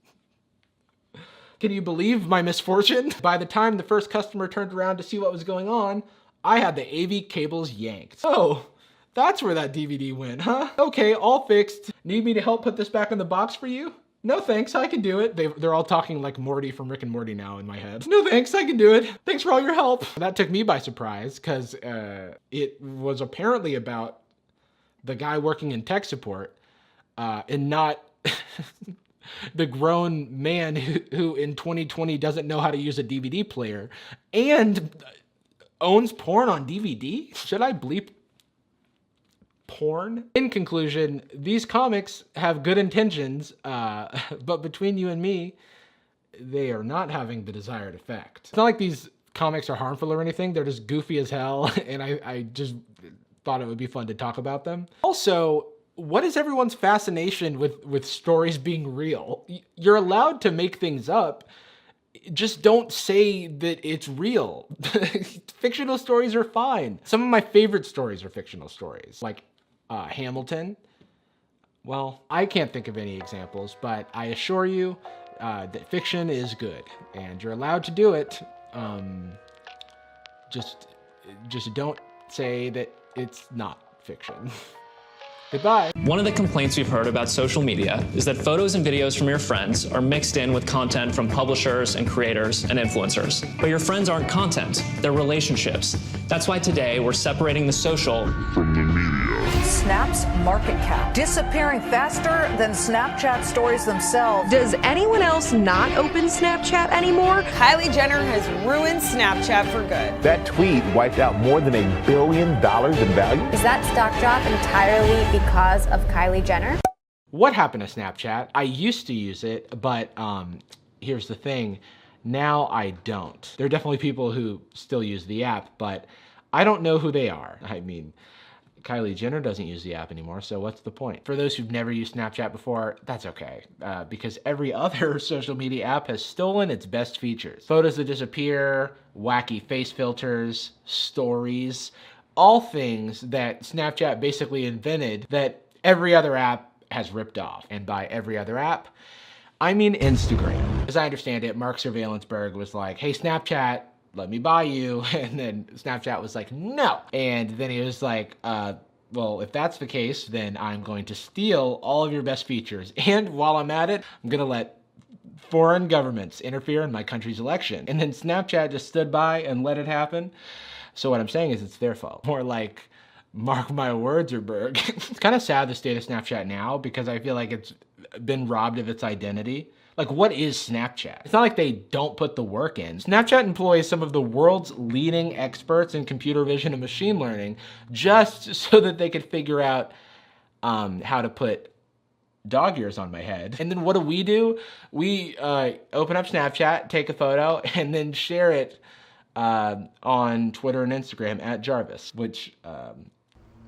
Can you believe my misfortune? By the time the first customer turned around to see what was going on, I had the AV cables yanked. Oh, that's where that DVD went, huh? Okay, all fixed. Need me to help put this back in the box for you? No thanks, I can do it. They're all talking like Morty from Rick and Morty now in my head. No thanks, I can do it. Thanks for all your help. That took me by surprise, because it was apparently about the guy working in tech support, and not the grown man who in 2020 doesn't know how to use a DVD player and owns porn on DVD? Should I bleep porn? In conclusion, these comics have good intentions, but between you and me, they are not having the desired effect. It's not like these comics are harmful or anything. They're just goofy as hell, and I just thought it would be fun to talk about them. Also, what is everyone's fascination with stories being real? You're allowed to make things up. Just don't say that it's real. Fictional stories are fine. Some of my favorite stories are fictional stories, like Hamilton. Well, I can't think of any examples, but I assure you that fiction is good, and you're allowed to do it. Just don't say that it's not fiction. Goodbye. One of the complaints we've heard about social media is that photos and videos from your friends are mixed in with content from publishers and creators and influencers. But your friends aren't content, they're relationships. That's why today we're separating the social from the media. Snap's market cap disappearing faster than Snapchat stories themselves. Does anyone else not open Snapchat anymore? Kylie Jenner has ruined Snapchat for good. That tweet wiped out more than $1 billion in value. Is that stock drop entirely because of Kylie Jenner? What happened to Snapchat? I used to use it, but here's the thing. Now I don't. There are definitely people who still use the app, but I don't know who they are. I mean, Kylie Jenner doesn't use the app anymore, so what's the point? For those who've never used Snapchat before, that's okay, because every other social media app has stolen its best features. Photos that disappear, wacky face filters, stories, all things that Snapchat basically invented that every other app has ripped off. And by every other app, I mean Instagram. As I understand it, Mark Surveillancberg was like, hey, Snapchat, let me buy you. And then Snapchat was like, no. And then he was like, well, if that's the case, then I'm going to steal all of your best features. And while I'm at it, I'm gonna let foreign governments interfere in my country's election. And then Snapchat just stood by and let it happen. So what I'm saying is it's their fault. More like, mark my words, Berg. It's kind of sad the state of Snapchat now, because I feel like it's been robbed of its identity. Like, what is Snapchat? It's not like they don't put the work in. Snapchat employs some of the world's leading experts in computer vision and machine learning just so that they could figure out how to put dog ears on my head. And then what do? We open up Snapchat, take a photo, and then share it on Twitter and Instagram at Jarvis, which,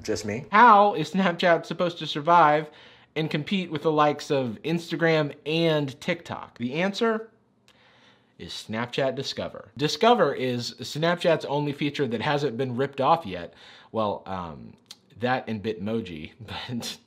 just me. How is Snapchat supposed to survive and compete with the likes of Instagram and TikTok? The answer is Snapchat Discover. Discover is Snapchat's only feature that hasn't been ripped off yet. Well, that and Bitmoji, but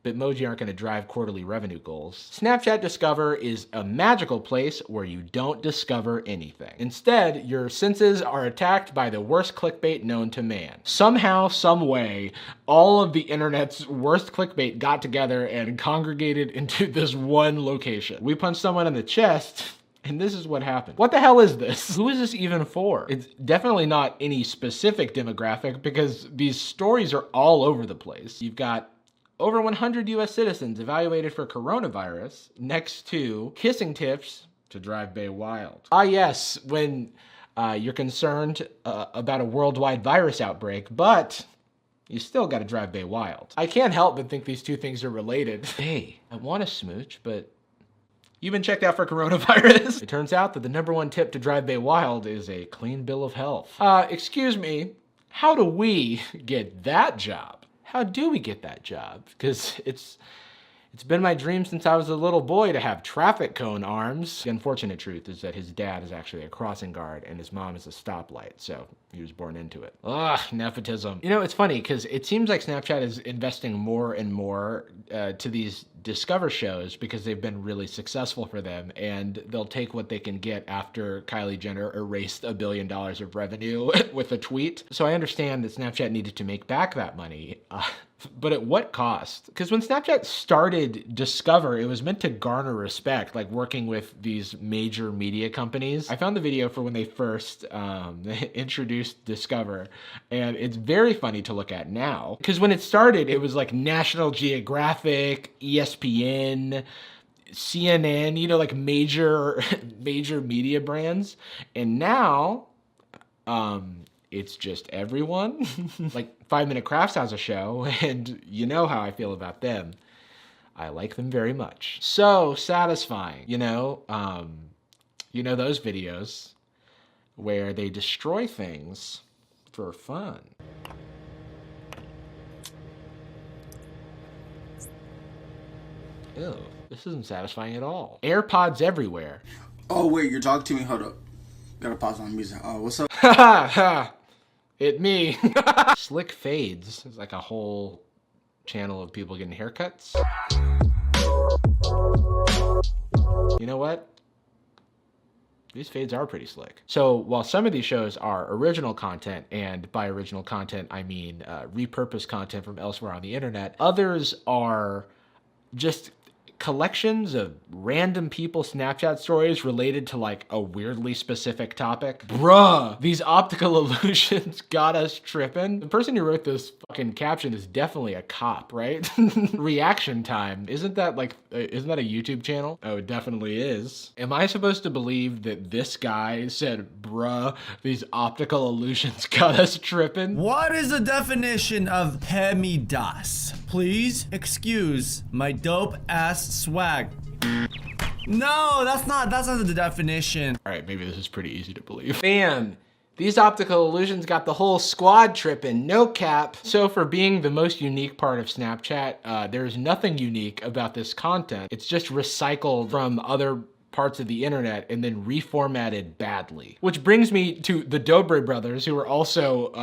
Bitmoji aren't going to drive quarterly revenue goals. Snapchat Discover is a magical place where you don't discover anything. Instead, your senses are attacked by the worst clickbait known to man. Somehow, some way, all of the internet's worst clickbait got together and congregated into this one location. We punched someone in the chest, and this is what happened. What the hell is this? Who is this even for? It's definitely not any specific demographic because these stories are all over the place. You've got over 100 US citizens evaluated for coronavirus next to kissing tips to drive Bay wild. Ah yes, when you're concerned about a worldwide virus outbreak, but you still gotta drive Bay wild. I can't help but think these two things are related. Hey, I want to smooch, but you've been checked out for coronavirus. It turns out that the #1 tip to drive Bay wild is a clean bill of health. Excuse me, how do we get that job? How do we get that job? Because it's been my dream since I was a little boy to have traffic cone arms. The unfortunate truth is that his dad is actually a crossing guard and his mom is a stoplight, so he was born into it. Ugh, nepotism. You know, it's funny because it seems like Snapchat is investing more and more to these Discover shows because they've been really successful for them, and they'll take what they can get after Kylie Jenner erased $1 billion of revenue with a tweet. So I understand that Snapchat needed to make back that money, but at what cost? Because when Snapchat started Discover, it was meant to garner respect, like working with these major media companies. I found the video for when they first introduced Discover, and it's very funny to look at now. Because when it started, it was like National Geographic, ESPN, CNN, you know, like major media brands. And now, it's just everyone. Like 5 Minute Crafts has a show, and you know how I feel about them. I like them very much. So satisfying, you know those videos where they destroy things for fun. Ew, this isn't satisfying at all. AirPods everywhere. Oh wait, you're talking to me? Hold up. Gotta pause on music. Oh, what's up? Ha ha ha! It me. Slick fades. It's like a whole channel of people getting haircuts. You know what? These fades are pretty slick. So while some of these shows are original content, and by original content I mean repurposed content from elsewhere on the internet, others are just collections of random people Snapchat stories related to like a weirdly specific topic. Bruh, these optical illusions got us tripping. The person who wrote this fucking caption is definitely a cop, right? Reaction Time. Isn't that a YouTube channel? Oh, it definitely is. Am I supposed to believe that this guy said, bruh, these optical illusions got us tripping? What is the definition of PEMDAS? Please excuse my dope ass swag. No, that's not the definition. All right, maybe this is pretty easy to believe. Man, these optical illusions got the whole squad tripping, no cap. So for being the most unique part of Snapchat, there's nothing unique about this content. It's just recycled from other parts of the internet and then reformatted badly. Which brings me to the Dobre brothers, who are also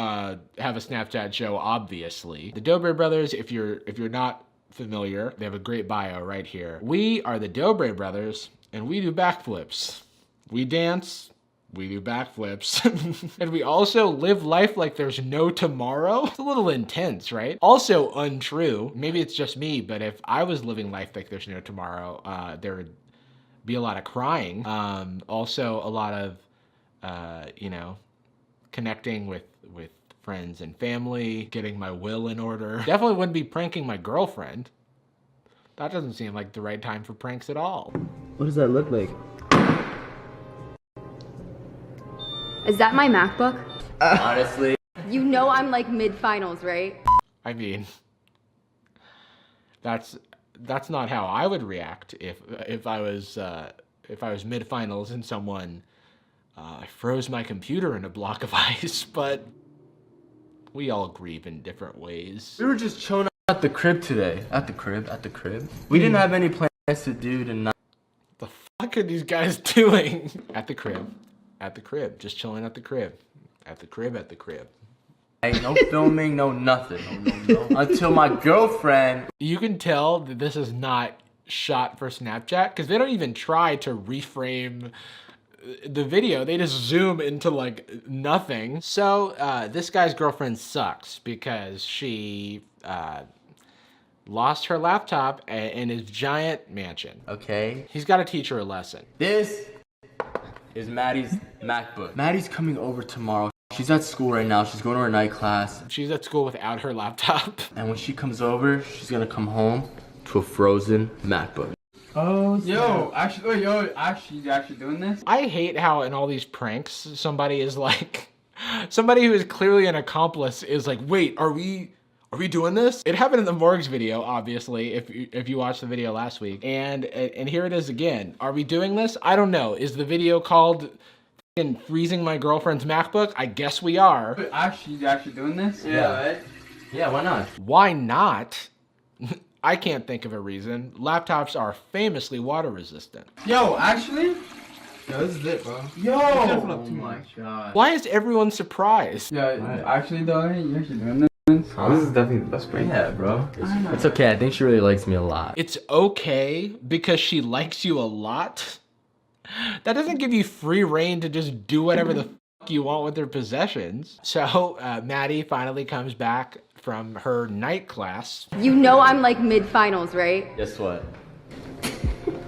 have a Snapchat show, obviously. The Dobre brothers, if you're not familiar, they have a great bio right here. We are the Dobre brothers, and we do backflips. We dance, we do backflips, and we also live life like there's no tomorrow. It's a little intense, right? Also untrue. Maybe it's just me, but if I was living life like there's no tomorrow, there would be a lot of crying. Also a lot of, connecting with friends and family, getting my will in order. Definitely wouldn't be pranking my girlfriend. That doesn't seem like the right time for pranks at all. What does that look like? Is that my MacBook? Honestly. You know I'm like mid-finals, right? I mean, that's not how I would react if I was mid-finals and someone froze my computer in a block of ice, but we all grieve in different ways. We were just chilling at the crib today. At the crib. We didn't have any plans to do tonight. The fuck are these guys doing? At the crib, just chilling at the crib. At the crib. Hey, no filming, no nothing. No. Until my girlfriend. You can tell that this is not shot for Snapchat because they don't even try to reframe the video. They just zoom into like nothing. So this guy's girlfriend sucks because she lost her laptop in his giant mansion. Okay. He's got to teach her a lesson. This is Maddie's MacBook. Maddie's coming over tomorrow. She's at school right now. She's going to her night class. She's at school without her laptop. And when she comes over, she's gonna come home to a frozen MacBook. Oh, yo, you actually doing this? I hate how in all these pranks, somebody is like, somebody who is clearly an accomplice is like, wait, are we doing this? It happened in the Morgues video, obviously, if you watched the video last week. And here it is again. Are we doing this? I don't know. Is the video called freezing my girlfriend's MacBook? I guess we are. You actually doing this? Yeah, right? Yeah, why not? Why not? I can't think of a reason. Laptops are famously water resistant. Yo, actually? Yo, this is it, bro. Yo! Oh my god. Why is everyone surprised? Yeah, actually though, you actually doing this? Oh, this is definitely the best prank. Yeah, bro. It's okay. I think she really likes me a lot. It's okay because she likes you a lot? That doesn't give you free reign to just do whatever the fuck you want with her possessions. So Maddie finally comes back from her night class. You know I'm like mid-finals, right? Guess what?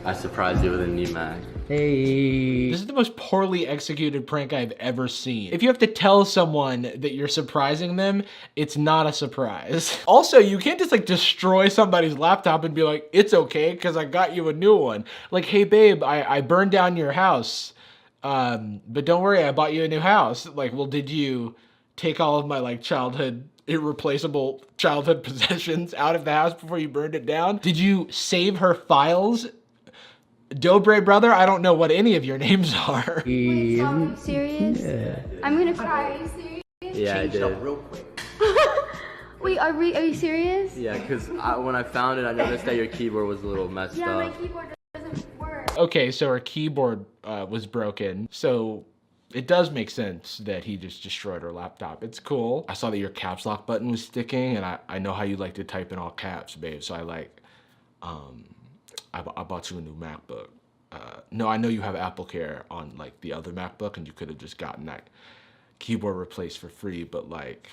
I surprised you with a new Mac. Hey. This is the most poorly executed prank I've ever seen. If you have to tell someone that you're surprising them, it's not a surprise. Also, you can't just like destroy somebody's laptop and be like, it's okay because I got you a new one. Like, hey babe, I burned down your house. But don't worry, I bought you a new house. Like, well, did you take all of my like irreplaceable childhood possessions out of the house before you burned it down? Did you save her files? Dobre brother, I don't know what any of your names are. Wait, Tom, are you serious? Yeah. I'm gonna cry. Are you serious? Yeah, I did. Real quick. Wait, are you serious? Yeah, because when I found it, I noticed that your keyboard was a little messed Yeah, up. my keyboard doesn't work. Okay, so her keyboard was broken. So it does make sense that he just destroyed her laptop. It's cool. I saw that your caps lock button was sticking, and I know how you like to type in all caps, babe. So I bought you a new MacBook. No, I know you have AppleCare on like the other MacBook and you could have just gotten that keyboard replaced for free, but like,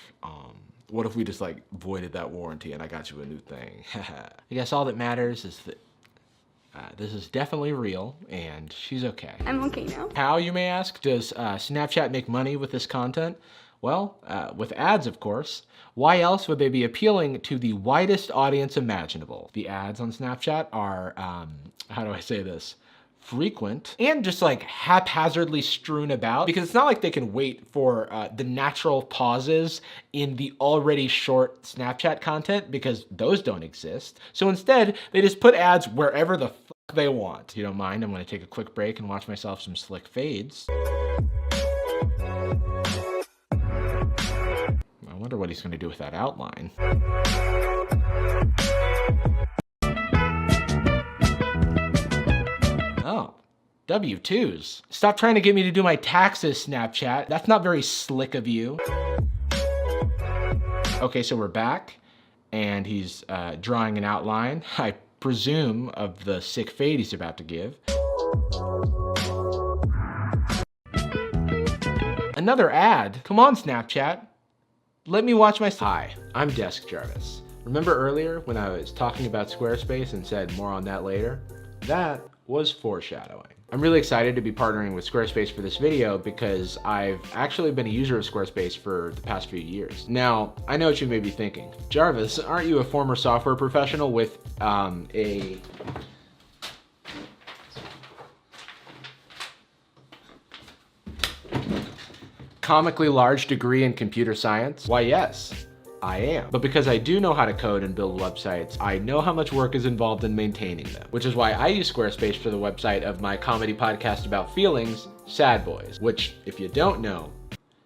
what if we just like voided that warranty and I got you a new thing? I guess all that matters is that this is definitely real and she's okay. I'm okay now. How, you may ask, does Snapchat make money with this content? Well, with ads, of course. Why else would they be appealing to the widest audience imaginable? The ads on Snapchat are, how do I say this? Frequent and just like haphazardly strewn about, because it's not like they can wait for the natural pauses in the already short Snapchat content because those don't exist. So instead, they just put ads wherever the fuck they want. If you don't mind, I'm gonna take a quick break and watch myself some slick fades. I wonder what he's going to do with that outline. Oh, W-2s. Stop trying to get me to do my taxes, Snapchat. That's not very slick of you. Okay, so we're back, and he's drawing an outline, I presume, of the sick fade he's about to give. Another ad. Come on, Snapchat. Let me watch my... Hi, I'm Desk Jarvis. Remember earlier when I was talking about Squarespace and said more on that later? That was foreshadowing. I'm really excited to be partnering with Squarespace for this video because I've actually been a user of Squarespace for the past few years. Now, I know what you may be thinking. Jarvis, aren't you a former software professional with a comically large degree in computer science? Why, yes, I am. But because I do know how to code and build websites, I know how much work is involved in maintaining them, which is why I use Squarespace for the website of my comedy podcast about feelings, Sad Boys, which, if you don't know,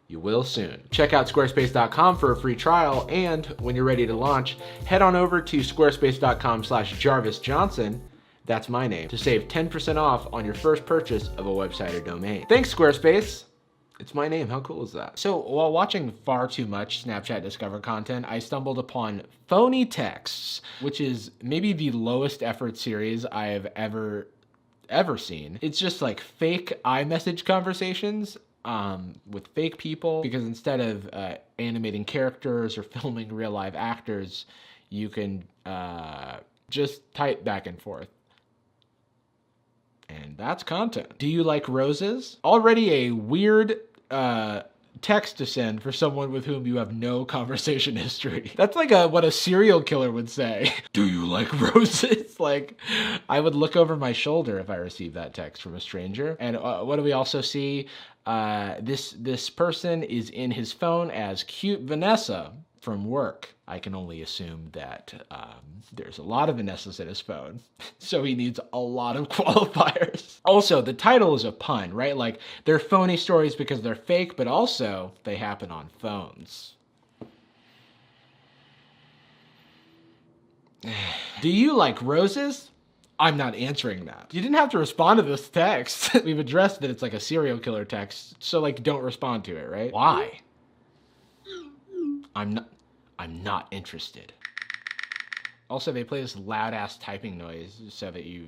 you will soon. Check out squarespace.com for a free trial, and when you're ready to launch, head on over to squarespace.com/Jarvis Johnson, that's my name, to save 10% off on your first purchase of a website or domain. Thanks, Squarespace. It's my name, how cool is that? So while watching far too much Snapchat Discover content, I stumbled upon Phony Texts, which is maybe the lowest effort series I have ever seen. It's just like fake iMessage conversations with fake people, because instead of animating characters or filming real live actors, you can just type back and forth. And that's content. Do you like roses? Already a weird text to send for someone with whom you have no conversation history. That's like what a serial killer would say. Do you like roses? Like, I would look over my shoulder if I received that text from a stranger. And what do we also see? This person is in his phone as Cute Vanessa from work. I can only assume that there's a lot of Vanessas in his phone, so he needs a lot of qualifiers. Also, the title is a pun, right? Like, they're phony stories because they're fake, but also they happen on phones. Do you like roses? I'm not answering that. You didn't have to respond to this text. We've addressed that it's like a serial killer text, so like don't respond to it, right? Why? I'm not interested. Also, they play this loud ass typing noise so that you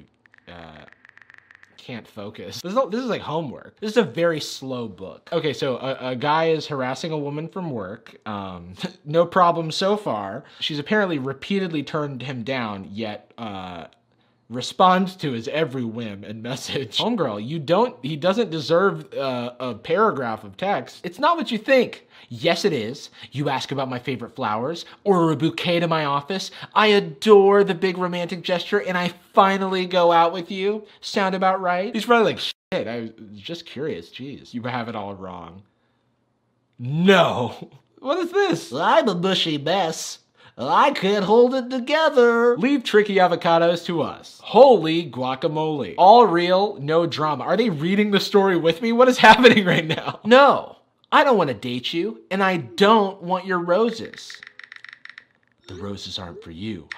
can't focus. This is like homework. This is a very slow book. Okay, so a guy is harassing a woman from work. No problem so far. She's apparently repeatedly turned him down, yet responds to his every whim and message. Homegirl, he doesn't deserve a paragraph of text. It's not what you think. Yes, it is. You ask about my favorite flowers, order a bouquet to my office. I adore the big romantic gesture, and I finally go out with you. Sound about right? He's probably like, shit, I was just curious. Jeez, you have it all wrong. No. What is this? I'm a mushy mess. I can't hold it together. Leave tricky avocados to us. Holy guacamole. All real, no drama. Are they reading the story with me? What is happening right now? No, I don't want to date you, and I don't want your roses. The roses aren't for you.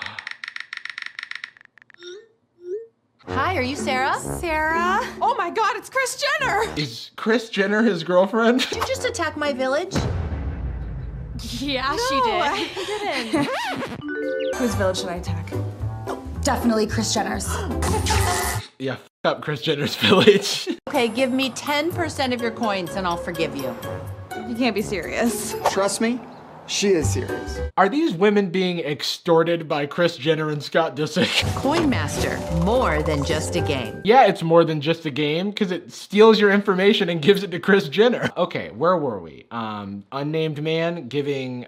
Hi, are you Sarah? Sarah? Oh my God, it's Kris Jenner! Is Kris Jenner his girlfriend? Did you just attack my village? Yeah, No, she did. I didn't. Whose village should I attack? Oh, definitely Kris Jenner's. Yeah, f up Kris Jenner's village. Okay, give me 10% of your coins and I'll forgive you. You can't be serious. Trust me, she is serious. Are these women being extorted by Kris Jenner and Scott Disick? Coin Master, more than just a game. Yeah, it's more than just a game because it steals your information and gives it to Kris Jenner. Okay, where were we? Unnamed man giving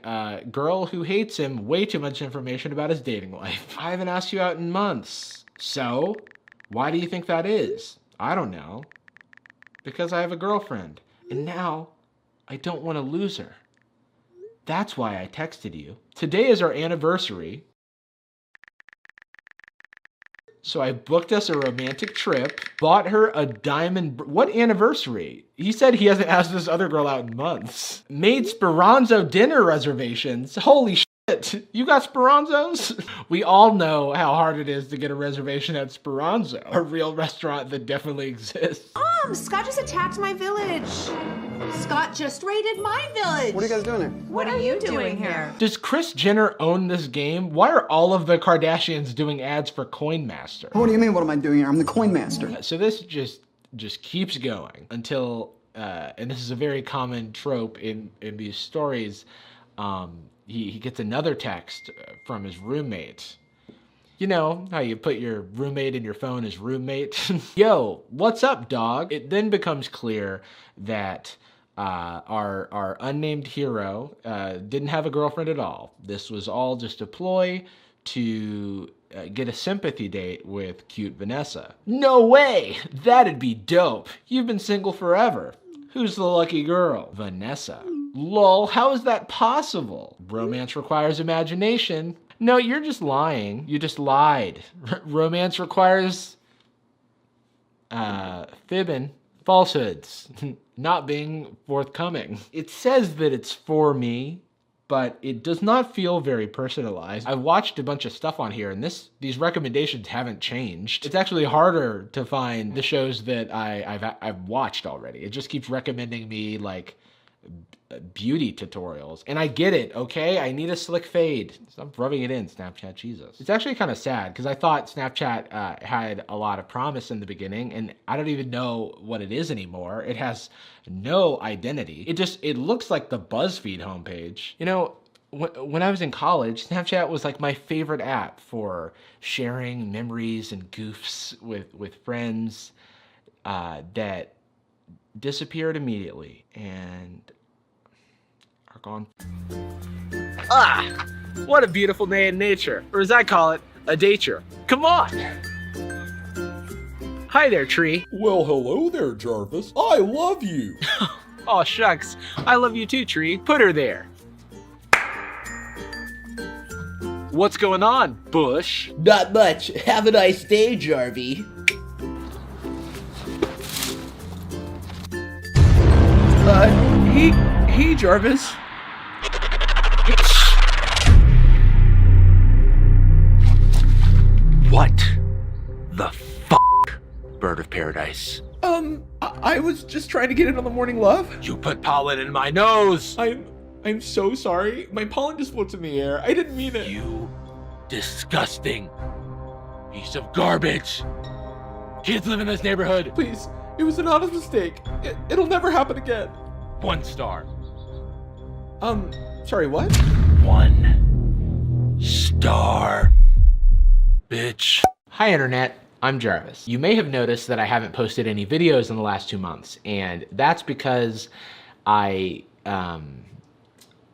girl who hates him way too much information about his dating life. I haven't asked you out in months. So, why do you think that is? I don't know. Because I have a girlfriend, and now I don't want to lose her. That's why I texted you. Today is our anniversary. So I booked us a romantic trip, bought her a diamond. What anniversary? He said he hasn't asked this other girl out in months. Made Speranzo dinner reservations. Holy shit. You got Speranzos? We all know how hard it is to get a reservation at Speranzo, a real restaurant that definitely exists. Scott just attacked my village. Scott just raided my village. What are you guys doing here? What are you doing here? Does Kris Jenner own this game? Why are all of the Kardashians doing ads for Coin Master? What do you mean, what am I doing here? I'm the Coin Master. So this just keeps going until, and this is a very common trope in these stories, he gets another text from his roommate. You know how you put your roommate in your phone as roommate? Yo, what's up, dog? It then becomes clear that our unnamed hero didn't have a girlfriend at all. This was all just a ploy to get a sympathy date with cute Vanessa. No way! That'd be dope. You've been single forever. Who's the lucky girl? Vanessa. Lol, how is that possible? Romance requires imagination. No, you're just lying. You just lied. Romance requires fibbing, falsehoods, not being forthcoming. It says that it's for me, but it does not feel very personalized. I've watched a bunch of stuff on here, and these recommendations haven't changed. It's actually harder to find the shows that I've watched already. It just keeps recommending me like beauty tutorials, and I get it, okay? I need a slick fade. Stop rubbing it in, Snapchat, Jesus. It's actually kind of sad because I thought Snapchat had a lot of promise in the beginning, and I don't even know what it is anymore. It has no identity. It looks like the BuzzFeed homepage. You know, when I was in college, Snapchat was like my favorite app for sharing memories and goofs with friends that disappeared immediately and are gone. Ah, what a beautiful day in nature, or as I call it, a dature. Come on. Hi there, tree. Well, hello there, Jarvis. I love you. Oh, shucks. I love you too, tree. Put her there. What's going on, Bush? Not much. Have a nice day, Jarvie. Hey, Jarvis. What the fuck, bird of paradise? I was just trying to get in on the morning love. You put pollen in my nose. I'm so sorry. My pollen just floats in the air. I didn't mean it. You disgusting piece of garbage. Kids live in this neighborhood. Please, it was an honest mistake. It'll never happen again. 1 star. Sorry, what? 1 star. Bitch. Hi, Internet. I'm Jarvis. You may have noticed that I haven't posted any videos in the last 2 months, and that's because I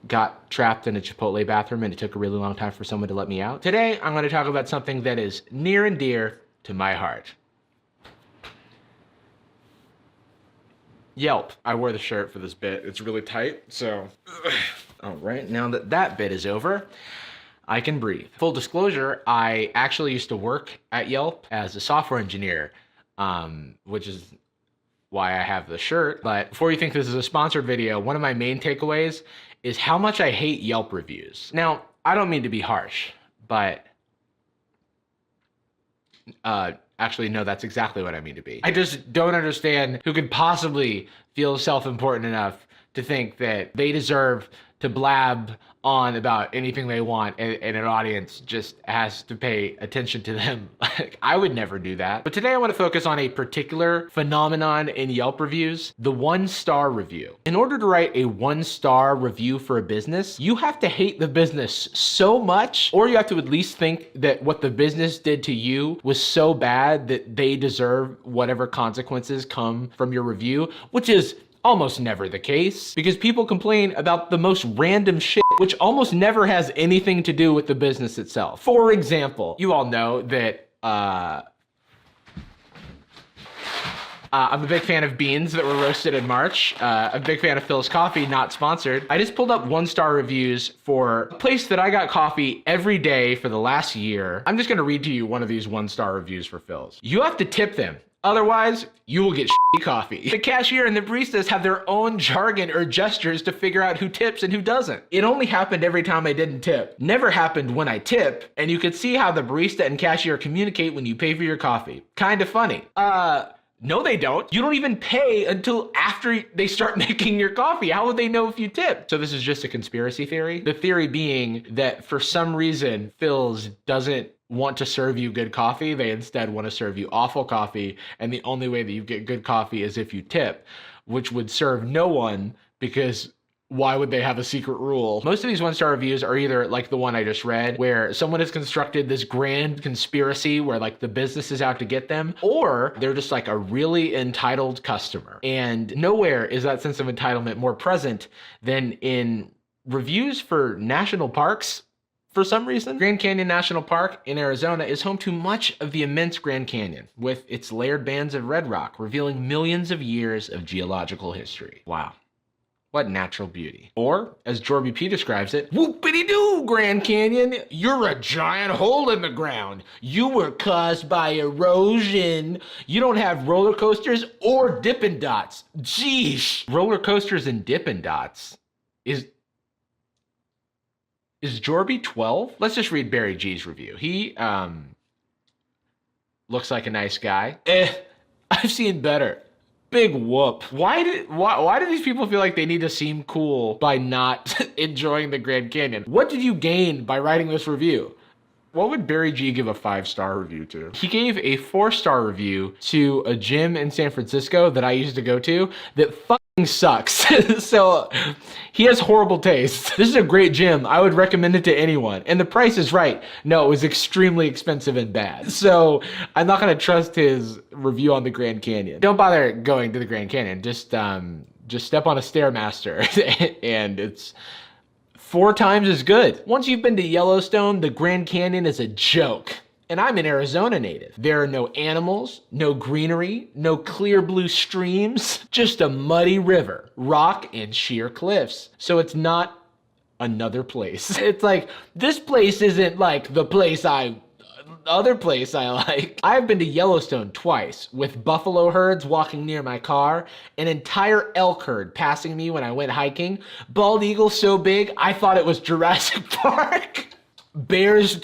got trapped in a Chipotle bathroom and it took a really long time for someone to let me out. Today, I'm going to talk about something that is near and dear to my heart. Yelp. I wore the shirt for this bit. It's really tight, so... All right, now that that bit is over, I can breathe. Full disclosure, I actually used to work at Yelp as a software engineer, which is why I have the shirt. But before you think this is a sponsored video, one of my main takeaways is how much I hate Yelp reviews. Now, I don't mean to be harsh, but actually, no, that's exactly what I mean to be. I just don't understand who could possibly feel self-important enough to think that they deserve to blab on about anything they want and an audience just has to pay attention to them. I would never do that. But today I want to focus on a particular phenomenon in Yelp reviews, the 1-star review. In order to write a 1-star review for a business, you have to hate the business so much, or you have to at least think that what the business did to you was so bad that they deserve whatever consequences come from your review, which is almost never the case, because people complain about the most random shit, which almost never has anything to do with the business itself. For example, you all know that I'm a big fan of beans that were roasted in March. I'm a big fan of Phil's Coffee, not sponsored. I just pulled up 1-star reviews for a place that I got coffee every day for the last year. I'm just gonna read to you one of these 1-star reviews for Phil's. You have to tip them. Otherwise, you will get shitty coffee. The cashier and the baristas have their own jargon or gestures to figure out who tips and who doesn't. It only happened every time I didn't tip. Never happened when I tip, and you could see how the barista and cashier communicate when you pay for your coffee. Kinda funny. No, they don't. You don't even pay until after they start making your coffee. How would they know if you tip? So this is just a conspiracy theory. The theory being that for some reason, Phil's doesn't want to serve you good coffee. They instead want to serve you awful coffee. And the only way that you get good coffee is if you tip, which would serve no one because why would they have a secret rule? Most of these 1-star reviews are either like the one I just read, where someone has constructed this grand conspiracy where like the business is out to get them, or they're just like a really entitled customer. And nowhere is that sense of entitlement more present than in reviews for national parks. For some reason, Grand Canyon National Park in Arizona is home to much of the immense Grand Canyon, with its layered bands of red rock revealing millions of years of geological history. Wow. What natural beauty. Or, as Jorby P describes it, whoopity-doo, Grand Canyon, you're a giant hole in the ground. You were caused by erosion. You don't have roller coasters or Dippin' Dots. Jeesh. Roller coasters and Dippin' Dots. Is Jorby 12? Let's just read Barry G's review. He, looks like a nice guy. I've seen better. Big whoop. Why do these people feel like they need to seem cool by not enjoying the Grand Canyon? What did you gain by writing this review? What would Barry G give a 5-star review to? He gave a 4-star review to a gym in San Francisco that I used to go to that fucking sucks. So he has horrible taste. This is a great gym. I would recommend it to anyone. And the price is right. No, it was extremely expensive and bad. So I'm not gonna trust his review on the Grand Canyon. Don't bother going to the Grand Canyon. Just step on a Stairmaster and it's 4 times as good. Once you've been to Yellowstone, the Grand Canyon is a joke. And I'm an Arizona native. There are no animals, no greenery, no clear blue streams, just a muddy river, rock, and sheer cliffs. So it's not another place. It's like, this place isn't like the other place I like. I've been to Yellowstone twice, with buffalo herds walking near my car, an entire elk herd passing me when I went hiking, bald eagle so big I thought it was Jurassic Park, bears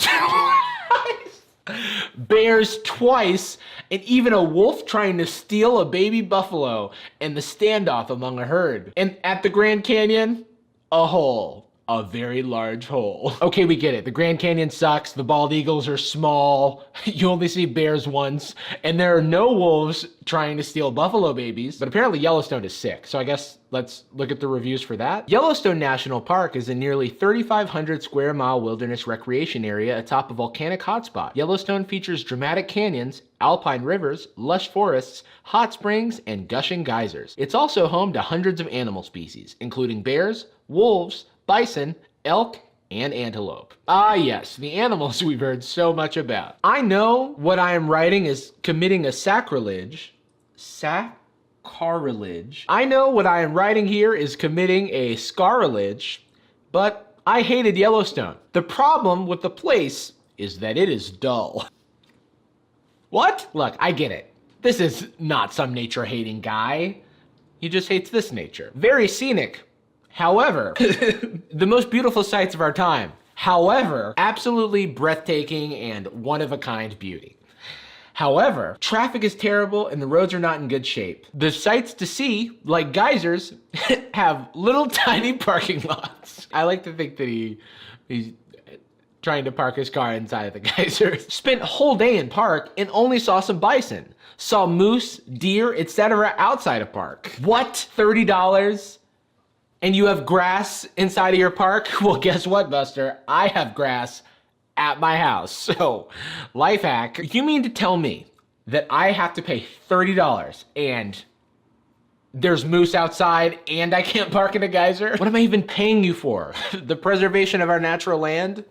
twice, and even a wolf trying to steal a baby buffalo, and the standoff among a herd. And at the Grand Canyon, a hole. A very large hole. Okay, we get it. The Grand Canyon sucks. The bald eagles are small. You only see bears once. And there are no wolves trying to steal buffalo babies. But apparently Yellowstone is sick. So I guess let's look at the reviews for that. Yellowstone National Park is a nearly 3,500 square mile wilderness recreation area atop a volcanic hotspot. Yellowstone features dramatic canyons, alpine rivers, lush forests, hot springs, and gushing geysers. It's also home to hundreds of animal species, including bears, wolves, bison, elk, and antelope. Ah yes, the animals we've heard so much about. I know what I am writing is committing a sacrilege. I know what I am writing here is committing a scarilege, but I hated Yellowstone. The problem with the place is that it is dull. What? Look, I get it. This is not some nature-hating guy. He just hates this nature. Very scenic. However, the most beautiful sights of our time. However, absolutely breathtaking and one-of-a-kind beauty. However, traffic is terrible and the roads are not in good shape. The sights to see, like geysers, have little tiny parking lots. I like to think that he's trying to park his car inside of the geyser. Spent a whole day in park and only saw some bison. Saw moose, deer, etc. outside of park. What? $30? And you have grass inside of your park? Well, guess what, Buster? I have grass at my house. So, life hack. You mean to tell me that I have to pay $30 and there's moose outside and I can't park in a geyser? What am I even paying you for? The preservation of our natural land?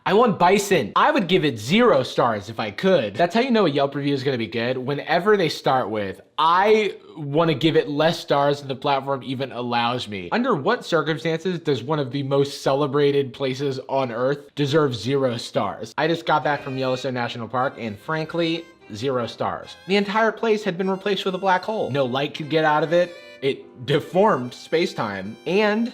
I want bison. I would give it 0 stars if I could. That's how you know a Yelp review is gonna be good. Whenever they start with, I wanna give it less stars than the platform even allows me. Under what circumstances does one of the most celebrated places on earth deserve 0 stars? I just got back from Yellowstone National Park and frankly, 0 stars. The entire place had been replaced with a black hole. No light could get out of it. It deformed space-time and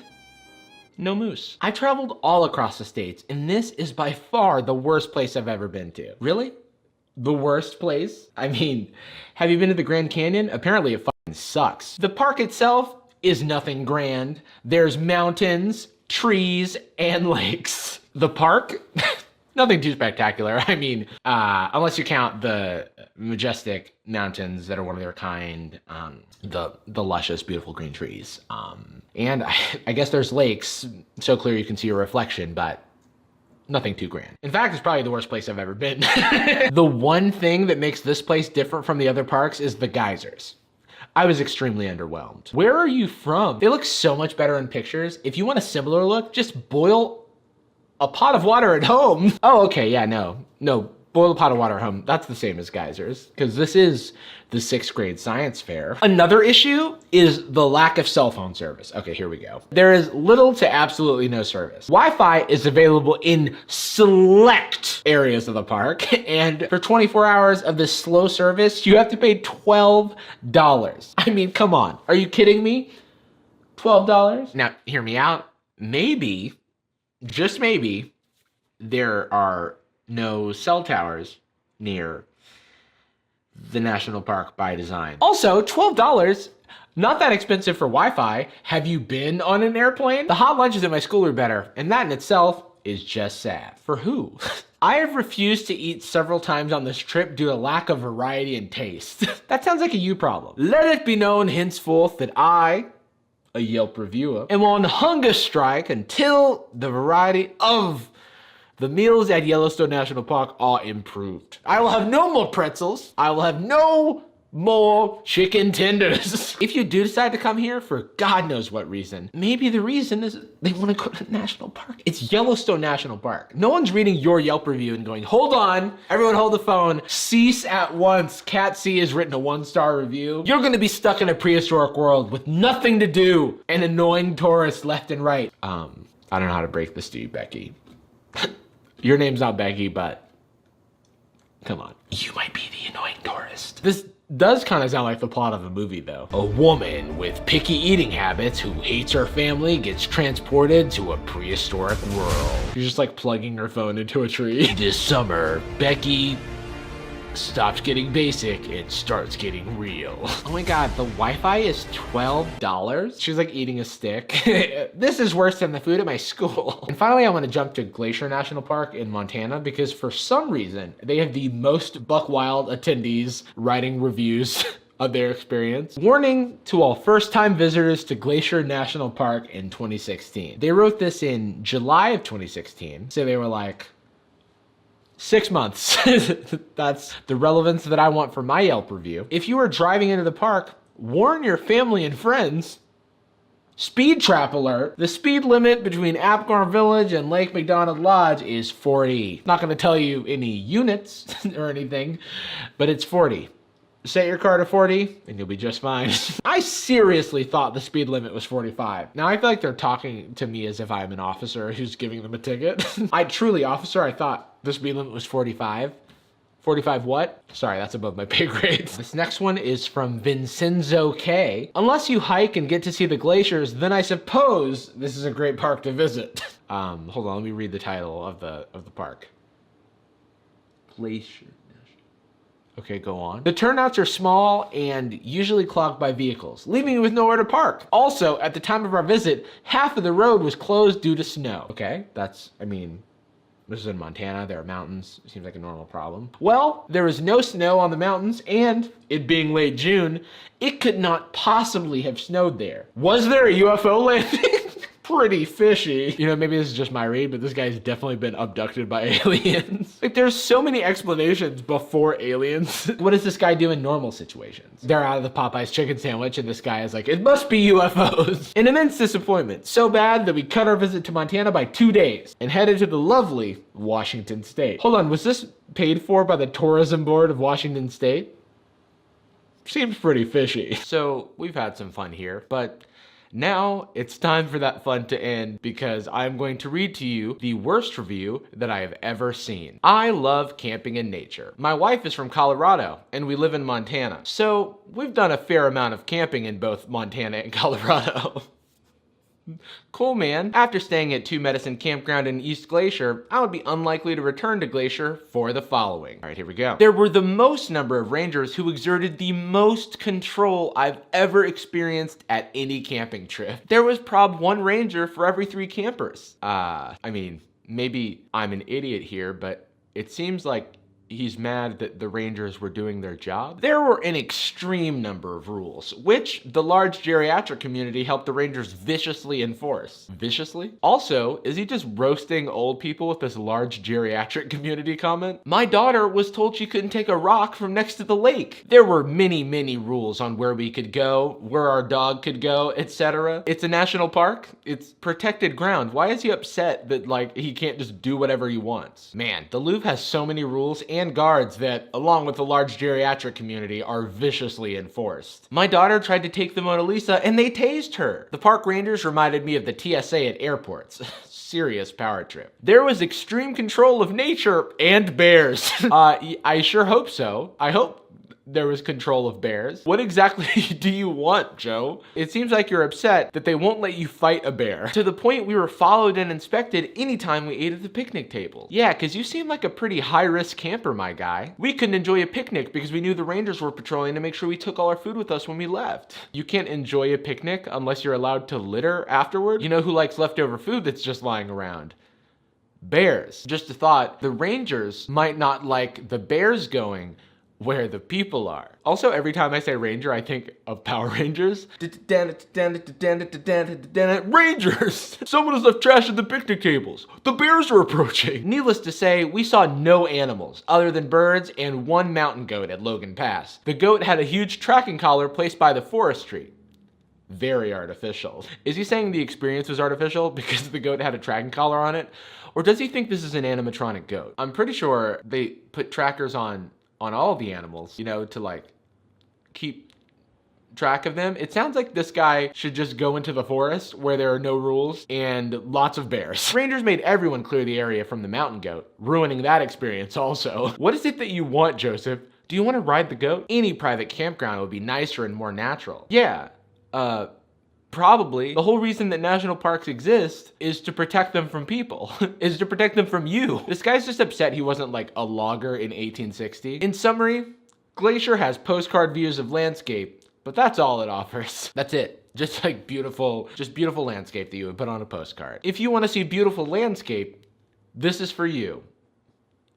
no moose. I traveled all across the states, and this is by far the worst place I've ever been to. Really? The worst place? I mean, have you been to the Grand Canyon? Apparently it fucking sucks. The park itself is nothing grand. There's mountains, trees, and lakes. The park? Nothing too spectacular. I mean, unless you count the majestic mountains that are one of their kind, the luscious, beautiful green trees. And I guess there's lakes, so clear you can see your reflection, but nothing too grand. In fact, it's probably the worst place I've ever been. The one thing that makes this place different from the other parks is the geysers. I was extremely underwhelmed. Where are you from? They look so much better in pictures. If you want a similar look, just boil a pot of water at home. Oh, okay, yeah, no, boil a pot of water at home. That's the same as geysers, because this is the 6th grade science fair. Another issue is the lack of cell phone service. Okay, here we go. There is little to absolutely no service. Wi-Fi is available in select areas of the park, and for 24 hours of this slow service, you have to pay $12. I mean, come on, are you kidding me? $12? Now, hear me out. Maybe, just maybe, there are no cell towers near the national park by design. Also, $12, not that expensive for Wi-Fi. Have you been on an airplane? The hot lunches at my school are better, and that in itself is just sad. For who? I have refused to eat several times on this trip due to lack of variety and taste. That sounds like a you problem. Let it be known henceforth that I, a Yelp reviewer, am on hunger strike until the variety of the meals at Yellowstone National Park are improved. I will have no more pretzels. I will have no more chicken tenders. If you do decide to come here for God knows what reason, maybe the reason is they want to go to the national park. It's Yellowstone National Park. No one's reading your Yelp review and going, hold on, everyone hold the phone, cease at once. Cat C has written a 1-star review. You're gonna be stuck in a prehistoric world with nothing to do and annoying tourists left and right. I don't know how to break this to you, Becky. Your name's not Becky, but come on. You might be the annoying tourist. This does kind of sound like the plot of a movie, though. A woman with picky eating habits who hates her family gets transported to a prehistoric world. You're just like plugging her phone into a tree. This summer, Becky stops getting basic and starts getting real. Oh my God, the Wi-Fi is $12? She's like eating a stick. This is worse than the food at my school. And finally, I want to jump to Glacier National Park in Montana because for some reason, they have the most Buck Wild attendees writing reviews of their experience. Warning to all first-time visitors to Glacier National Park in 2016. They wrote this in July of 2016. So they were like, 6 months. That's the relevance that I want for my Yelp review. If you are driving into the park, warn your family and friends. Speed trap alert. The speed limit between Apgar Village and Lake McDonald Lodge is 40. Not gonna tell you any units or anything, but it's 40. Set your car to 40 and you'll be just fine. I seriously thought the speed limit was 45. Now I feel like they're talking to me as if I'm an officer who's giving them a ticket. Officer, I thought the speed limit was 45. 45 what? Sorry, that's above my pay grade. This next one is from Vincenzo K. Unless you hike and get to see the glaciers, then I suppose this is a great park to visit. Hold on, let me read the title of the park. Glacier. Okay, go on. The turnouts are small and usually clogged by vehicles, leaving you with nowhere to park. Also, at the time of our visit, half of the road was closed due to snow. Okay, this is in Montana, there are mountains. It seems like a normal problem. Well, there was no snow on the mountains, and it being late June, it could not possibly have snowed there. Was there a UFO landing? Pretty fishy. You know, maybe this is just my read, but this guy's definitely been abducted by aliens. Like, there's so many explanations before aliens. What does this guy do in normal situations? They're out of the Popeye's chicken sandwich, and this guy is like, it must be UFOs. An immense disappointment. So bad that we cut our visit to Montana by 2 days and headed to the lovely Washington State. Hold on, was this paid for by the Tourism Board of Washington State? Seems pretty fishy. So, we've had some fun here, but now it's time for that fun to end because I'm going to read to you the worst review that I have ever seen. I love camping in nature. My wife is from Colorado and we live in Montana. So we've done a fair amount of camping in both Montana and Colorado. Cool, man. After staying at Two Medicine Campground in East Glacier, I would be unlikely to return to Glacier for the following. All right, here we go. There were the most number of rangers who exerted the most control I've ever experienced at any camping trip. There was prob 1 ranger for every 3 campers. maybe I'm an idiot here, but it seems like he's mad that the Rangers were doing their job. There were an extreme number of rules, which the large geriatric community helped the Rangers viciously enforce. Viciously? Also, is he just roasting old people with this large geriatric community comment? My daughter was told she couldn't take a rock from next to the lake. There were many rules on where we could go, where our dog could go, etc. It's a national park. It's protected ground. Why is he upset that, like, he can't just do whatever he wants? Man, the Louvre has so many rules and guards that, along with the large geriatric community, are viciously enforced. My daughter tried to take the Mona Lisa and they tased her. The park rangers reminded me of the TSA at airports. Serious power trip. There was extreme control of nature and bears. I sure hope so. I hope there was control of bears. What exactly do you want, Joe? It seems like you're upset that they won't let you fight a bear. To the point we were followed and inspected anytime we ate at the picnic table. Yeah, cause you seem like a pretty high-risk camper, my guy. We couldn't enjoy a picnic because we knew the Rangers were patrolling to make sure we took all our food with us when we left. You can't enjoy a picnic unless you're allowed to litter afterward. You know who likes leftover food that's just lying around? Bears. Just a thought, the Rangers might not like the bears going where the people are. Also, every time I say Ranger, I think of Power Rangers. Rangers! Someone has left trash at the picnic tables. The bears are approaching. Needless to say, we saw no animals other than birds and one mountain goat at Logan Pass. The goat had a huge tracking collar placed by the forestry. Very artificial. Is he saying the experience was artificial because the goat had a tracking collar on it? Or does he think this is an animatronic goat? I'm pretty sure they put trackers on all the animals, you know, to like keep track of them. It sounds like this guy should just go into the forest where there are no rules and lots of bears. Rangers made everyone clear the area from the mountain goat, ruining that experience also. What is it that you want, Joseph? Do you want to ride the goat? Any private campground would be nicer and more natural. Yeah, probably. The whole reason that national parks exist is to protect them from people, is to protect them from you. This guy's just upset he wasn't like a logger in 1860. In summary, Glacier has postcard views of landscape, but that's all it offers. That's it. Just like beautiful landscape that you would put on a postcard. If you want to see beautiful landscape, this is for you.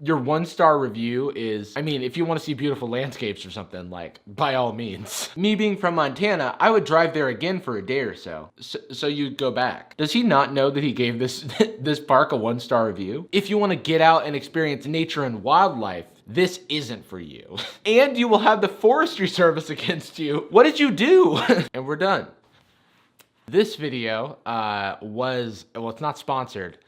Your 1-star review is, I mean, if you want to see beautiful landscapes or something, like, by all means. Me being from Montana, I would drive there again for a day or so. So you'd go back. Does he not know that he gave this this park a 1-star review? If you want to get out and experience nature and wildlife, this isn't for you. And you will have the Forestry Service against you. What did you do? And we're done. This video well, it's not sponsored.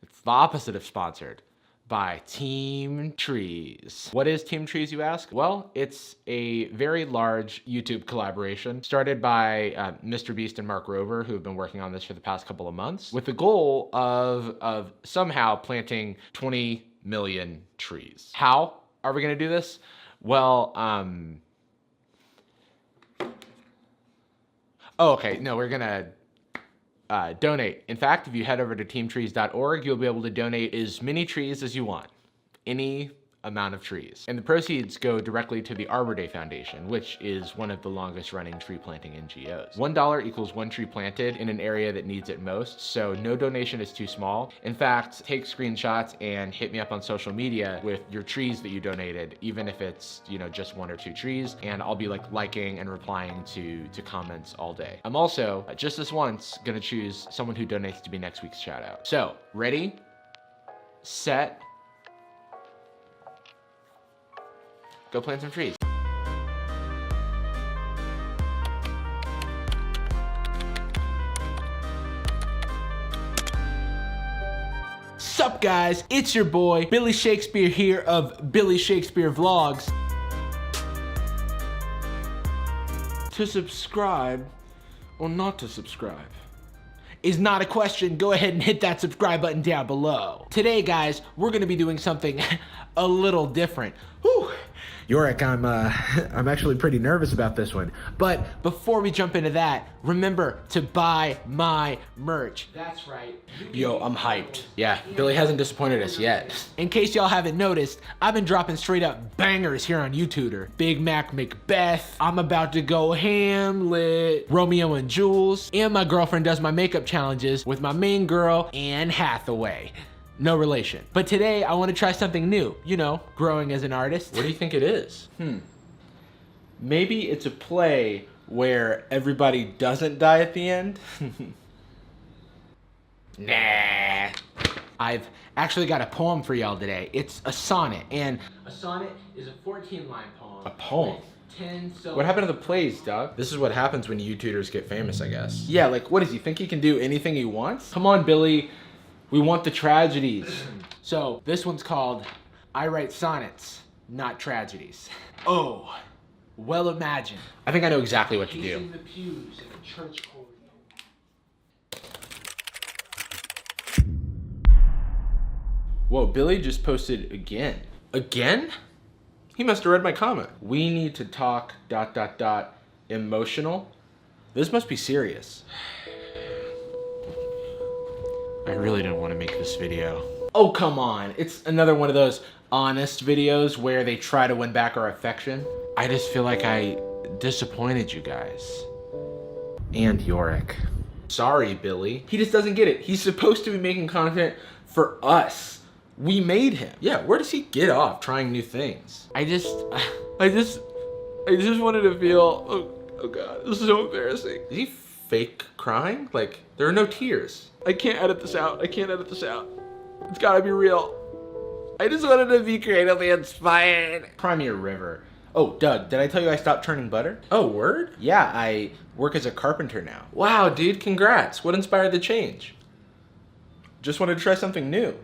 It's the opposite of sponsored. By Team Trees. What is Team Trees, you ask? Well, it's a very large YouTube collaboration started by Mr. Beast and Mark Rover, who have been working on this for the past couple of months, with the goal of somehow planting 20 million trees. How are we gonna do this? Well, oh, okay, no, we're gonna donate. In fact, if you head over to teamtrees.org, you'll be able to donate as many trees as you want. Any amount of trees. And the proceeds go directly to the Arbor Day Foundation, which is one of the longest running tree planting NGOs. $1 equals 1 tree planted in an area that needs it most, so no donation is too small. In fact, take screenshots and hit me up on social media with your trees that you donated, even if it's, you know, just 1 or 2 trees, and I'll be like liking and replying to comments all day. I'm also, just this once, gonna choose someone who donates to be next week's shout out. So, ready, set, go plant some trees. Sup guys, it's your boy, Billy Shakespeare here of Billy Shakespeare Vlogs. To subscribe or not to subscribe is not a question. Go ahead and hit that subscribe button down below. Today guys, we're gonna be doing something a little different. Whew. Yorick, I'm actually pretty nervous about this one. But before we jump into that, remember to buy my merch. That's right. Yo, I'm hyped. Yeah, Billy hasn't disappointed us yet. In case y'all haven't noticed, I've been dropping straight up bangers here on YouTuber. Big Mac Macbeth, I'm about to go Hamlet, Romeo and Jules, and my girlfriend does my makeup challenges with my main girl, Anne Hathaway. no relation. But today I want to try something new, you know, growing as an artist. What do you think it is? Maybe it's a play where everybody doesn't die at the end? Nah. I've actually got a poem for y'all today. It's a sonnet, and a sonnet is a 14-line poem. A poem? 10 syllables. What happened to the plays, dog? This is what happens when YouTubers get famous, I guess. Yeah, like, what does he think he can do anything he wants? Come on, Billy. We want the tragedies. So, this one's called I Write Sonnets, Not Tragedies. Oh, well imagine. I think I know exactly what to do. In the pews in a church corridor. Whoa, Billy just posted again. Again? He must have read my comment. We need to talk ... emotional. This must be serious. I really didn't want to make this video. Oh, come on. It's another one of those honest videos where they try to win back our affection. I just feel like I disappointed you guys. And Yorick. Sorry, Billy. He just doesn't get it. He's supposed to be making content for us. We made him. Yeah, where does he get off trying new things? I just wanted to feel, oh God, this is so embarrassing. Is he fake crying? Like, there are no tears. I can't edit this out. I can't edit this out. It's gotta be real. I just wanted to be creatively inspired. Cry me a river. Oh, Doug, did I tell you I stopped churning butter? Oh, word? Yeah, I work as a carpenter now. Wow, dude, congrats. What inspired the change? Just wanted to try something new.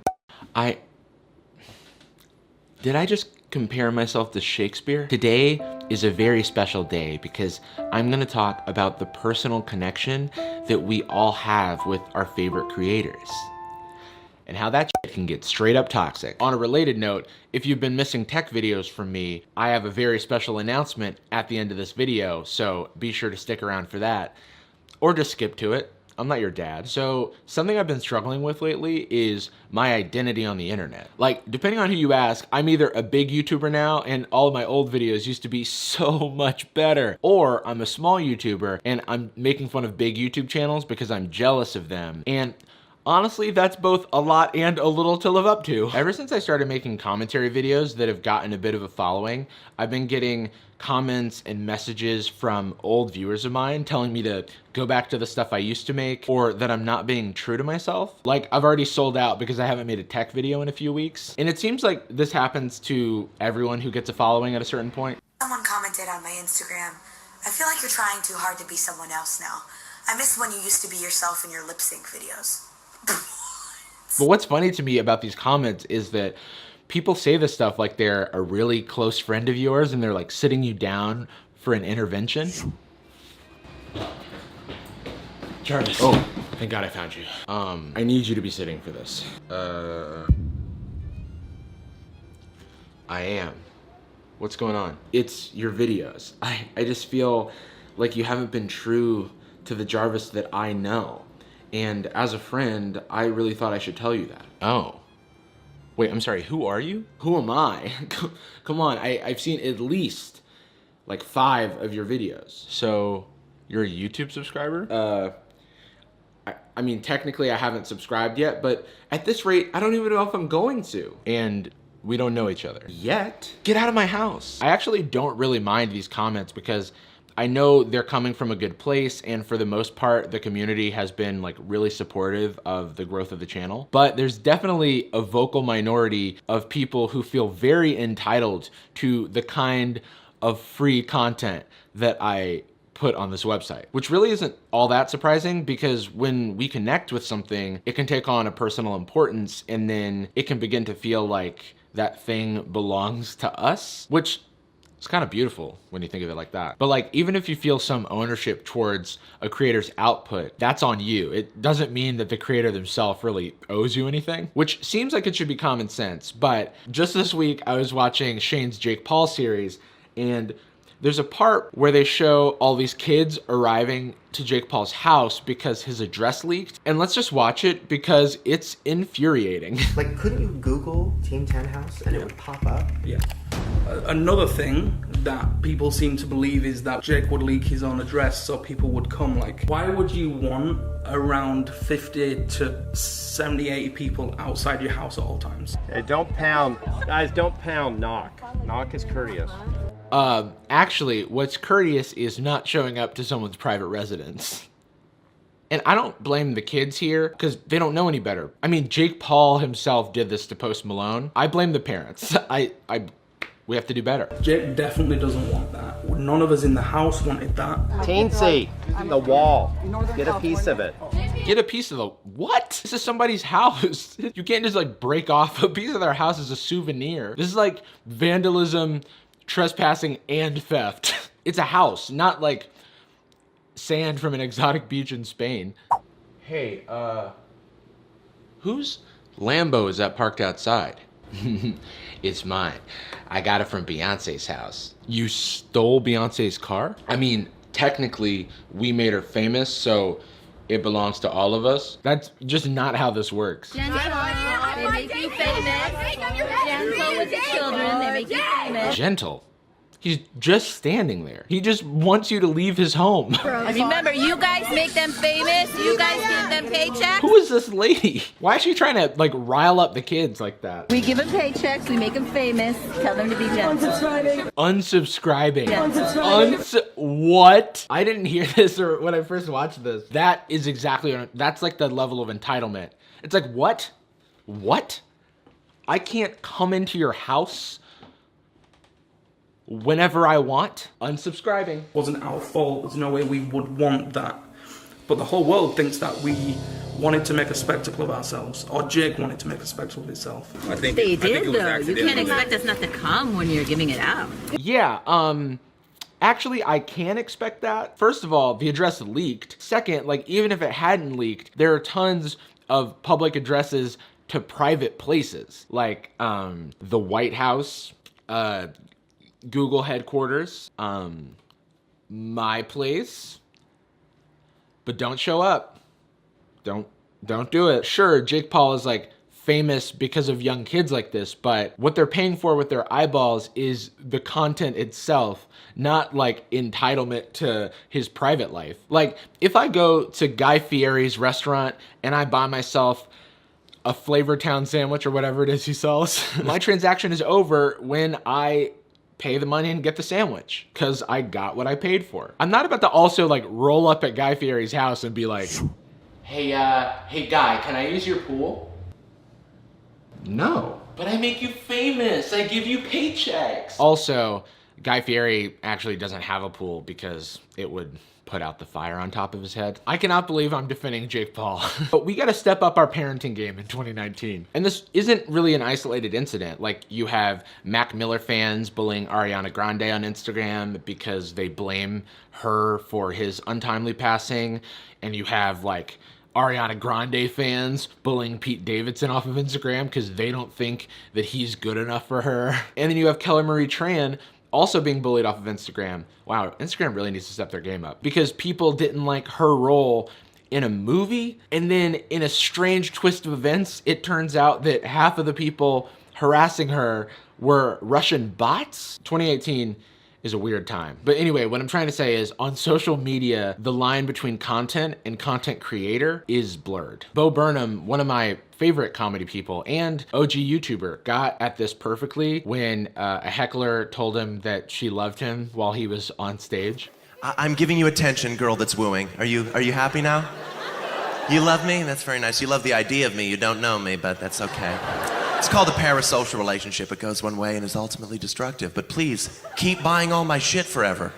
Did I just compare myself to Shakespeare? Today is a very special day because I'm gonna talk about the personal connection that we all have with our favorite creators and how that shit can get straight up toxic. On a related note, if you've been missing tech videos from me, I have a very special announcement at the end of this video, so be sure to stick around for that. Or just skip to it. I'm not your dad. So something I've been struggling with lately is my identity on the internet. Like, depending on who you ask, I'm either a big YouTuber now and all of my old videos used to be so much better, or I'm a small YouTuber and I'm making fun of big YouTube channels because I'm jealous of them. And honestly, that's both a lot and a little to live up to. Ever since I started making commentary videos that have gotten a bit of a following, I've been getting comments and messages from old viewers of mine telling me to go back to the stuff I used to make, or that I'm not being true to myself. Like, I've already sold out because I haven't made a tech video in a few weeks. And it seems like this happens to everyone who gets a following at a certain point. Someone commented on my Instagram, I feel like you're trying too hard to be someone else now. I miss when you used to be yourself in your lip sync videos. But what's funny to me about these comments is that people say this stuff like they're a really close friend of yours and they're like sitting you down for an intervention. Jarvis. Oh, thank God I found you. I need you to be sitting for this. I am. What's going on? It's your videos. I just feel like you haven't been true to the Jarvis that I know. And as a friend, I really thought I should tell you that. Oh. Wait, I'm sorry, who are you? Who am I? Come on, I've seen at least like 5 of your videos. So, you're a YouTube subscriber? I mean, technically I haven't subscribed yet, but at this rate, I don't even know if I'm going to. And we don't know each other. Yet? Get out of my house. I actually don't really mind these comments because I know they're coming from a good place, and for the most part, the community has been like really supportive of the growth of the channel. But there's definitely a vocal minority of people who feel very entitled to the kind of free content that I put on this website, which really isn't all that surprising because when we connect with something, it can take on a personal importance, and then it can begin to feel like that thing belongs to us, which it's kind of beautiful when you think of it like that. But like, even if you feel some ownership towards a creator's output, that's on you. It doesn't mean that the creator themselves really owes you anything, which seems like it should be common sense. But just this week, I was watching Shane's Jake Paul series, and there's a part where they show all these kids arriving to Jake Paul's house because his address leaked. And let's just watch it because it's infuriating. Like, couldn't you Google Team 10 House and it would pop up? Yeah. Another thing that people seem to believe is that Jake would leak his own address so people would come. Like, why would you want around 50 to 70, 80 people outside your house at all times? Hey, don't pound. Guys, don't pound. Knock. Knock is courteous. Actually, what's courteous is not showing up to someone's private residence. And I don't blame the kids here because they don't know any better. I mean, Jake Paul himself did this to Post Malone. I blame the parents. We have to do better. Jake definitely doesn't want that. None of us in the house wanted that. Teensy, the wall. Get a piece of it. Get a piece of the what? This is somebody's house. You can't just like break off a piece of their house as a souvenir. This is like vandalism, trespassing, and theft. It's a house, not like sand from an exotic beach in Spain. Hey, whose Lambo is that parked outside? It's mine. I got it from Beyonce's house. You stole Beyonce's car? I mean, technically, we made her famous, so it belongs to all of us. That's just not how this works. Gentle, they make you famous. Gentle with the children, they make you famous. Gentle? He's just standing there. He just wants you to leave his home. Remember, you guys make them famous. You guys give them paychecks. Who is this lady? Why is she trying to like rile up the kids like that? We give them paychecks. We make them famous. Tell them to be gentle. Unsubscribing. Yeah. What? I didn't hear this or when I first watched this. That is exactly, that's like the level of entitlement. It's like, what? What? I can't come into your house whenever I want? Unsubscribing. Wasn't our fault. There's no way we would want that. But the whole world thinks that we wanted to make a spectacle of ourselves, or Jake wanted to make a spectacle of himself. They did, though. You can't expect us not to come when you're giving it out. Yeah, actually, I can expect that. First of all, the address leaked. Second, like, even if it hadn't leaked, there are tons of public addresses to private places, like the White House, Google headquarters, my place, but don't show up. Don't do it. Sure, Jake Paul is like famous because of young kids like this, but what they're paying for with their eyeballs is the content itself, not like entitlement to his private life. Like if I go to Guy Fieri's restaurant and I buy myself a Flavortown sandwich or whatever it is he sells, my transaction is over when I pay the money and get the sandwich because I got what I paid for. I'm not about to also like roll up at Guy Fieri's house and be like, hey Guy, can I use your pool? No. But I make you famous. I give you paychecks. Also, Guy Fieri actually doesn't have a pool because it would put out the fire on top of his head. I cannot believe I'm defending Jake Paul. But we gotta step up our parenting game in 2019. And this isn't really an isolated incident. Like you have Mac Miller fans bullying Ariana Grande on Instagram because they blame her for his untimely passing. And you have like Ariana Grande fans bullying Pete Davidson off of Instagram because they don't think that he's good enough for her. And then you have Keller Marie Tran also being bullied off of Instagram. Wow, Instagram really needs to step their game up because people didn't like her role in a movie. And then in a strange twist of events, it turns out that half of the people harassing her were Russian bots. 2018 is a weird time. But anyway, what I'm trying to say is on social media, the line between content and content creator is blurred. Bo Burnham, one of my favorite comedy people and OG YouTuber, got at this perfectly when a heckler told him that she loved him while he was on stage. I'm giving you attention, girl that's wooing. Are you happy now? You love me? That's very nice. You love the idea of me. You don't know me, but that's okay. It's called a parasocial relationship. It goes one way and is ultimately destructive. But please, keep buying all my shit forever.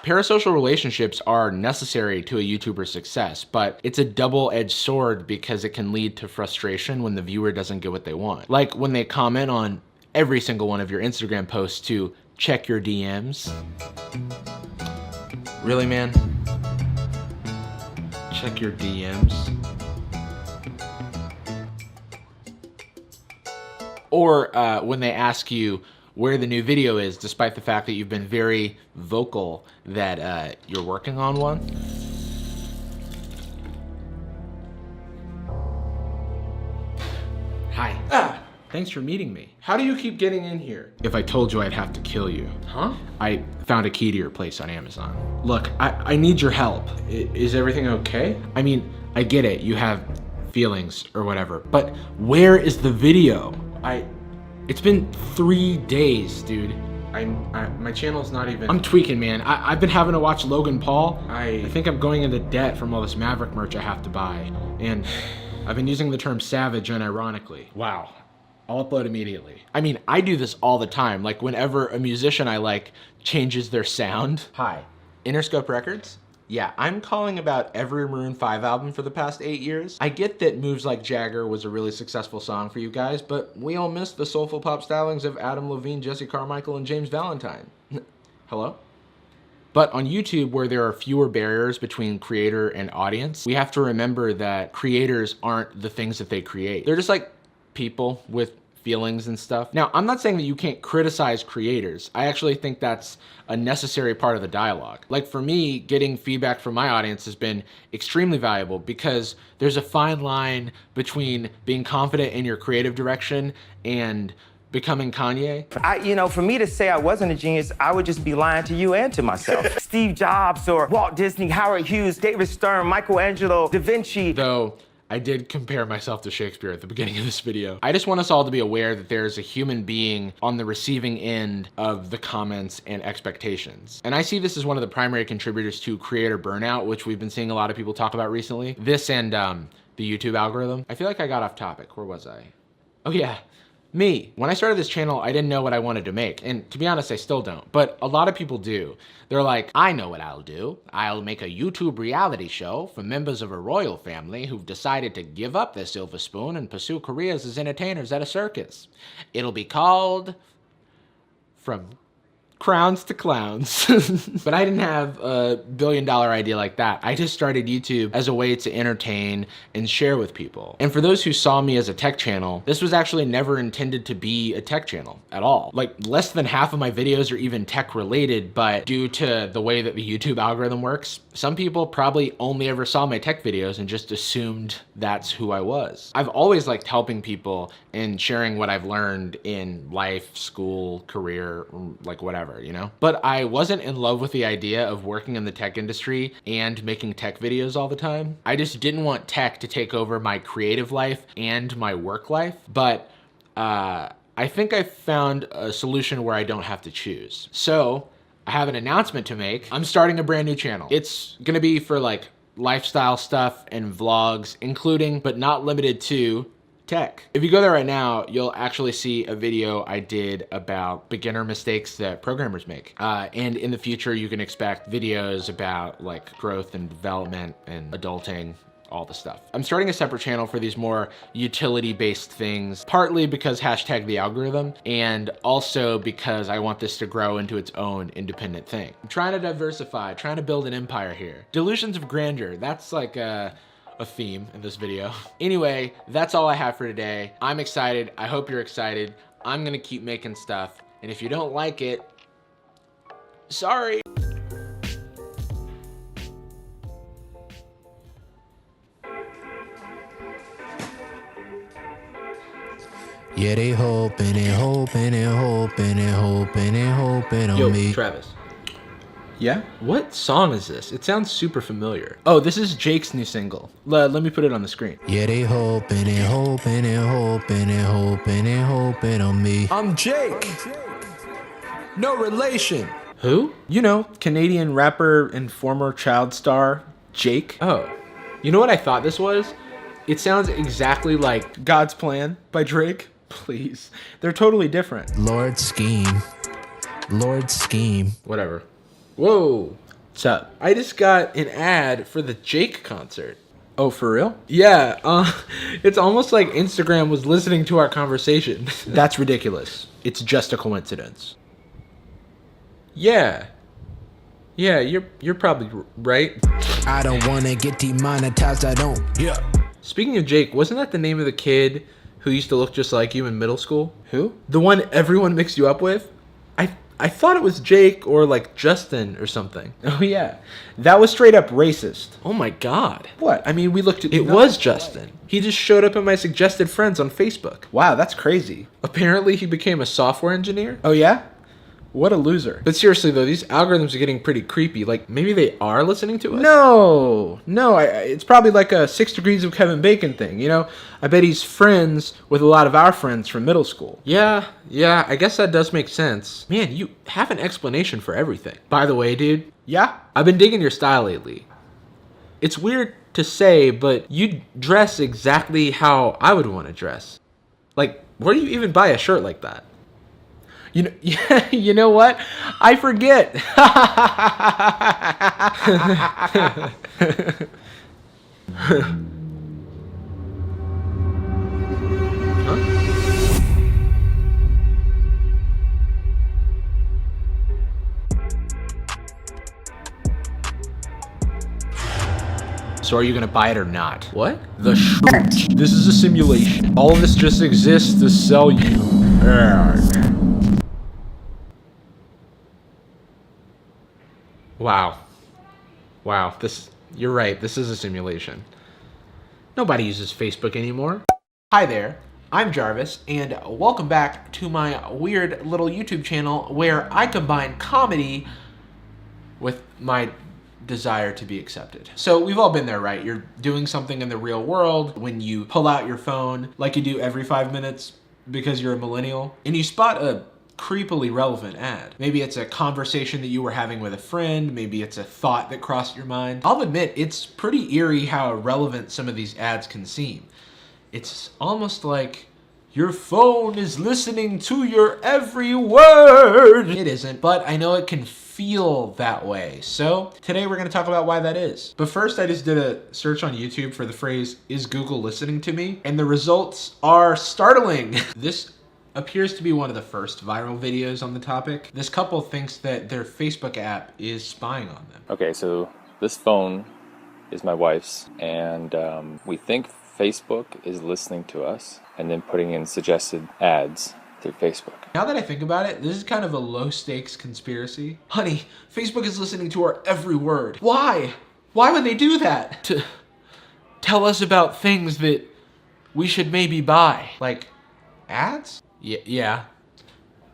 Parasocial relationships are necessary to a YouTuber's success, but it's a double-edged sword because it can lead to frustration when the viewer doesn't get what they want. Like when they comment on every single one of your Instagram posts to check your DMs. Really, man? Check your DMs. Or when they ask you where the new video is, despite the fact that you've been very vocal that you're working on one. Hi. Thanks for meeting me. How do you keep getting in here? If I told you, I'd have to kill you. Huh? I found a key to your place on Amazon. Look, I need your help. Is everything okay? I mean, I get it, you have feelings or whatever, but where is the video? It's been 3 days, dude. My channel's not even... I'm tweaking, man. I've been having to watch Logan Paul. I think I'm going into debt from all this Maverick merch I have to buy. And I've been using the term savage unironically. Wow. I'll upload immediately. I mean, I do this all the time. Like whenever a musician I like changes their sound. Hi. Interscope Records? Yeah, I'm calling about every Maroon 5 album for the past 8 years. I get that Moves Like Jagger was a really successful song for you guys, but we all missed the soulful pop stylings of Adam Levine, Jesse Carmichael, and James Valentine. Hello? But on YouTube, where there are fewer barriers between creator and audience, we have to remember that creators aren't the things that they create. They're just like people with feelings and stuff. Now, I'm not saying that you can't criticize creators. I actually think that's a necessary part of the dialogue. Like for me, getting feedback from my audience has been extremely valuable because there's a fine line between being confident in your creative direction and becoming Kanye. For me to say I wasn't a genius, I would just be lying to you and to myself. Steve Jobs or Walt Disney, Howard Hughes, David Stern, Michelangelo, Da Vinci. Though, I did compare myself to Shakespeare at the beginning of this video. I just want us all to be aware that there's a human being on the receiving end of the comments and expectations. And I see this as one of the primary contributors to creator burnout, which we've been seeing a lot of people talk about recently. This and the YouTube algorithm. I feel like I got off topic. Where was I? Oh yeah. Me. When I started this channel, I didn't know what I wanted to make. And to be honest, I still don't. But a lot of people do. They're like, I know what I'll do. I'll make a YouTube reality show for members of a royal family who've decided to give up their silver spoon and pursue careers as entertainers at a circus. It'll be called From Crowns to Clowns. But I didn't have a billion-dollar idea like that. I just started YouTube as a way to entertain and share with people. And for those who saw me as a tech channel, this was actually never intended to be a tech channel at all. Like less than half of my videos are even tech related, but due to the way that the YouTube algorithm works, some people probably only ever saw my tech videos and just assumed that's who I was. I've always liked helping people and sharing what I've learned in life, school, career, like whatever, you know? But I wasn't in love with the idea of working in the tech industry and making tech videos all the time. I just didn't want tech to take over my creative life and my work life, but I think I found a solution where I don't have to choose. So I have an announcement to make. I'm starting a brand new channel. It's gonna be for like lifestyle stuff and vlogs, including but not limited to tech. If you go there right now, you'll actually see a video I did about beginner mistakes that programmers make. And in the future, you can expect videos about like growth and development and adulting, all the stuff. I'm starting a separate channel for these more utility-based things, partly because #the algorithm, and also because I want this to grow into its own independent thing. I'm trying to diversify, trying to build an empire here. Delusions of grandeur, that's like a theme in this video. Anyway, that's all I have for today. I'm excited, I hope you're excited. I'm gonna keep making stuff, and if you don't like it, sorry. Yeah, they hoping and hoping and hoping and hoping and hoping on me. Yo, Travis. Yeah? What song is this? It sounds super familiar. Oh, this is Jake's new single. Let me put it on the screen. Yeah, they hoping and hoping and hoping and hoping and hoping on me. I'm Jake. No relation. Who? You know, Canadian rapper and former child star, Jake. Oh, you know what I thought this was? It sounds exactly like God's Plan by Drake. Please. They're totally different. Lord scheme. Lord scheme. Whatever. Whoa. What's up? I just got an ad for the Jake concert. Oh, for real? Yeah, it's almost like Instagram was listening to our conversation. That's ridiculous. It's just a coincidence. Yeah. Yeah, you're probably right. I don't wanna get demonetized, I don't. Yeah. Speaking of Jake, wasn't that the name of the kid who used to look just like you in middle school? Who? The one everyone mixed you up with? I thought it was Jake or like Justin or something. Oh yeah. That was straight up racist. Oh my god. What? I mean, we looked at... It was Justin. He just showed up in my suggested friends on Facebook. Wow, that's crazy. Apparently he became a software engineer? Oh yeah? What a loser. But seriously though, these algorithms are getting pretty creepy. Like, maybe they are listening to us? No, it's probably like a 6 Degrees of Kevin Bacon thing, you know? I bet he's friends with a lot of our friends from middle school. Yeah, I guess that does make sense. Man, you have an explanation for everything. By the way, dude. Yeah? I've been digging your style lately. It's weird to say, but you dress exactly how I would want to dress. Like, where do you even buy a shirt like that? You know, you know what? I forget. So are you gonna buy it or not? What? The shirt. This is a simulation. All of this just exists to sell you. Wow, you're right, this is a simulation. Nobody uses Facebook anymore. Hi there, I'm Jarvis, and welcome back to my weird little YouTube channel where I combine comedy with my desire to be accepted. So we've all been there, right? You're doing something in the real world when you pull out your phone like you do every 5 minutes because you're a millennial, and you spot a creepily relevant ad. Maybe it's a conversation that you were having with a friend, maybe it's a thought that crossed your mind. I'll admit, it's pretty eerie how irrelevant some of these ads can seem. It's almost like your phone is listening to your every word. It isn't, but I know it can feel that way. So today we're gonna talk about why that is. But first, I just did a search on YouTube for the phrase, "Is Google listening to me?" And the results are startling. This appears to be one of the first viral videos on the topic. This couple thinks that their Facebook app is spying on them. Okay, so this phone is my wife's, and we think Facebook is listening to us and then putting in suggested ads through Facebook. Now that I think about it, this is kind of a low-stakes conspiracy. Honey, Facebook is listening to our every word. Why? Why would they do that? To tell us about things that we should maybe buy. Like ads? Yeah.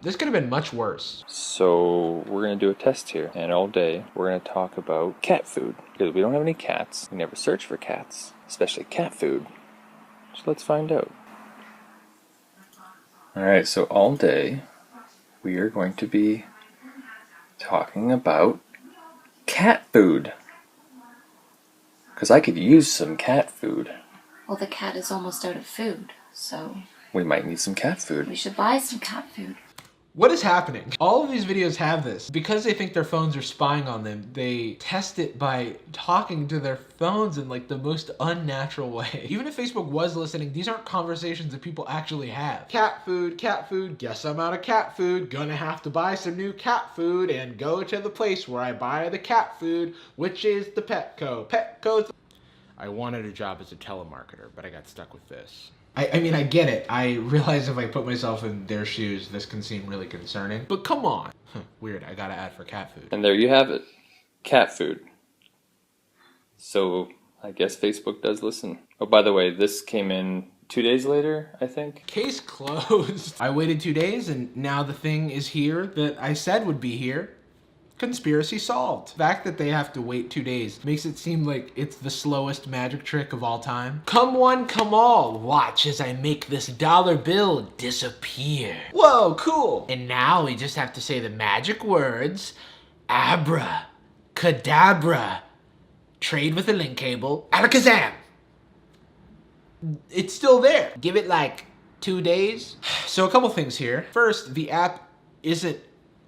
This could have been much worse. So we're gonna do a test here, and all day we're gonna talk about cat food, because we don't have any cats. We never search for cats, especially cat food. So let's find out. Alright, so all day we are going to be talking about cat food. Because I could use some cat food. Well, the cat is almost out of food, so we might need some cat food. we should buy some cat food. What is happening? All of these videos have this. Because they think their phones are spying on them, they test it by talking to their phones in like the most unnatural way. Even if Facebook was listening, these aren't conversations that people actually have. Cat food, guess I'm out of cat food, gonna have to buy some new cat food and go to the place where I buy the cat food, which is the Petco. Petco's... I wanted a job as a telemarketer, but I got stuck with this. I mean, I get it. I realize if I put myself in their shoes, this can seem really concerning. But come on. Weird, I got an ad for cat food. And there you have it. Cat food. So, I guess Facebook does listen. Oh, by the way, this came in 2 days later, I think. Case closed. I waited 2 days, and now the thing is here that I said would be here. Conspiracy solved. The fact that they have to wait 2 days makes it seem like it's the slowest magic trick of all time. Come one, come all. Watch as I make this dollar bill disappear. Whoa, cool. And now we just have to say the magic words, abra, cadabra, trade with a link cable, alakazam. It's still there. Give it like 2 days. So a couple things here. First, the app isn't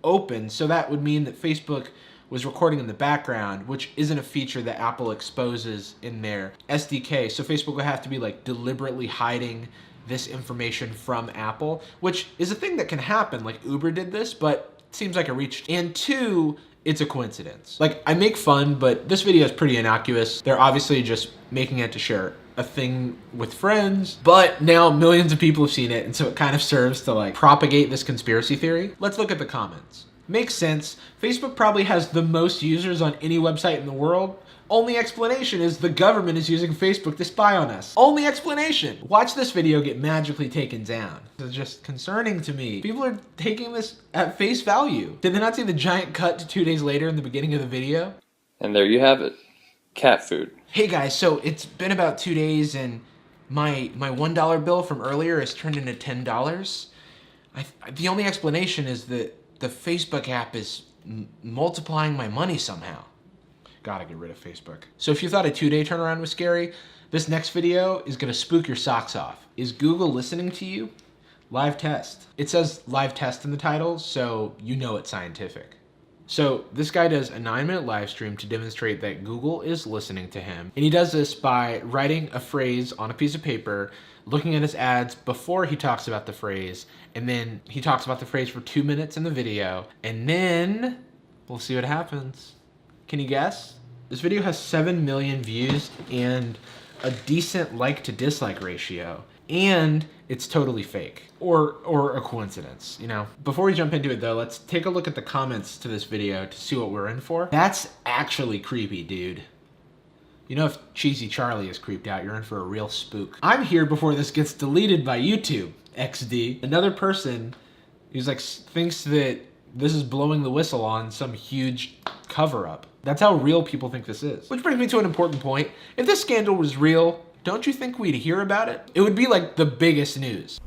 open, so that would mean that Facebook was recording in the background, which isn't a feature that Apple exposes in their SDK. So Facebook would have to be like deliberately hiding this information from Apple, which is a thing that can happen. Like Uber did this, but it seems like a reach. And two, it's a coincidence. Like, I make fun, but this video is pretty innocuous. They're obviously just making it to share a thing with friends, but now millions of people have seen it, and so it kind of serves to like propagate this conspiracy theory. Let's look at the comments. Makes sense. Facebook probably has the most users on any website in the world. Only explanation is the government is using Facebook to spy on us. Only explanation. Watch this video get magically taken down. It's just concerning to me. People are taking this at face value. Did they not see the giant cut to 2 days later in the beginning of the video? And there you have it. Cat food. Hey guys, so it's been about 2 days and my $1 bill from earlier has turned into $10. The only explanation is that the Facebook app is multiplying my money somehow. Gotta get rid of Facebook. So if you thought a 2-day turnaround was scary, this next video is gonna spook your socks off. Is Google listening to you? Live test. It says live test in the title, so you know it's scientific. So this guy does a 9-minute live stream to demonstrate that Google is listening to him. And he does this by writing a phrase on a piece of paper, looking at his ads before he talks about the phrase, and then he talks about the phrase for 2 minutes in the video, and then we'll see what happens. Can you guess? This video has 7 million views and a decent like to dislike ratio, and it's totally fake or a coincidence, you know? Before we jump into it though, let's take a look at the comments to this video to see what we're in for. That's actually creepy, dude. You know, if Cheesy Charlie is creeped out, you're in for a real spook. I'm here before this gets deleted by YouTube, XD. Another person who's like thinks that this is blowing the whistle on some huge cover-up. That's how real people think this is. Which brings me to an important point. If this scandal was real, don't you think we'd hear about it? It would be like the biggest news.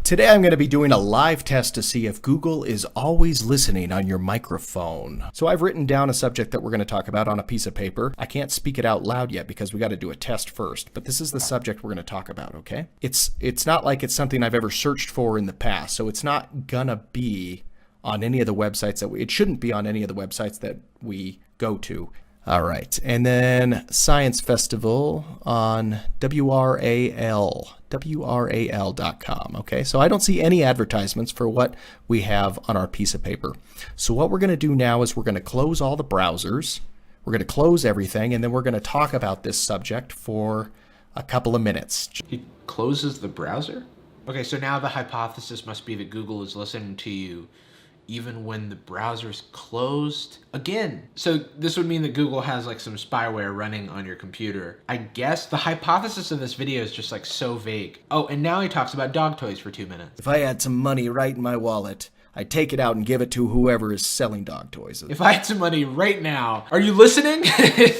Today I'm going to be doing a live test to see if Google is always listening on your microphone. So I've written down a subject that we're going to talk about on a piece of paper. I can't speak it out loud yet because we got to do a test first, but this is the subject we're going to talk about, okay? It's not like it's something I've ever searched for in the past, so it's not gonna be on any of the websites it shouldn't be on any of the websites that we go to. All right, and then Science Festival on WRAL.com, okay? So I don't see any advertisements for what we have on our piece of paper. So what we're gonna do now is we're gonna close all the browsers, we're gonna close everything, and then we're gonna talk about this subject for a couple of minutes. He closes the browser? Okay, so now the hypothesis must be that Google is listening to you even when the browser's closed again. So this would mean that Google has like some spyware running on your computer. I guess the hypothesis of this video is just like so vague. Oh, and now he talks about dog toys for 2 minutes. If I had some money right in my wallet, I'd take it out and give it to whoever is selling dog toys. If I had some money right now, are you listening?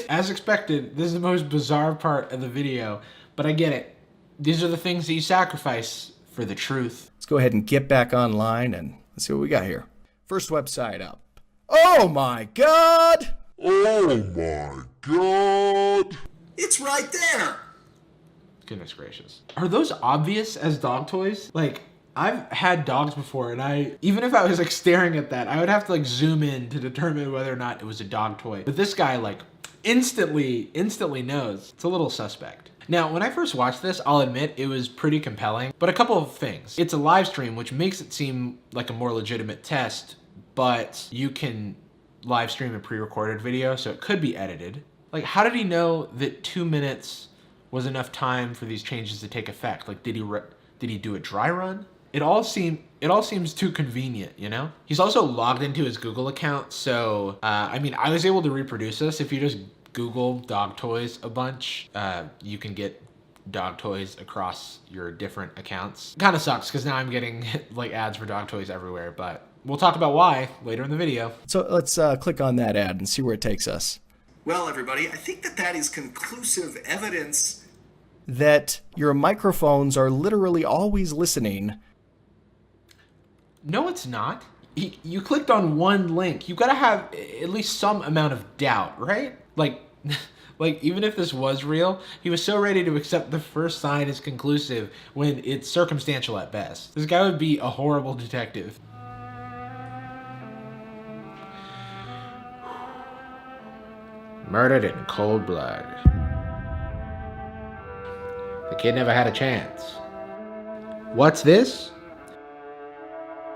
As expected, this is the most bizarre part of the video, but I get it. These are the things that you sacrifice for the truth. Let's go ahead and get back online and let's see what we got here. First website up. Oh my God! Oh my God! It's right there! Goodness gracious. Are those obvious as dog toys? Like, I've had dogs before and even if I was like staring at that, I would have to like zoom in to determine whether or not it was a dog toy. But this guy like instantly knows. It's a little suspect. Now, when I first watched this, I'll admit it was pretty compelling, but a couple of things. It's a live stream, which makes it seem like a more legitimate test, but you can live stream a pre-recorded video, so it could be edited. Like, how did he know that 2 minutes was enough time for these changes to take effect? Like, did he do a dry run? It all seems too convenient, you know? He's also logged into his Google account, so, I mean, I was able to reproduce this. If you just Google dog toys a bunch, you can get dog toys across your different accounts. Kind of sucks because now I'm getting like ads for dog toys everywhere, but we'll talk about why later in the video. So let's click on that ad and see where it takes us. Well, everybody, I think that is conclusive evidence that your microphones are literally always listening. No, it's not. You clicked on one link. You gotta have at least some amount of doubt, right? Like even if this was real, he was so ready to accept the first sign as conclusive when it's circumstantial at best. This guy would be a horrible detective. Murdered in cold blood. The kid never had a chance. What's this?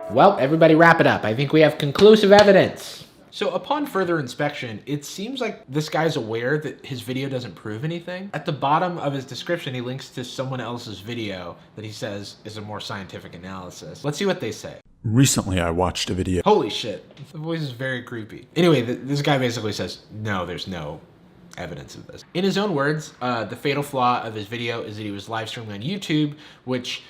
Well, everybody wrap it up. I think we have conclusive evidence. So upon further inspection, it seems like this guy's aware that his video doesn't prove anything. At the bottom of his description, he links to someone else's video that he says is a more scientific analysis. Let's see what they say. Recently, I watched a video. Holy shit. The voice is very creepy. Anyway, this guy basically says, no, there's no evidence of this. In his own words, the fatal flaw of his video is that he was live streaming on YouTube, which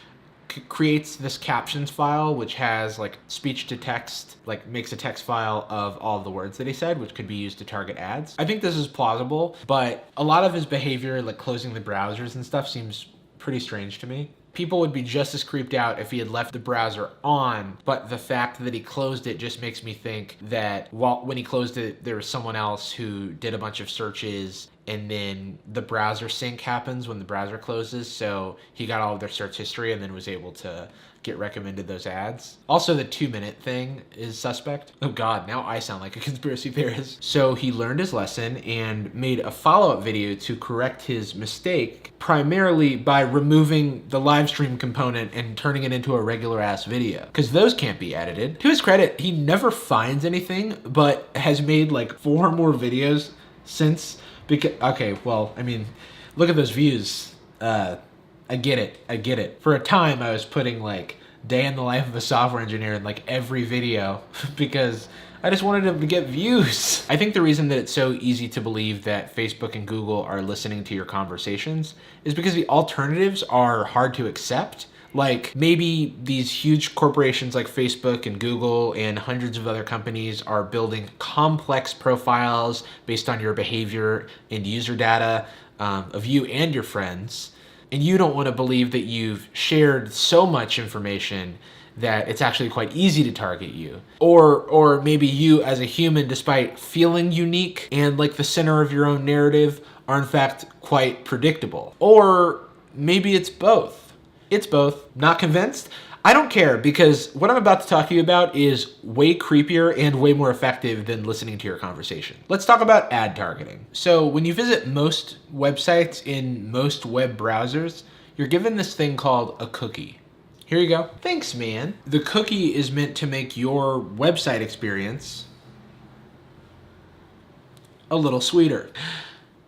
creates this captions file, which has like speech to text, like makes a text file of all of the words that he said, which could be used to target ads. I think this is plausible, but a lot of his behavior, like closing the browsers and stuff, seems pretty strange to me. People would be just as creeped out if he had left the browser on, but the fact that he closed it just makes me think that when he closed it, there was someone else who did a bunch of searches, and then the browser sync happens when the browser closes, so he got all of their search history and then was able to get recommended those ads. Also, the 2-minute thing is suspect. Oh god, now I sound like a conspiracy theorist. So he learned his lesson and made a follow-up video to correct his mistake, primarily by removing the live stream component and turning it into a regular ass video, because those can't be edited. To his credit, he never finds anything, but has made like 4 more videos since. Because, okay, well, I mean, look at those views. I get it. For a time, I was putting like day in the life of a software engineer in like every video because I just wanted them to get views. I think the reason that it's so easy to believe that Facebook and Google are listening to your conversations is because the alternatives are hard to accept. Like maybe these huge corporations like Facebook and Google and hundreds of other companies are building complex profiles based on your behavior and user data of you and your friends. And you don't want to believe that you've shared so much information that it's actually quite easy to target you. Or maybe you as a human, despite feeling unique and like the center of your own narrative, are in fact quite predictable. Or maybe it's both. It's both. Not convinced? I don't care, because what I'm about to talk to you about is way creepier and way more effective than listening to your conversation. Let's talk about ad targeting. So when you visit most websites in most web browsers, you're given this thing called a cookie. Here you go. Thanks, man. The cookie is meant to make your website experience a little sweeter.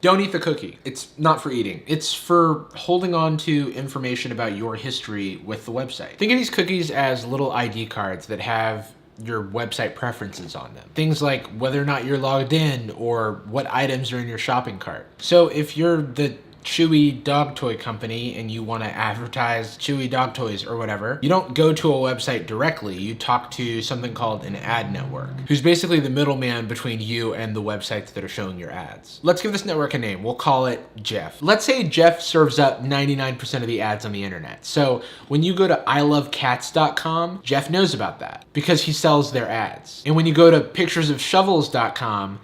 Don't eat the cookie. It's not for eating. It's for holding on to information about your history with the website. Think of these cookies as little ID cards that have your website preferences on them. Things like whether or not you're logged in or what items are in your shopping cart. So if you're the Chewy dog toy company and you want to advertise Chewy dog toys or whatever, you don't go to a website directly. You talk to something called an ad network, who's basically the middleman between you and the websites that are showing your ads. Let's give this network a name. We'll call it Jeff. Let's say Jeff serves up 99% of the ads on the internet. So when you go to ilovecats.com, Jeff knows about that because he sells their ads. And when you go to picturesofshovels.com,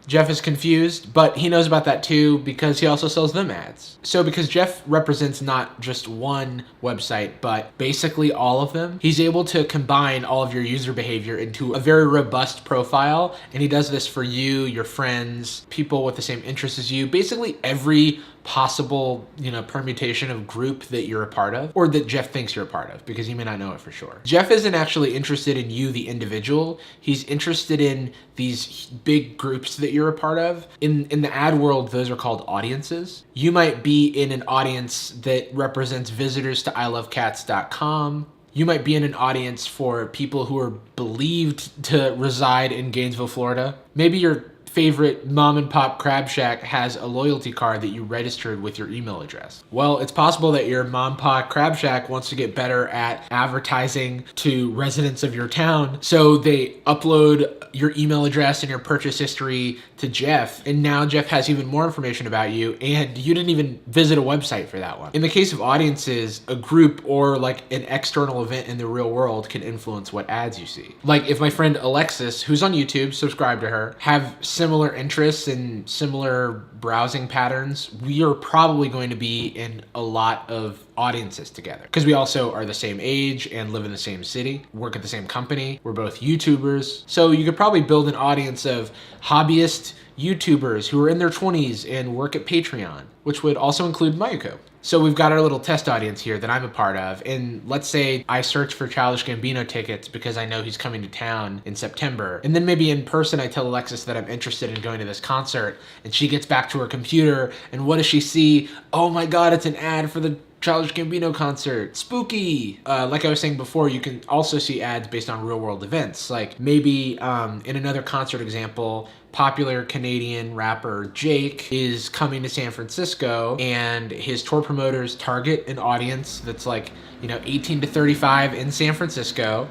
Jeff is confused, but he knows about that too because he also sells them ads. So because Jeff represents not just one website, but basically all of them, he's able to combine all of your user behavior into a very robust profile. And he does this for you, your friends, people with the same interests as you, basically every possible, permutation of group that you're a part of, or that Jeff thinks you're a part of, because he may not know it for sure. Jeff isn't actually interested in you, the individual. He's interested in these big groups that you're a part of. In the ad world, those are called audiences. You might be in an audience that represents visitors to ilovecats.com. You might be in an audience for people who are believed to reside in Gainesville, Florida. Maybe your favorite mom and pop crab shack has a loyalty card that you registered with your email address. Well, it's possible that your mom and pop crab shack wants to get better at advertising to residents of your town. So they upload your email address and your purchase history to Jeff. And now Jeff has even more information about you, and you didn't even visit a website for that one. In the case of audiences, a group or like an external event in the real world can influence what ads you see. Like if my friend Alexis, who's on YouTube, subscribe to her, have similar interests and similar browsing patterns, we are probably going to be in a lot of audiences together because we also are the same age and live in the same city, work at the same company. We're both YouTubers. So you could probably build an audience of hobbyist YouTubers who are in their 20s and work at Patreon, which would also include Mayuko. So we've got our little test audience here that I'm a part of. And let's say I search for Childish Gambino tickets because I know he's coming to town in September. And then maybe in person, I tell Alexis that I'm interested in going to this concert, and she gets back to her computer. And what does she see? Oh my God, it's an ad for the Childish Gambino concert, spooky. Like I was saying before, you can also see ads based on real world events. Like maybe in another concert example, popular Canadian rapper Jake is coming to San Francisco and his tour promoters target an audience that's like, 18 to 35 in San Francisco,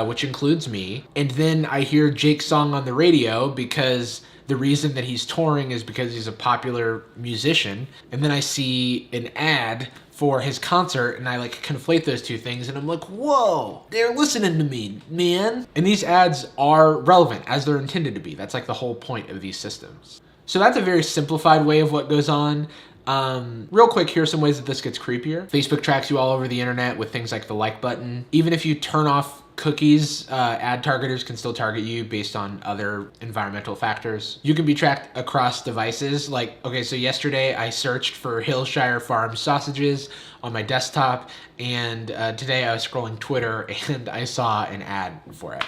which includes me. And then I hear Jake's song on the radio because the reason that he's touring is because he's a popular musician. And then I see an ad for his concert and I like conflate those two things and I'm like, whoa, they're listening to me, man. And these ads are relevant as they're intended to be. That's like the whole point of these systems. So that's a very simplified way of what goes on. Real quick, here's some ways that this gets creepier. Facebook tracks you all over the internet with things like the like button. Even if you turn off cookies, ad targeters can still target you based on other environmental factors. You can be tracked across devices. Like, okay, so yesterday I searched for Hillshire Farm sausages on my desktop, and today I was scrolling Twitter and I saw an ad for it.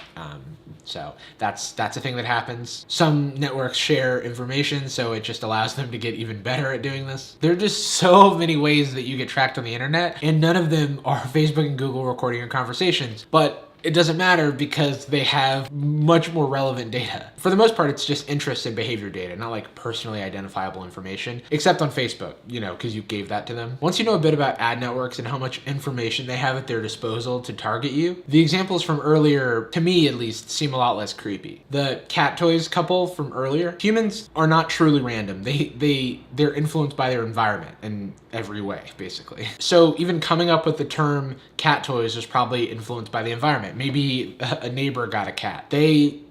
So that's a thing that happens. Some networks share information, so it just allows them to get even better at doing this. There are just so many ways that you get tracked on the internet, and none of them are Facebook and Google recording your conversations. But it doesn't matter because they have much more relevant data. For the most part, it's just interest and behavior data, not like personally identifiable information, except on Facebook, because you gave that to them. Once you know a bit about ad networks and how much information they have at their disposal to target you, the examples from earlier, to me at least, seem a lot less creepy. The cat toys couple from earlier, humans are not truly random. They're influenced by their environment in every way, basically. So even coming up with the term cat toys was probably influenced by the environment. Maybe a neighbor got a cat. They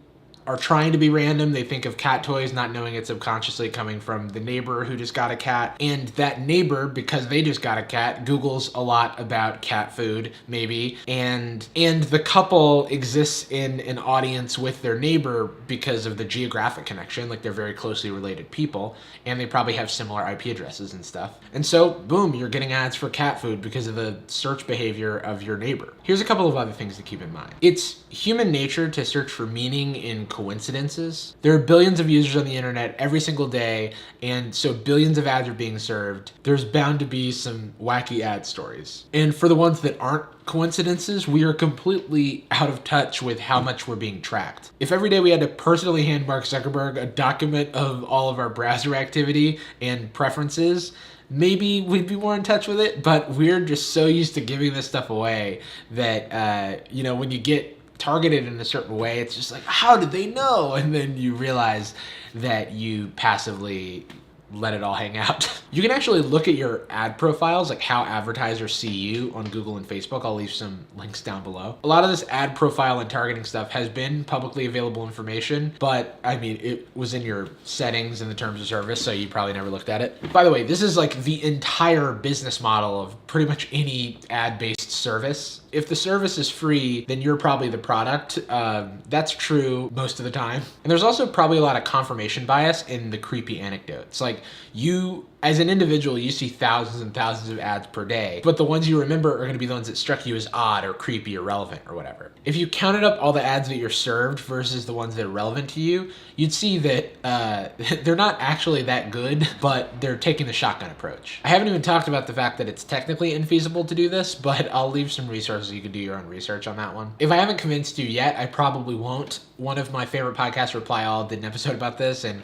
are trying to be random. They think of cat toys, not knowing it's subconsciously coming from the neighbor who just got a cat. And that neighbor, because they just got a cat, Googles a lot about cat food, maybe. And the couple exists in an audience with their neighbor because of the geographic connection, like they're very closely related people, and they probably have similar IP addresses and stuff. And so, boom, you're getting ads for cat food because of the search behavior of your neighbor. Here's a couple of other things to keep in mind. It's human nature to search for meaning in coincidences. There are billions of users on the internet every single day, and so billions of ads are being served. There's bound to be some wacky ad stories. And for the ones that aren't coincidences, we are completely out of touch with how much we're being tracked. If every day we had to personally hand Mark Zuckerberg a document of all of our browser activity and preferences, maybe we'd be more in touch with it, but we're just so used to giving this stuff away that, when you get targeted in a certain way, it's just like, how did they know? And then you realize that you passively let it all hang out. You can actually look at your ad profiles, like how advertisers see you on Google and Facebook. I'll leave some links down below. A lot of this ad profile and targeting stuff has been publicly available information, but I mean, it was in your settings in the terms of service, so you probably never looked at it. By the way, this is like the entire business model of pretty much any ad-based service. If the service is free, then you're probably the product. That's true most of the time. And there's also probably a lot of confirmation bias in the creepy anecdotes. Like you, as an individual, you see thousands and thousands of ads per day, but the ones you remember are gonna be the ones that struck you as odd or creepy or relevant or whatever. If you counted up all the ads that you're served versus the ones that are relevant to you, you'd see that they're not actually that good, but they're taking the shotgun approach. I haven't even talked about the fact that it's technically infeasible to do this, but I'll leave some resources. You can do your own research on that one. If I haven't convinced you yet, I probably won't. One of my favorite podcasts, Reply All, did an episode about this, and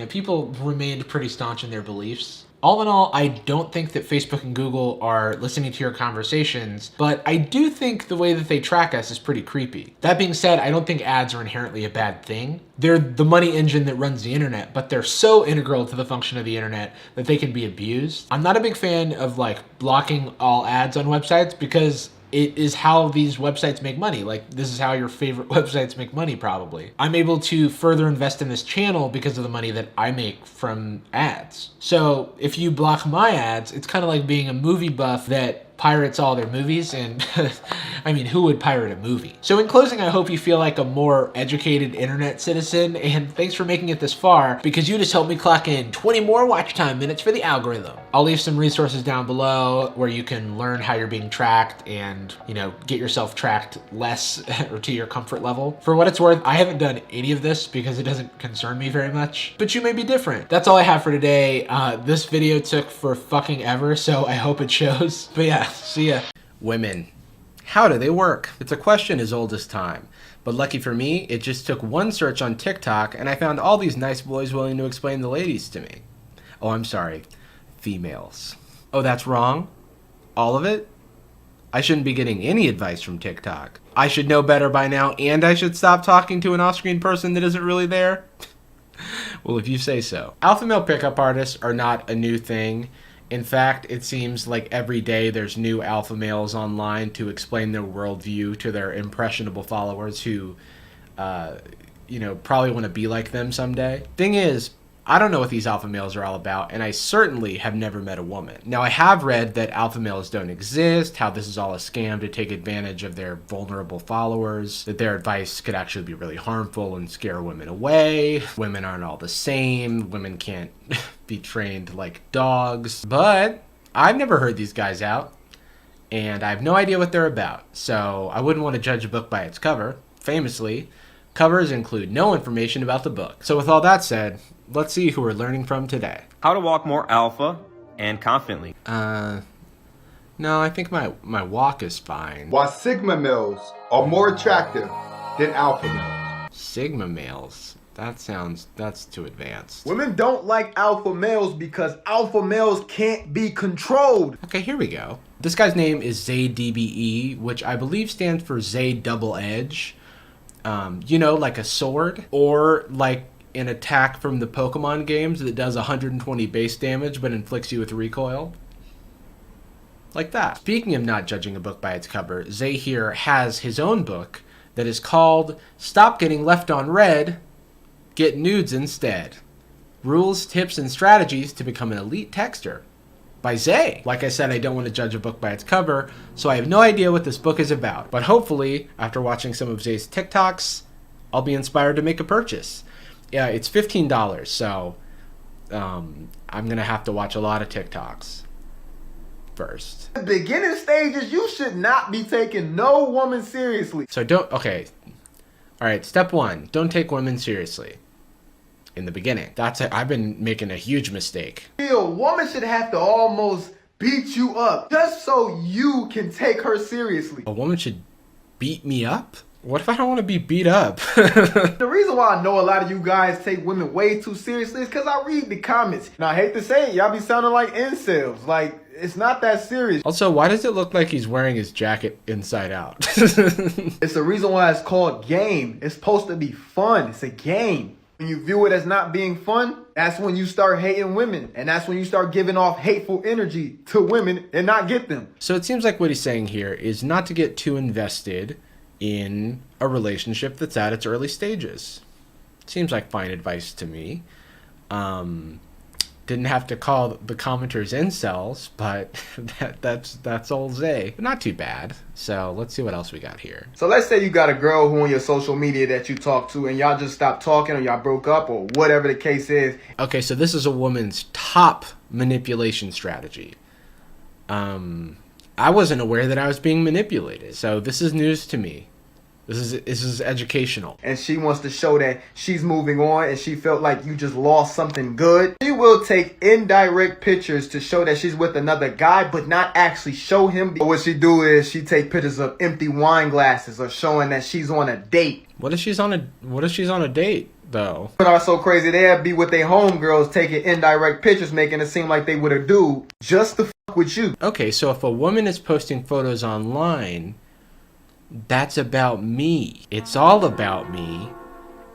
people remained pretty staunch in their beliefs. All in all, I don't think that Facebook and Google are listening to your conversations, but I do think the way that they track us is pretty creepy. That being said, I don't think ads are inherently a bad thing. They're the money engine that runs the internet, but they're so integral to the function of the internet that they can be abused. I'm not a big fan of blocking all ads on websites because it is how these websites make money. Like, this is how your favorite websites make money, probably. I'm able to further invest in this channel because of the money that I make from ads. So if you block my ads, it's kind of like being a movie buff that pirates all their movies, and I mean, who would pirate a movie? So in closing, I hope you feel like a more educated internet citizen, and thanks for making it this far, because you just helped me clock in 20 more watch time minutes for the algorithm. I'll leave some resources down below where you can learn how you're being tracked and, you know, get yourself tracked less or to your comfort level. For what it's worth, I haven't done any of this because it doesn't concern me very much, but you may be different. That's all I have for today. This video took for fucking ever, so I hope it shows. But yeah, see ya. Women. How do they work? It's a question as old as time. But lucky for me, it just took one search on TikTok and I found all these nice boys willing to explain the ladies to me. Oh, I'm sorry. Females. Oh, that's wrong? All of it? I shouldn't be getting any advice from TikTok. I should know better by now, and I should stop talking to an off-screen person that isn't really there? Well, if you say so. Alpha male pickup artists are not a new thing. In fact, it seems like every day there's new alpha males online to explain their worldview to their impressionable followers who, you know, probably want to be like them someday. Thing is, I don't know what these alpha males are all about, and I certainly have never met a woman. Now, I have read that alpha males don't exist, how this is all a scam to take advantage of their vulnerable followers, that their advice could actually be really harmful and scare women away. Women aren't all the same. Women can't be trained like dogs. But I've never heard these guys out, and I have no idea what they're about, so I wouldn't want to judge a book by its cover. Famously, covers include no information about the book. So with all that said, let's see who we're learning from today. How to walk more alpha and confidently. No, I think my walk is fine. Why Sigma males are more attractive than alpha males. Sigma males? That's too advanced. Women don't like alpha males because alpha males can't be controlled. Okay, here we go. This guy's name is ZayDBE, which I believe stands for Zay Double Edge. You know, like a sword, or like an attack from the Pokemon games that does 120 base damage but inflicts you with recoil. Like that. Speaking of not judging a book by its cover, Zay here has his own book that is called Stop Getting Left on Red, Get Nudes Instead. Rules, Tips, and Strategies to Become an Elite Texter by Zay. Like I said, I don't want to judge a book by its cover, so I have no idea what this book is about. But hopefully, after watching some of Zay's TikToks, I'll be inspired to make a purchase. Yeah, it's $15, so I'm going to have to watch a lot of TikToks first. The beginning stages, you should not be taking no woman seriously. So okay. All right, step one, don't take women seriously. In the beginning. I've been making a huge mistake. A woman should have to almost beat you up just so you can take her seriously. A woman should beat me up? What if I don't want to be beat up? The reason why I know a lot of you guys take women way too seriously is because I read the comments. Now, I hate to say it, y'all be sounding like incels. Like, it's not that serious. Also, why does it look like he's wearing his jacket inside out? It's the reason why it's called game. It's supposed to be fun. It's a game. When you view it as not being fun, that's when you start hating women. And that's when you start giving off hateful energy to women and not get them. So it seems like what he's saying here is not to get too invested in a relationship that's at its early stages. Seems like fine advice to me. Didn't have to call the commenters incels, but that's old Zay. But not too bad. So let's see what else we got here. So let's say you got a girl who on your social media that you talk to and y'all just stopped talking or y'all broke up or whatever the case is. Okay, so this is a woman's top manipulation strategy. I wasn't aware that I was being manipulated, so this is news to me. This is educational. And she wants to show that she's moving on and she felt like you just lost something good. She will take indirect pictures to show that she's with another guy, but not actually show him. What she do is she take pictures of empty wine glasses or showing that she's on a date. What if she's on a date though? Women are so crazy, they'll be with their homegirls taking indirect pictures, making it seem like they with a dude just to fuck with you. Okay, so if a woman is posting photos online, that's about me. It's all about me.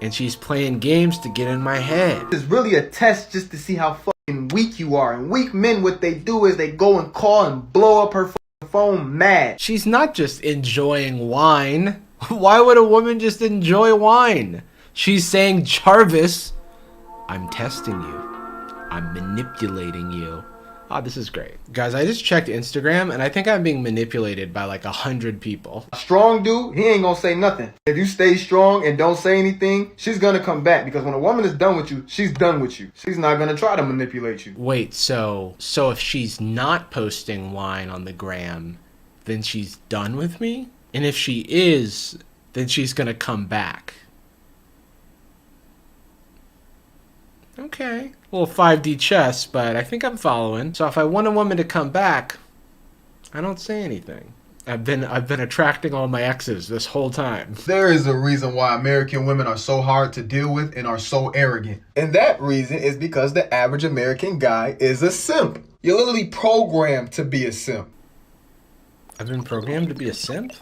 And she's playing games to get in my head. It's really a test just to see how fucking weak you are. And weak men, what they do is they go and call and blow up her phone mad. She's not just enjoying wine. Why would a woman just enjoy wine? She's saying, Jarvis, I'm testing you. I'm manipulating you. Oh, this is great. Guys, I just checked Instagram, and I think I'm being manipulated by like 100 people. A strong dude, he ain't gonna say nothing. If you stay strong and don't say anything, she's gonna come back, because when a woman is done with you, she's done with you. She's not gonna try to manipulate you. Wait, so if she's not posting wine on the gram, then she's done with me? And if she is, then she's gonna come back. Okay. A little 5D chess, but I think I'm following. So if I want a woman to come back, I don't say anything. I've been attracting all my exes this whole time. There is a reason why American women are so hard to deal with and are so arrogant. And that reason is because the average American guy is a simp. You're literally programmed to be a simp. I've been programmed to be a simp?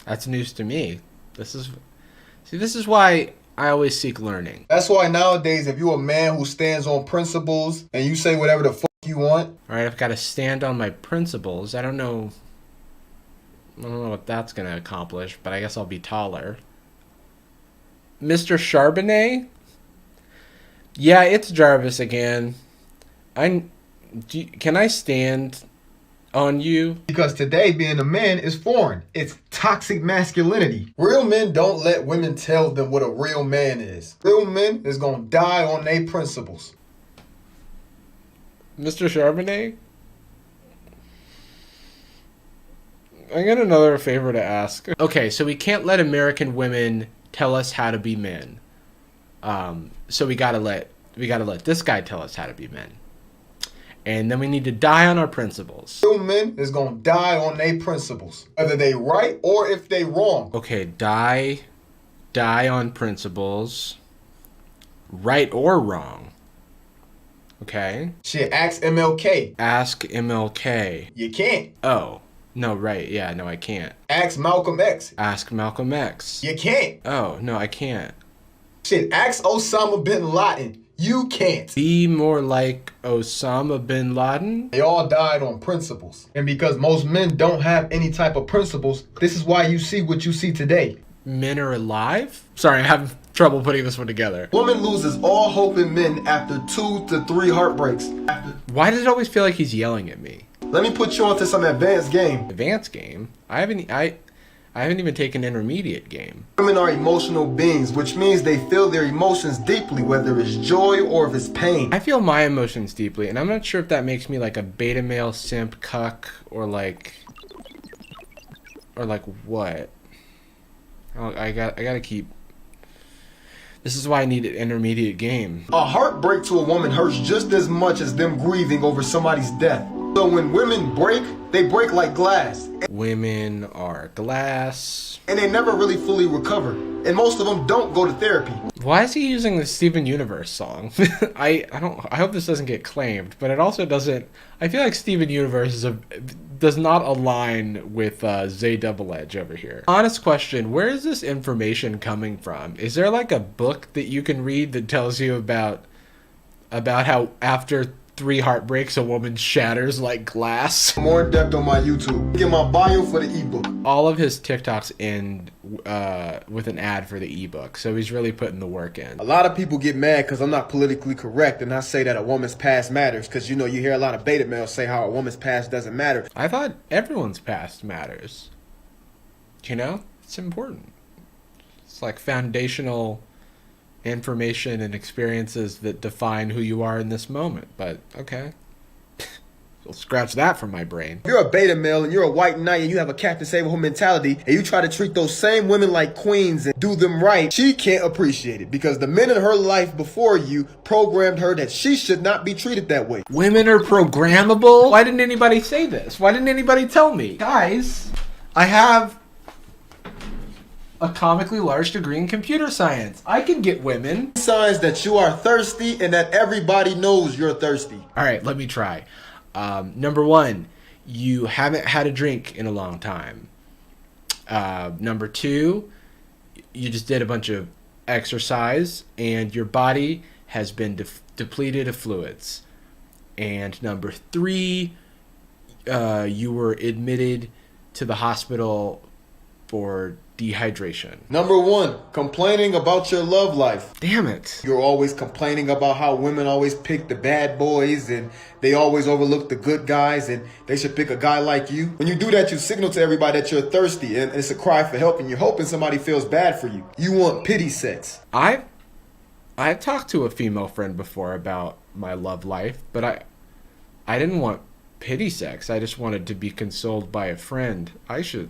That's news to me. This is why I always seek learning. That's why nowadays, if you're a man who stands on principles and you say whatever the fuck you want. Alright, I've got to stand on my principles. I don't know what that's going to accomplish, but I guess I'll be taller. Mr. Charbonnet? Yeah, it's Jarvis again. Can I stand on you? Because today being a man is foreign. It's toxic masculinity. Real men don't let women tell them what a real man is. Real men is gonna die on their principles. Mr. Charbonnet? I got another favor to ask. Okay, so we can't let American women tell us how to be men. So we gotta let this guy tell us how to be men. And then we need to die on our principles. Real men is gonna die on their principles, whether they right or if they wrong. Okay, die on principles, right or wrong. Okay. Shit, ask MLK. Ask MLK. You can't. Oh, no, right, yeah, no, I can't. Ask Malcolm X. Ask Malcolm X. You can't. Oh, no, I can't. Shit, ask Osama bin Laden. You can't. Be more like Osama bin Laden? They all died on principles. And because most men don't have any type of principles, this is why you see what you see today. Men are alive? Sorry, I'm having trouble putting this one together. Woman loses all hope in men after 2 to 3 heartbreaks. Why does it always feel like he's yelling at me? Let me put you onto some advanced game. Advanced game? I haven't even taken intermediate game. Women are emotional beings, which means they feel their emotions deeply, whether it's joy or if it's pain. I feel my emotions deeply, and I'm not sure if that makes me like a beta male simp cuck or like what. I gotta keep. This is why I need an intermediate game. A heartbreak to a woman hurts just as much as them grieving over somebody's death. So when women break, they break like glass. Women are glass. And they never really fully recover. And most of them don't go to therapy. Why is he using the Steven Universe song? I hope this doesn't get claimed, but it also doesn't. I feel like Steven Universe does not align with Zay Double Edge over here. Honest question, where is this information coming from? Is there like a book that you can read that tells you about how after 3 heartbreaks a woman shatters like glass? More in depth on my YouTube. Get my bio for the ebook. All of his TikToks end with an ad for the ebook, so he's really putting the work in. A lot of people get mad because I'm not politically correct and I say that a woman's past matters, because you hear a lot of beta males say how a woman's past doesn't matter. I thought everyone's past matters. It's important. It's like foundational information and experiences that define who you are in this moment, but okay. We'll scratch that from my brain. If you're a beta male and you're a white knight and you have a Captain Save-A-Hole mentality and you try to treat those same women like queens and do them right, she can't appreciate it because the men in her life before you programmed her that she should not be treated that way. Women are programmable? Why didn't anybody say this? Why didn't anybody tell me? Guys, I have a comically large degree in computer science. I can get women. Signs that you are thirsty and that everybody knows you're thirsty. All right, let me try. Number 1, you haven't had a drink in a long time. Number 2, you just did a bunch of exercise and your body has been depleted of fluids. And number 3, you were admitted to the hospital for dehydration. Number 1, complaining about your love life. Damn it. You're always complaining about how women always pick the bad boys and they always overlook the good guys and they should pick a guy like you. When you do that, you signal to everybody that you're thirsty and it's a cry for help and you're hoping somebody feels bad for you. You want pity sex. I've talked to a female friend before about my love life, but I didn't want pity sex. I just wanted to be consoled by a friend. I should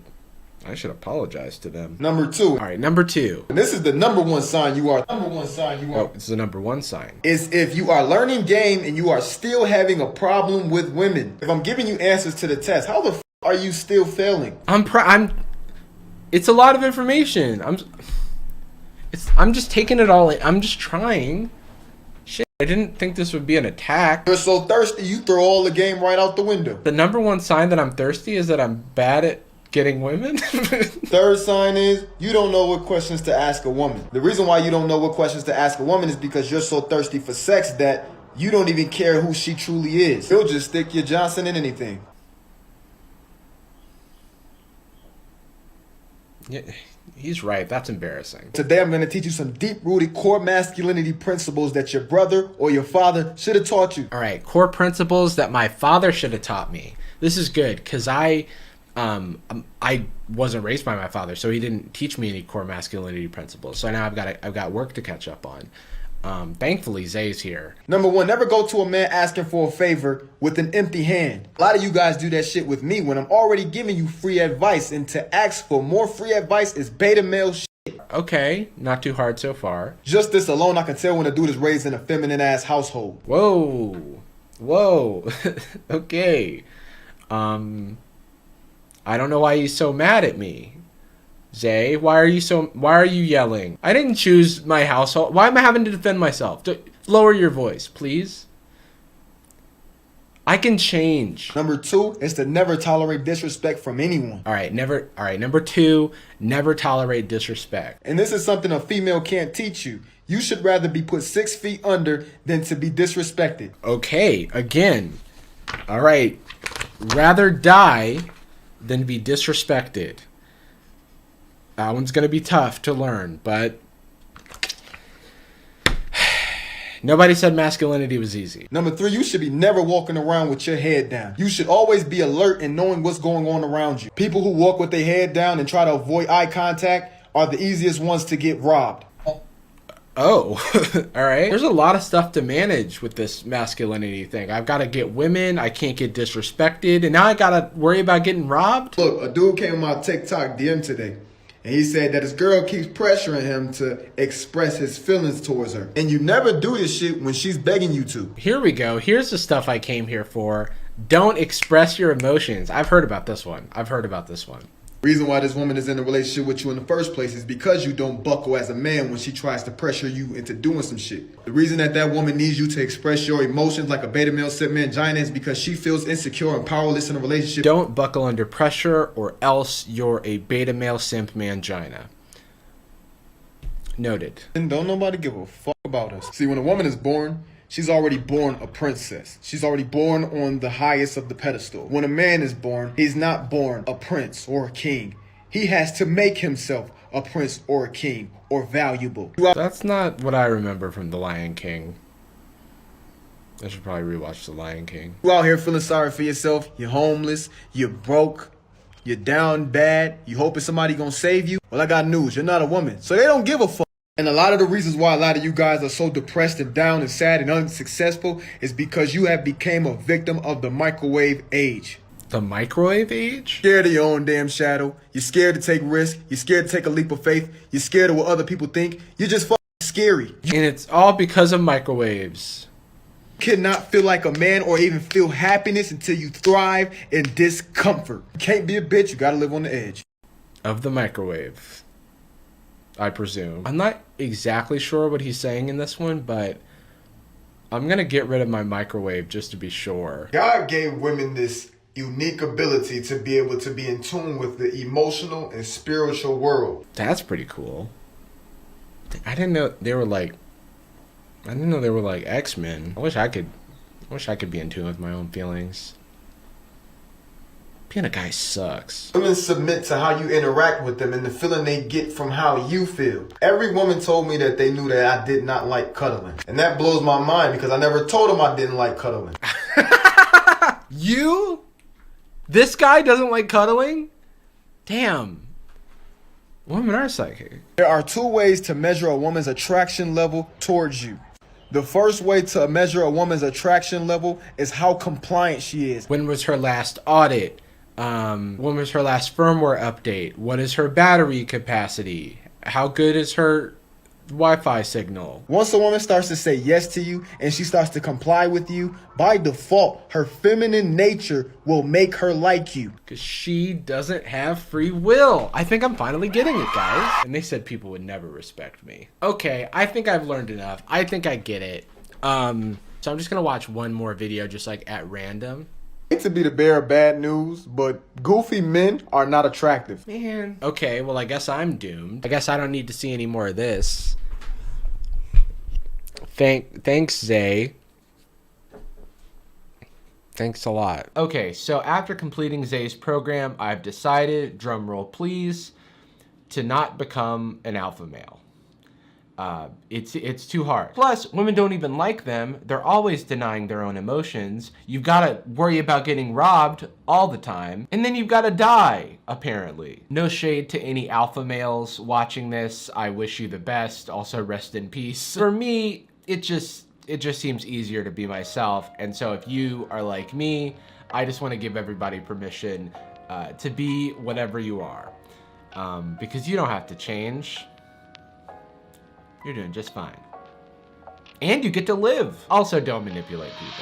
apologize to them. Number 2. All right, number 2. And this is the number 1 sign you are. Oh, it's the number 1 sign. Is if you are learning game and you are still having a problem with women. If I'm giving you answers to the test, how the are you still failing? It's a lot of information. I'm just taking it all in. I'm just trying. Shit, I didn't think this would be an attack. You're so thirsty, you throw all the game right out the window. The number 1 sign that I'm thirsty is that I'm bad at getting women. 3rd sign is you don't know what questions to ask a woman. The reason why you don't know what questions to ask a woman is because you're so thirsty for sex that you don't even care who she truly is. You'll just stick your Johnson in anything. Yeah, he's right. That's embarrassing. Today I'm going to teach you some deep-rooted core masculinity principles that your brother or your father should have taught you. All right, core principles that my father should have taught me. This is good because I wasn't raised by my father, so he didn't teach me any core masculinity principles. So now I've got work to catch up on. Thankfully, Zay's here. Number 1, never go to a man asking for a favor with an empty hand. A lot of you guys do that shit with me when I'm already giving you free advice, and to ask for more free advice is beta male shit. Okay, not too hard so far. Just this alone, I can tell when a dude is raised in a feminine ass household. Whoa. Okay. I don't know why he's so mad at me. Zay, why are you yelling? I didn't choose my household. Why am I having to defend myself? Lower your voice, please. I can change. Number 2 is to never tolerate disrespect from anyone. All right, number 2, never tolerate disrespect. And this is something a female can't teach you. You should rather be put 6 feet under than to be disrespected. Okay, again. All right. Rather die than be disrespected. That one's going to be tough to learn, but nobody said masculinity was easy. Number 3, you should be never walking around with your head down. You should always be alert and knowing what's going on around you. People who walk with their head down and try to avoid eye contact are the easiest ones to get robbed. Oh, all right. There's a lot of stuff to manage with this masculinity thing. I've got to get women. I can't get disrespected. And now I got to worry about getting robbed. Look, a dude came on my TikTok DM today. And he said that his girl keeps pressuring him to express his feelings towards her. And you never do this shit when she's begging you to. Here we go. Here's the stuff I came here for. Don't express your emotions. I've heard about this one. Reason why this woman is in a relationship with you in the first place is because you don't buckle as a man when she tries to pressure you into doing some shit. The reason that woman needs you to express your emotions like a beta male set mangina is because she feels insecure and powerless in a relationship. Don't buckle under pressure or else you're a beta male simp mangina. Noted. And don't nobody give a fuck about us. See, when a woman is born, she's already born a princess. She's already born on the highest of the pedestal. When a man is born, he's not born a prince or a king. He has to make himself a prince or a king or valuable. That's not what I remember from The Lion King. I should probably rewatch The Lion King. You out here feeling sorry for yourself. You're homeless. You're broke. You're down bad. You hoping somebody gonna save you. Well, I got news. You're not a woman. So they don't give a fuck. And a lot of the reasons why a lot of you guys are so depressed and down and sad and unsuccessful is because you have become a victim of the microwave age. The microwave age? Scared of your own damn shadow. You're scared to take risks. You're scared to take a leap of faith. You're scared of what other people think. You're just fucking scary. And it's all because of microwaves. You cannot feel like a man or even feel happiness until you thrive in discomfort. You can't be a bitch. You gotta live on the edge. Of the microwave. I presume. I'm not exactly sure what he's saying in this one, but I'm gonna get rid of my microwave just to be sure. God gave women this unique ability to be able to be in tune with the emotional and spiritual world. That's pretty cool. I didn't know they were like X-Men. I wish I could be in tune with my own feelings. Being a guy sucks. Women submit to how you interact with them and the feeling they get from how you feel. Every woman told me that they knew that I did not like cuddling. And that blows my mind because I never told them I didn't like cuddling. You? This guy doesn't like cuddling? Damn. Women are psychic. There are two ways to measure a woman's attraction level towards you. The first way to measure a woman's attraction level is how compliant she is. When was her last audit? When was her last firmware update? What is her battery capacity? How good is her Wi-Fi signal? Once a woman starts to say yes to you and she starts to comply with you, by default, her feminine nature will make her like you. Because she doesn't have free will. I think I'm finally getting it, guys. And they said people would never respect me. Okay, I think I've learned enough. I think I get it. So I'm just gonna watch one more video just like at random. I hate to be the bearer of bad news, but goofy men are not attractive. Man. Okay, well, I guess I'm doomed. I guess I don't need to see any more of this. Thanks, Zay. Thanks a lot. Okay, so after completing Zay's program, I've decided, drumroll please, to not become an alpha male. It's too hard. Plus, women don't even like them. They're always denying their own emotions. You've got to worry about getting robbed all the time. And then you've got to die, apparently. No shade to any alpha males watching this. I wish you the best. Also, rest in peace. For me, it just seems easier to be myself. And so if you are like me, I just want to give everybody permission to be whatever you are. Because you don't have to change. You're doing just fine. And you get to live. Also, don't manipulate people.